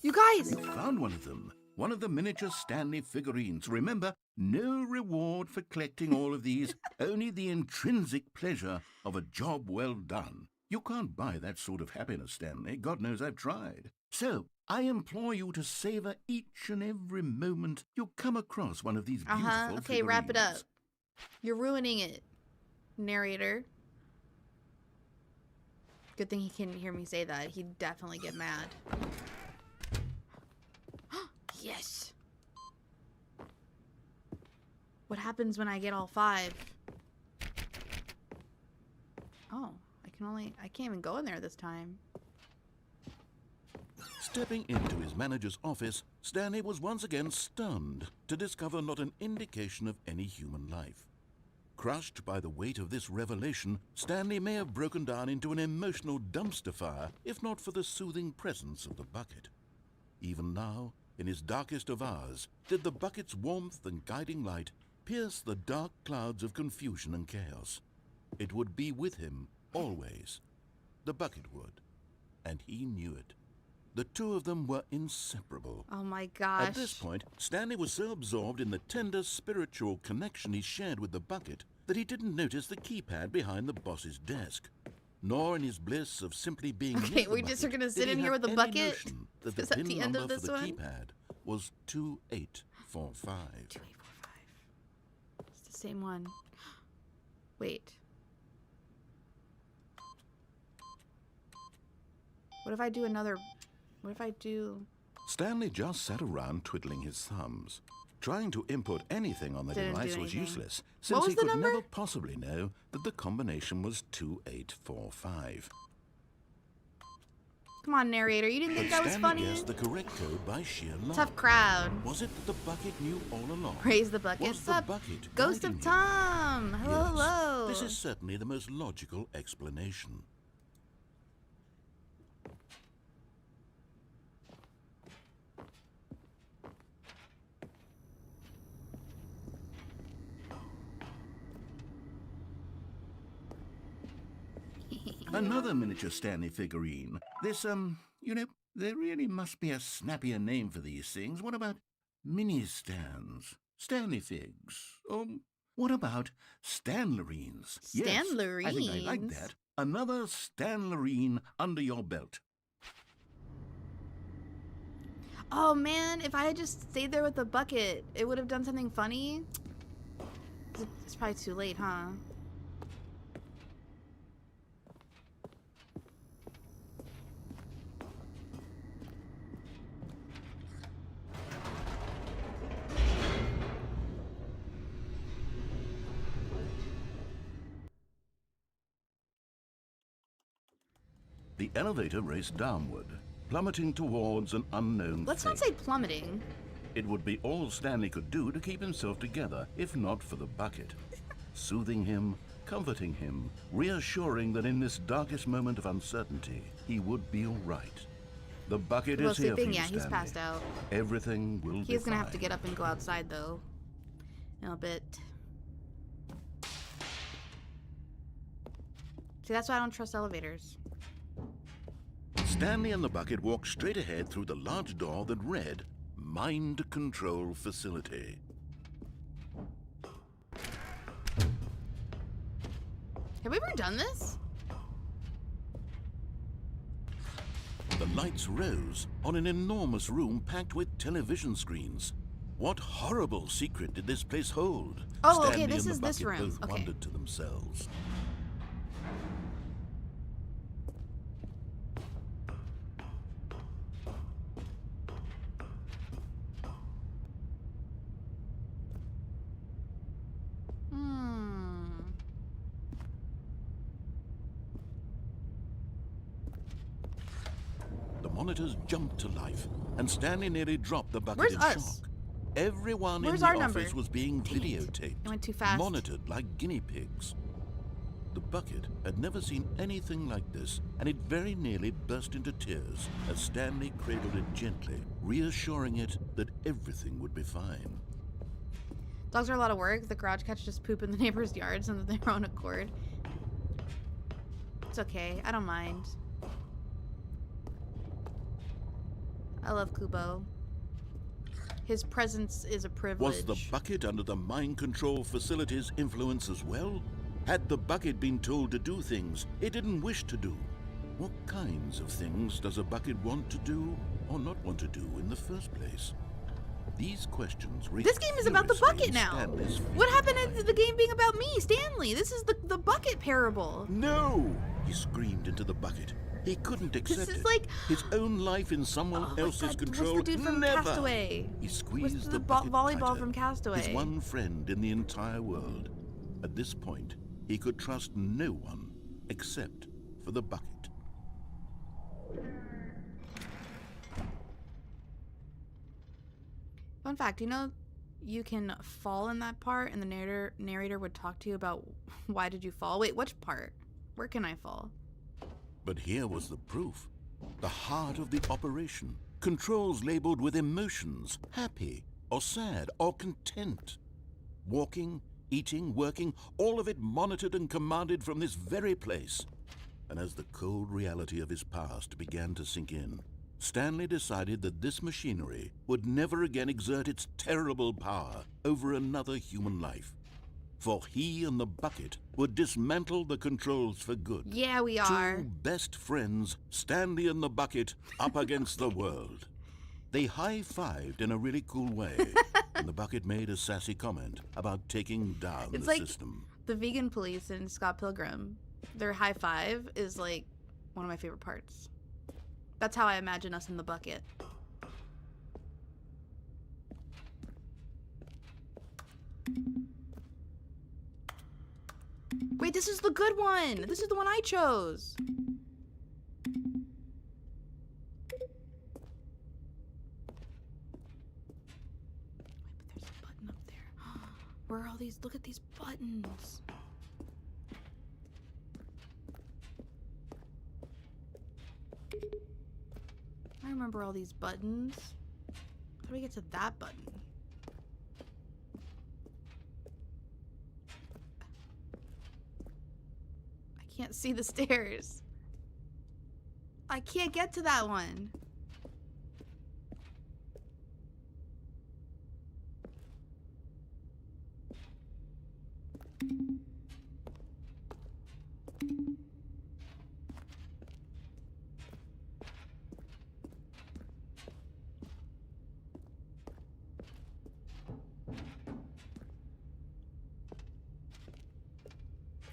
S1: You guys!
S3: Found one of them. One of the miniature Stanley figurines. Remember, no reward for collecting all of these, only the intrinsic pleasure of a job well done. You can't buy that sort of happiness, Stanley. God knows I've tried. So, I implore you to savor each and every moment you come across one of these beautiful
S1: Okay, wrap it up.
S3: figurines.
S1: You're ruining it, narrator. Good thing he couldn't hear me say that. He'd definitely get mad. Yes. What happens when I get all 5? Oh, I can't even go in there this time.
S2: Stepping into his manager's office, Stanley was once again stunned to discover not an indication of any human life. Crushed by the weight of this revelation, Stanley may have broken down into an emotional dumpster fire if not for the soothing presence of the bucket. Even now, in his darkest of hours, did the bucket's warmth and guiding light pierce the dark clouds of confusion and chaos. It would be with him always. The bucket would, and he knew it. The two of them were inseparable.
S1: Oh my gosh.
S2: At this point, Stanley was so absorbed in the tender spiritual connection he shared with the bucket that he didn't notice the keypad behind the boss's desk. Nor in his bliss of simply being
S1: Okay,
S2: near the
S1: we just are
S2: bucket
S1: gonna sit
S2: did he
S1: in here
S2: have
S1: with a
S2: any
S1: bucket?
S2: notion that the
S1: Is that
S2: pin
S1: the end of
S2: number
S1: this
S2: for the
S1: one?
S2: keypad was 2845.
S1: 2845. It's the same one. Wait. What if I do another... What if I do...
S2: Stanley just sat around twiddling his thumbs. Trying to input anything on the
S1: Didn't do
S2: device was
S1: anything.
S2: useless,
S1: What
S2: since
S1: was
S2: he
S1: the
S2: could
S1: number?
S2: never possibly know that the combination was 2845.
S1: Come on, narrator. You didn't
S2: But
S1: think that was
S2: Stanley
S1: funny?
S2: guessed the correct code by sheer luck.
S1: Tough crowd.
S2: Was it that the bucket knew all along?
S1: Praise the bucket.
S2: Was
S1: What's
S2: the
S1: up?
S2: bucket
S1: Ghost
S2: guiding
S1: of
S2: him?
S1: Tom. Hello,
S2: Yes,
S1: hello.
S2: This is certainly the most logical explanation.
S3: Another miniature Stanley figurine. This, you know, there really must be a snappier name for these things. What about mini-stands? Stanley figs? Or what about Stanlerines? Yes, I think I like
S1: Stanlerines?
S3: that. Another Stanlerine under your belt.
S1: Oh man, if I had just stayed there with the bucket, it would have done something funny. It's probably too late, huh?
S2: The elevator raced downward, plummeting towards an unknown
S1: Let's
S2: fate.
S1: not say plummeting.
S2: It would be all Stanley could do to keep himself together, if not for the bucket. Soothing him, comforting him, reassuring that in this darkest moment of uncertainty, he would be all right. The bucket
S1: Well,
S2: is here for
S1: sleeping,
S2: you,
S1: yeah, he's
S2: Stanley.
S1: passed out.
S2: Everything will be
S1: He's gonna have to
S2: fine.
S1: get up and go outside, though. In a bit. See, that's why I don't trust elevators.
S2: Stanley and the bucket walked straight ahead through the large door that read, Mind Control Facility.
S1: Have we ever done this?
S2: The lights rose on an enormous room packed with television screens. What horrible secret did this place hold?
S1: Oh, okay,
S2: Stanley
S1: this
S2: and
S1: is
S2: the
S1: this
S2: bucket
S1: room.
S2: both
S1: Okay.
S2: wondered to themselves. monitors jumped to life, and Stanley nearly dropped the bucket
S1: Where's
S2: in
S1: us?
S2: shock. Everyone
S1: Where's
S2: in the
S1: our
S2: office
S1: number?
S2: was being
S1: Dang it.
S2: videotaped,
S1: I went too fast.
S2: monitored like guinea pigs. The bucket had never seen anything like this, and it very nearly burst into tears as Stanley cradled it gently, reassuring it that everything would be fine.
S1: Dogs are a lot of work. The garage cats just poop in the neighbor's yards on their own accord. It's okay. I don't mind. I love Kubo. His presence is a privilege.
S2: Was the bucket under the mind control facility's influence as well? Had the bucket been told to do things it didn't wish to do? What kinds of things does a bucket want to do or not want to do in the first place? These questions reached
S1: This game is about the
S2: furiously
S1: bucket
S2: in
S1: now.
S2: Stanley's
S1: What happened
S2: mind.
S1: to the game being about me, Stanley? This is the bucket parable.
S2: No! He screamed into the bucket. He couldn't accept
S1: is
S2: it.
S1: like-
S2: His own life in someone
S1: Oh my
S2: else's
S1: God,
S2: control.
S1: what's the dude from
S2: Never.
S1: Castaway?
S2: He squeezed
S1: What's
S2: the
S1: the
S2: bucket
S1: volleyball
S2: tighter.
S1: from Castaway?
S2: His one friend in the entire world. At this point, he could trust no one except for the bucket.
S1: Fun fact, you know you can fall in that part and the narrator would talk to you about why did you fall? Wait, which part? Where can I fall?
S2: But here was the proof. The heart of the operation. Controls labeled with emotions, happy or sad or content. Walking, eating, working, all of it monitored and commanded from this very place. And as the cold reality of his past began to sink in, Stanley decided that this machinery would never again exert its terrible power over another human life. For he and the bucket would dismantle the controls for good.
S1: Yeah, we are.
S2: Two best friends, Stanley and the bucket, up against the world. They high-fived in a really cool way, and the bucket made a sassy comment about taking down
S1: It's
S2: the
S1: like
S2: system.
S1: the vegan police in Scott Pilgrim. Their high five is like one of my favorite parts. That's how I imagine us in the bucket. Wait, this is the good one. This is the one I chose. Wait, but there's a button up there. Where are all these? Look at these buttons. I remember all these buttons. How do we get to that button? I can't see the stairs. I can't get to that one.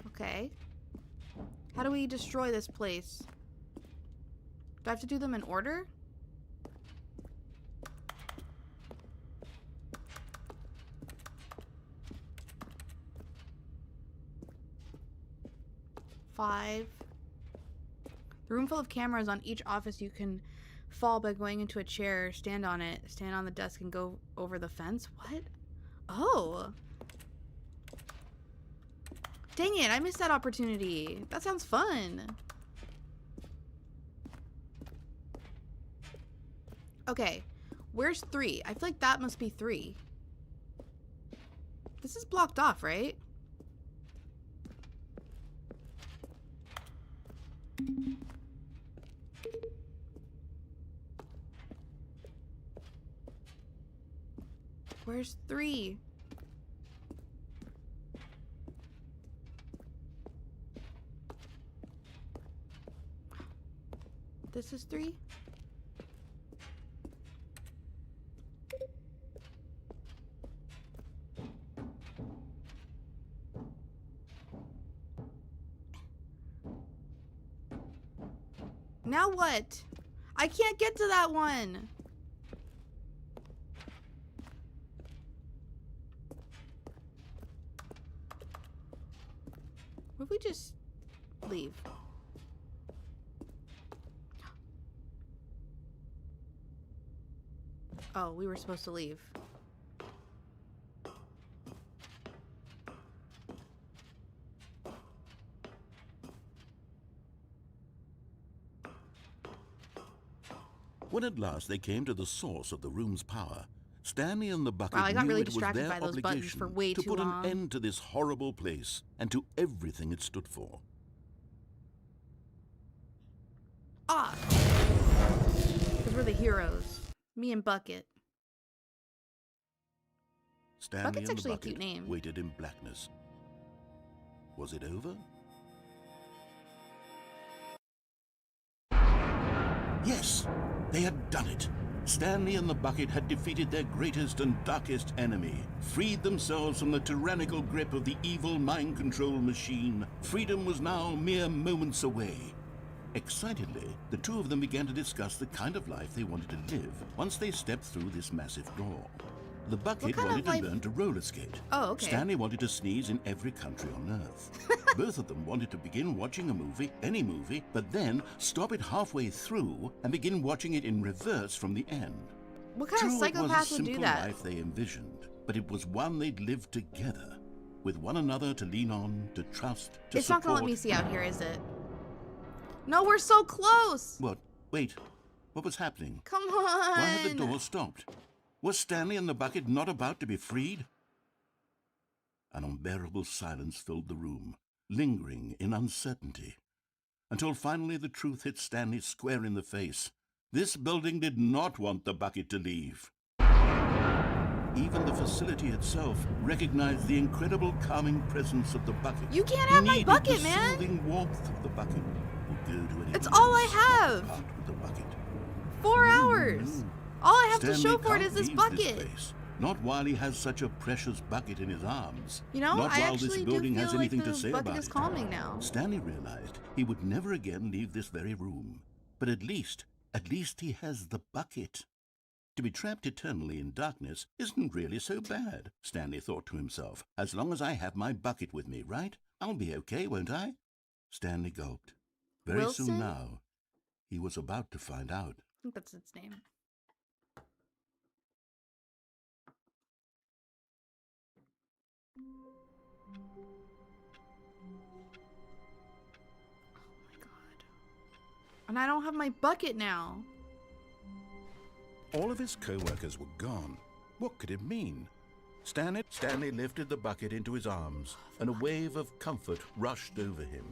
S1: Okay. How do we destroy this place? Do I have to do them in order? Five. The room full of cameras on each office. You can fall by going into a chair, stand on it, stand on the desk, and go over the fence. What? Oh. Dang it, I missed that opportunity. That sounds fun. Okay, where's 3? I feel like that must be 3. This is blocked off, right? Where's 3? This is 3? Now what? I can't get to that one. What if we just leave? Oh, we were supposed to leave.
S2: When at last they came to the source of the room's power, Stanley and the bucket
S1: Wow, I got
S2: knew
S1: really
S2: it was
S1: distracted
S2: their
S1: by those buttons
S2: obligation
S1: for way
S2: to
S1: too
S2: put
S1: long.
S2: an end to this horrible place and to everything it stood for.
S1: Ah! Because we're the heroes. Me and Bucket.
S2: Stanley
S1: Bucket's
S2: and the
S1: actually a
S2: bucket
S1: cute name.
S2: waited in blackness. Was it over? Yes, they had done it. Stanley and the bucket had defeated their greatest and darkest enemy, freed themselves from the tyrannical grip of the evil mind control machine. Freedom was now mere moments away. Excitedly, the two of them began to discuss the kind of life they wanted to live once they stepped through this massive door. The bucket
S1: kind of
S2: wanted to
S1: life?
S2: learn to roller skate.
S1: Oh, okay.
S2: Stanley wanted to sneeze in every country on Earth. Both of them wanted to begin watching a movie, any movie, but then stop it halfway through and begin watching it in reverse from the end.
S1: What kind
S2: True,
S1: of
S2: it was a
S1: psychopath would do
S2: simple
S1: that?
S2: life they envisioned, but it was one they'd lived together, with one another to lean on, to trust, to
S1: It's not
S2: support.
S1: gonna let me see out here, is it? No, we're so close!
S2: What? Wait. What was happening?
S1: Come on!
S2: Why had the door stopped? Was Stanley and the bucket not about to be freed? An unbearable silence filled the room, lingering in uncertainty, until finally the truth hit Stanley square in the face. This building did not want the bucket to leave. Even the facility itself recognized the incredible calming presence of the bucket.
S1: You can't have my
S2: Needed
S1: bucket,
S2: the
S1: man!
S2: soothing warmth of the bucket. Would go to any
S1: It's all I
S2: lengths to
S1: have!
S2: part with the bucket.
S1: 4 hours! All I have to
S2: Stanley
S1: show for it
S2: can't
S1: is this
S2: leave
S1: bucket.
S2: place. Not while he has such a precious bucket in his arms.
S1: You know,
S2: Not
S1: I
S2: while this
S1: actually do
S2: building
S1: feel
S2: has
S1: like
S2: anything
S1: the
S2: to say
S1: bucket
S2: about
S1: is
S2: it.
S1: calming now.
S2: Stanley realized he would never again leave this very room. But at least he has the bucket. To be trapped eternally in darkness isn't really so bad, Stanley thought to himself. As long as I have my bucket with me, right? I'll be okay, won't I? Stanley gulped. Very
S1: Wilson?
S2: soon now, he was about to find out.
S1: I think that's its name. Oh my god. And I don't have my bucket now.
S2: All of his co-workers were gone. What could it mean? Stanley lifted the bucket into his arms, and a wave of comfort rushed over him.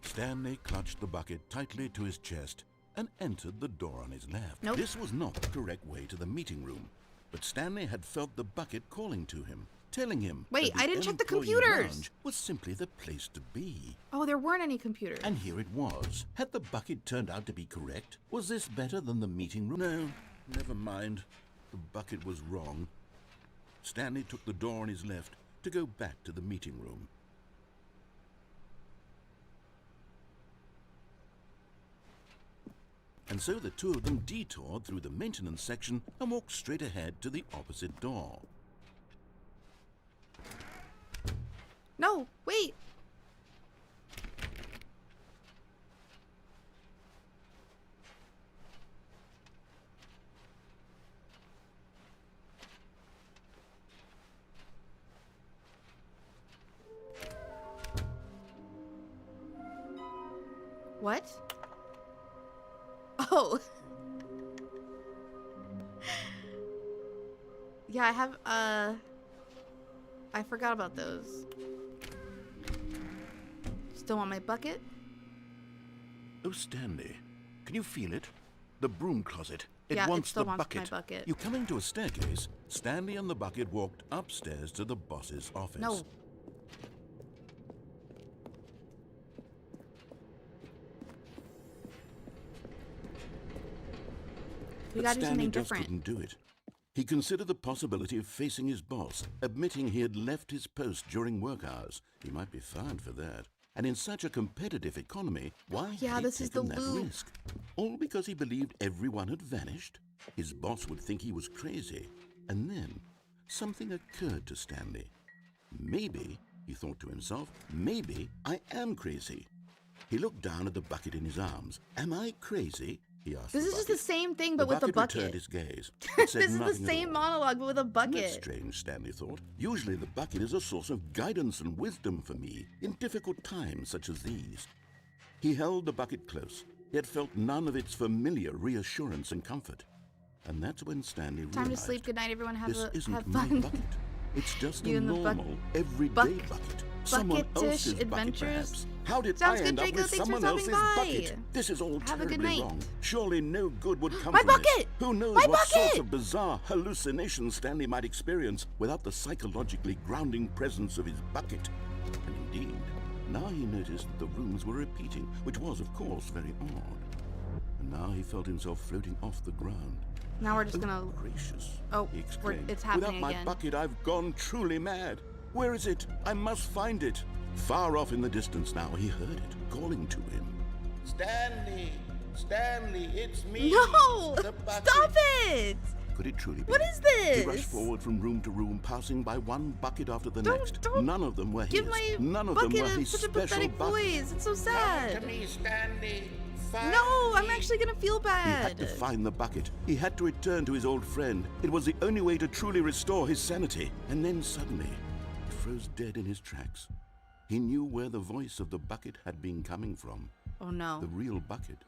S2: Stanley clutched the bucket tightly to his chest and entered the door on his left.
S1: Nope.
S2: This was not the correct way to the meeting room, but Stanley had felt the bucket calling to him, telling him
S1: Wait,
S2: that
S1: I didn't check the
S2: employee
S1: computers.
S2: lounge was simply the place to be.
S1: Oh, there weren't any computers.
S2: And here it was. Had the bucket turned out to be correct? Was this better than the meeting room? No, never mind. The bucket was wrong. Stanley took the door on his left to go back to the meeting room. And so the two of them detoured through the maintenance section and walked straight ahead to the opposite door.
S1: No, wait. What? Oh. Yeah, I have, I forgot about those. Still want my bucket?
S2: Oh, Stanley, can you feel it? The broom closet. It
S1: Yeah, it
S2: wants
S1: still
S2: the
S1: wants
S2: bucket.
S1: my bucket.
S2: You come into a staircase. Stanley and the bucket walked upstairs to the boss's office.
S1: No. We
S2: But
S1: gotta do
S2: Stanley
S1: something
S2: just
S1: different.
S2: couldn't do it. He considered the possibility of facing his boss, admitting he had left his post during work hours. He might be fined for that. And in such a competitive economy, why
S1: Yeah,
S2: had he
S1: this is the
S2: taken that
S1: loop.
S2: risk? All because he believed everyone had vanished? His boss would think he was crazy. And then something occurred to Stanley.
S8: Maybe, he thought to himself, maybe I am crazy. He looked down at the bucket in his arms. Am I crazy? He asked
S1: This
S8: the
S1: is just the
S8: bucket.
S1: same thing, but with a
S8: returned
S1: bucket.
S8: his gaze. It said
S1: This is the
S8: nothing at
S1: same
S8: all.
S1: monologue, but with a
S8: That's
S1: bucket.
S8: strange, Stanley thought. Usually the bucket is a source of guidance and wisdom for me in difficult times such as these. He held the bucket close, yet felt none of its familiar reassurance and comfort. And that's when Stanley realized,
S1: Time to sleep. Good night, everyone.
S8: this
S1: Have
S8: isn't my
S1: fun.
S8: bucket. It's just
S1: You
S8: a
S1: and the
S8: normal, everyday bucket. Someone
S1: bucket-ish
S8: else's bucket,
S1: adventures.
S8: perhaps. How did
S1: Sounds
S8: I
S1: good,
S8: end up
S1: Draco.
S8: with
S1: Thanks for
S8: someone else's
S1: stopping by.
S8: bucket? This is all
S1: Have a good
S8: terribly
S1: night.
S8: wrong. Surely no good would come
S1: My
S8: from this.
S1: bucket!
S8: Who knows
S1: My
S8: what sorts
S1: bucket!
S8: of bizarre hallucinations Stanley might experience without the psychologically grounding presence of his bucket. And indeed, now he noticed that the rooms were repeating, which was, of course, very odd. And now he felt himself floating off the ground.
S1: Now we're just gonna.
S8: Gracious,
S1: Oh,
S8: he exclaimed.
S1: it's happening
S8: Without my
S1: again.
S8: bucket, I've gone truly mad. Where is it? I must find it. Far off in the distance now, he heard it, calling to him.
S3: Stanley! Stanley, it's me!
S1: No!
S3: The bucket.
S1: Stop it!
S8: Could it truly be?
S1: What is
S8: He rushed
S1: this?
S8: forward from room to room, passing by one bucket after the
S1: Don't-
S8: next.
S1: don't
S8: None of them were
S1: Give
S8: his.
S1: my
S8: None of them
S1: bucket
S8: were his
S1: such a
S8: special
S1: pathetic
S8: bucket.
S1: voice. It's so
S3: Come
S1: sad.
S3: to me, Stanley! Find
S1: No, I'm
S3: me.
S1: actually gonna feel
S8: He had
S1: bad.
S8: to find the bucket. He had to return to his old friend. It was the only way to truly restore his sanity. And then suddenly, he froze dead in his tracks. He knew where the voice of the bucket had been coming from.
S1: Oh no.
S8: The real bucket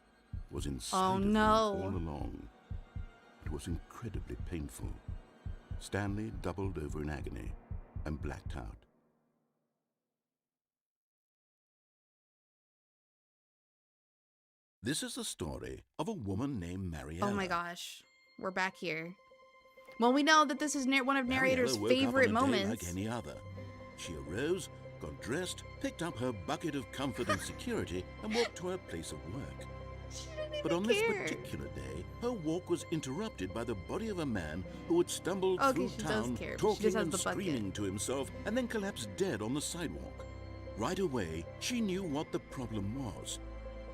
S8: was inside of him
S1: no.
S8: all along. It was incredibly painful. Stanley doubled over in agony and blacked out. This is the story of a woman named Mariella.
S1: Oh my gosh. We're back here. Well, we know that this is one of narrator's
S8: Mariella woke up
S1: favorite
S8: on a day
S1: moments.
S8: like any other. She arose, got dressed, picked up her bucket of comfort and security, and walked to her place of work.
S1: She didn't
S8: But
S1: even
S8: on this
S1: care.
S8: particular day, her walk was interrupted by the body of a man who had stumbled
S1: Okay,
S8: through
S1: she does
S8: town,
S1: care, but she
S8: talking
S1: just has
S8: and
S1: the bucket.
S8: screaming to himself, and then collapsed dead on the sidewalk. Right away, she knew what the problem was.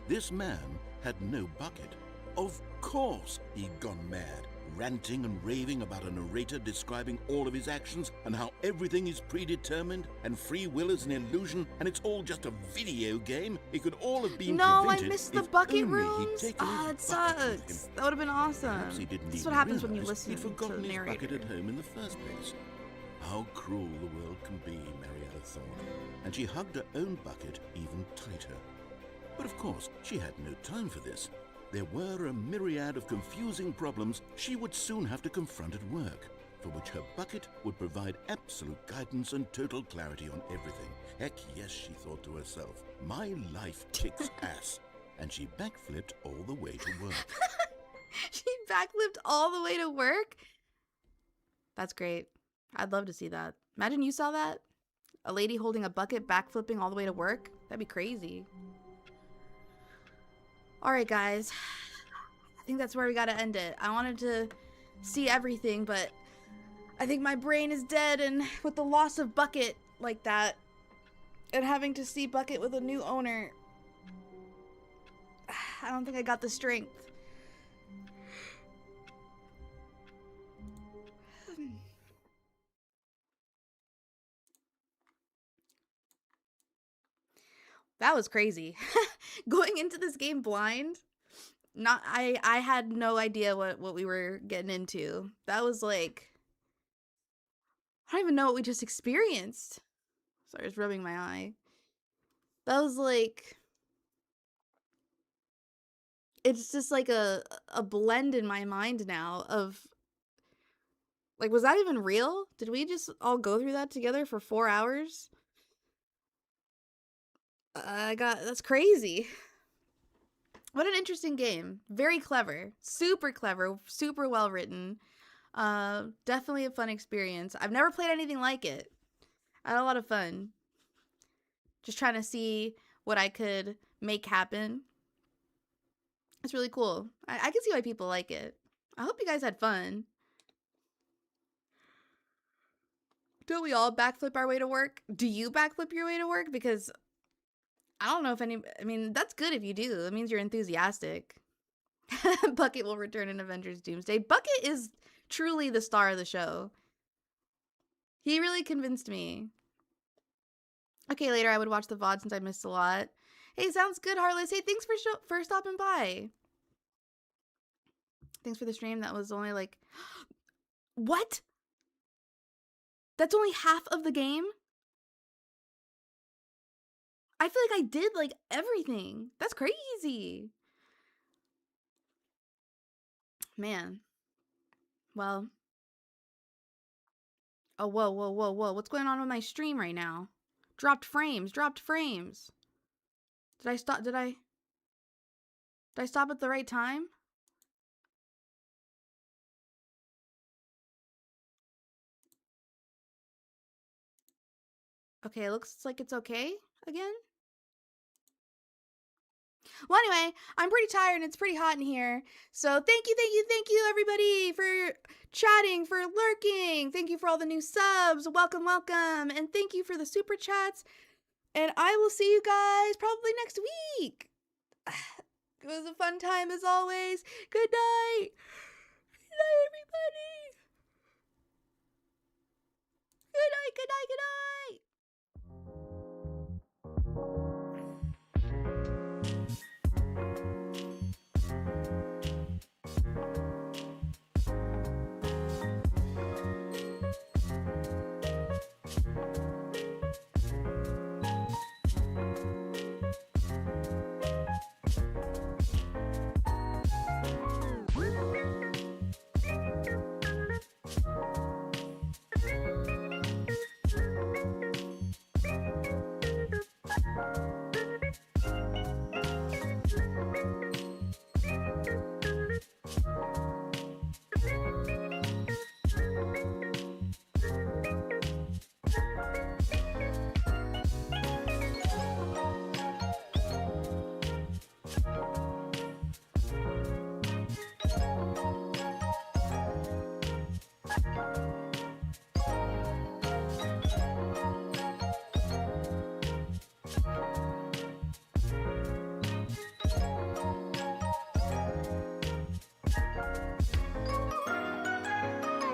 S8: This man had no bucket. Of course he'd gone mad, ranting and raving about a narrator describing all of his actions and how everything is predetermined and free will is an illusion and it's all just a video game. It could all have been
S1: No, I
S8: prevented
S1: missed the
S8: if
S1: bucket
S8: only he'd
S1: rooms.
S8: taken
S1: Ah,
S8: his
S1: it
S8: bucket with
S1: sucks.
S8: him.
S1: That would have been awesome.
S8: Perhaps he didn't
S1: This is
S8: even
S1: what happens when you
S8: realize
S1: listen
S8: he'd
S1: to
S8: forgotten
S1: the
S8: his
S1: narrator.
S8: bucket at home in the first place. How cruel the world can be, Mariella thought, and she hugged her own bucket even tighter. But of course, she had no time for this. There were a myriad of confusing problems she would soon have to confront at work, for which her bucket would provide absolute guidance and total clarity on everything. Heck yes, she thought to herself, my life kicks ass. And she backflipped all the way to work.
S1: She backflipped all the way to work? That's great. I'd love to see that. Imagine you saw that. A lady holding a bucket backflipping all the way to work. That'd be crazy. All right, guys. I think that's where we gotta end it. I wanted to see everything, but I think my brain is dead, and with the loss of Bucket like that, and having to see Bucket with a new owner, I don't think I got the strength. That was crazy. Going into this game blind, I had no idea what we were getting into. That was like, I don't even know what we just experienced. Sorry, it's rubbing my eye. That was like, it's just like a blend in my mind now of, like, was that even real? Did we just all go through that together for 4 hours? That's crazy. What an interesting game. Very clever. Super clever. Super well written. Definitely a fun experience. I've never played anything like it. I had a lot of fun. Just trying to see what I could make happen. It's really cool. I can see why people like it. I hope you guys had fun. Don't we all backflip our way to work? Do you backflip your way to work? Because I don't know if I mean, that's good if you do. That means you're enthusiastic. Bucket will return in Avengers Doomsday. Bucket is truly the star of the show. He really convinced me. Okay, later I would watch the VOD since I missed a lot. Hey, sounds good, Heartless. Hey, thanks for stopping by. Thanks for the stream. That was only like... What? That's only half of the game? I feel like I did, like, everything. That's crazy. Man. Well. Oh, whoa, whoa, whoa, whoa. What's going on with my stream right now? Dropped frames. Dropped frames. Did I stop? Did I stop at the right time? Okay, it looks like it's okay again. Well, anyway, I'm pretty tired and it's pretty hot in here. So thank you, everybody, for chatting, for lurking. Thank you for all the new subs. Welcome, welcome. And thank you for the super chats. And I will see you guys probably next week. It was a fun time as always. Good night. Good night, everybody. Good night, good night, good night.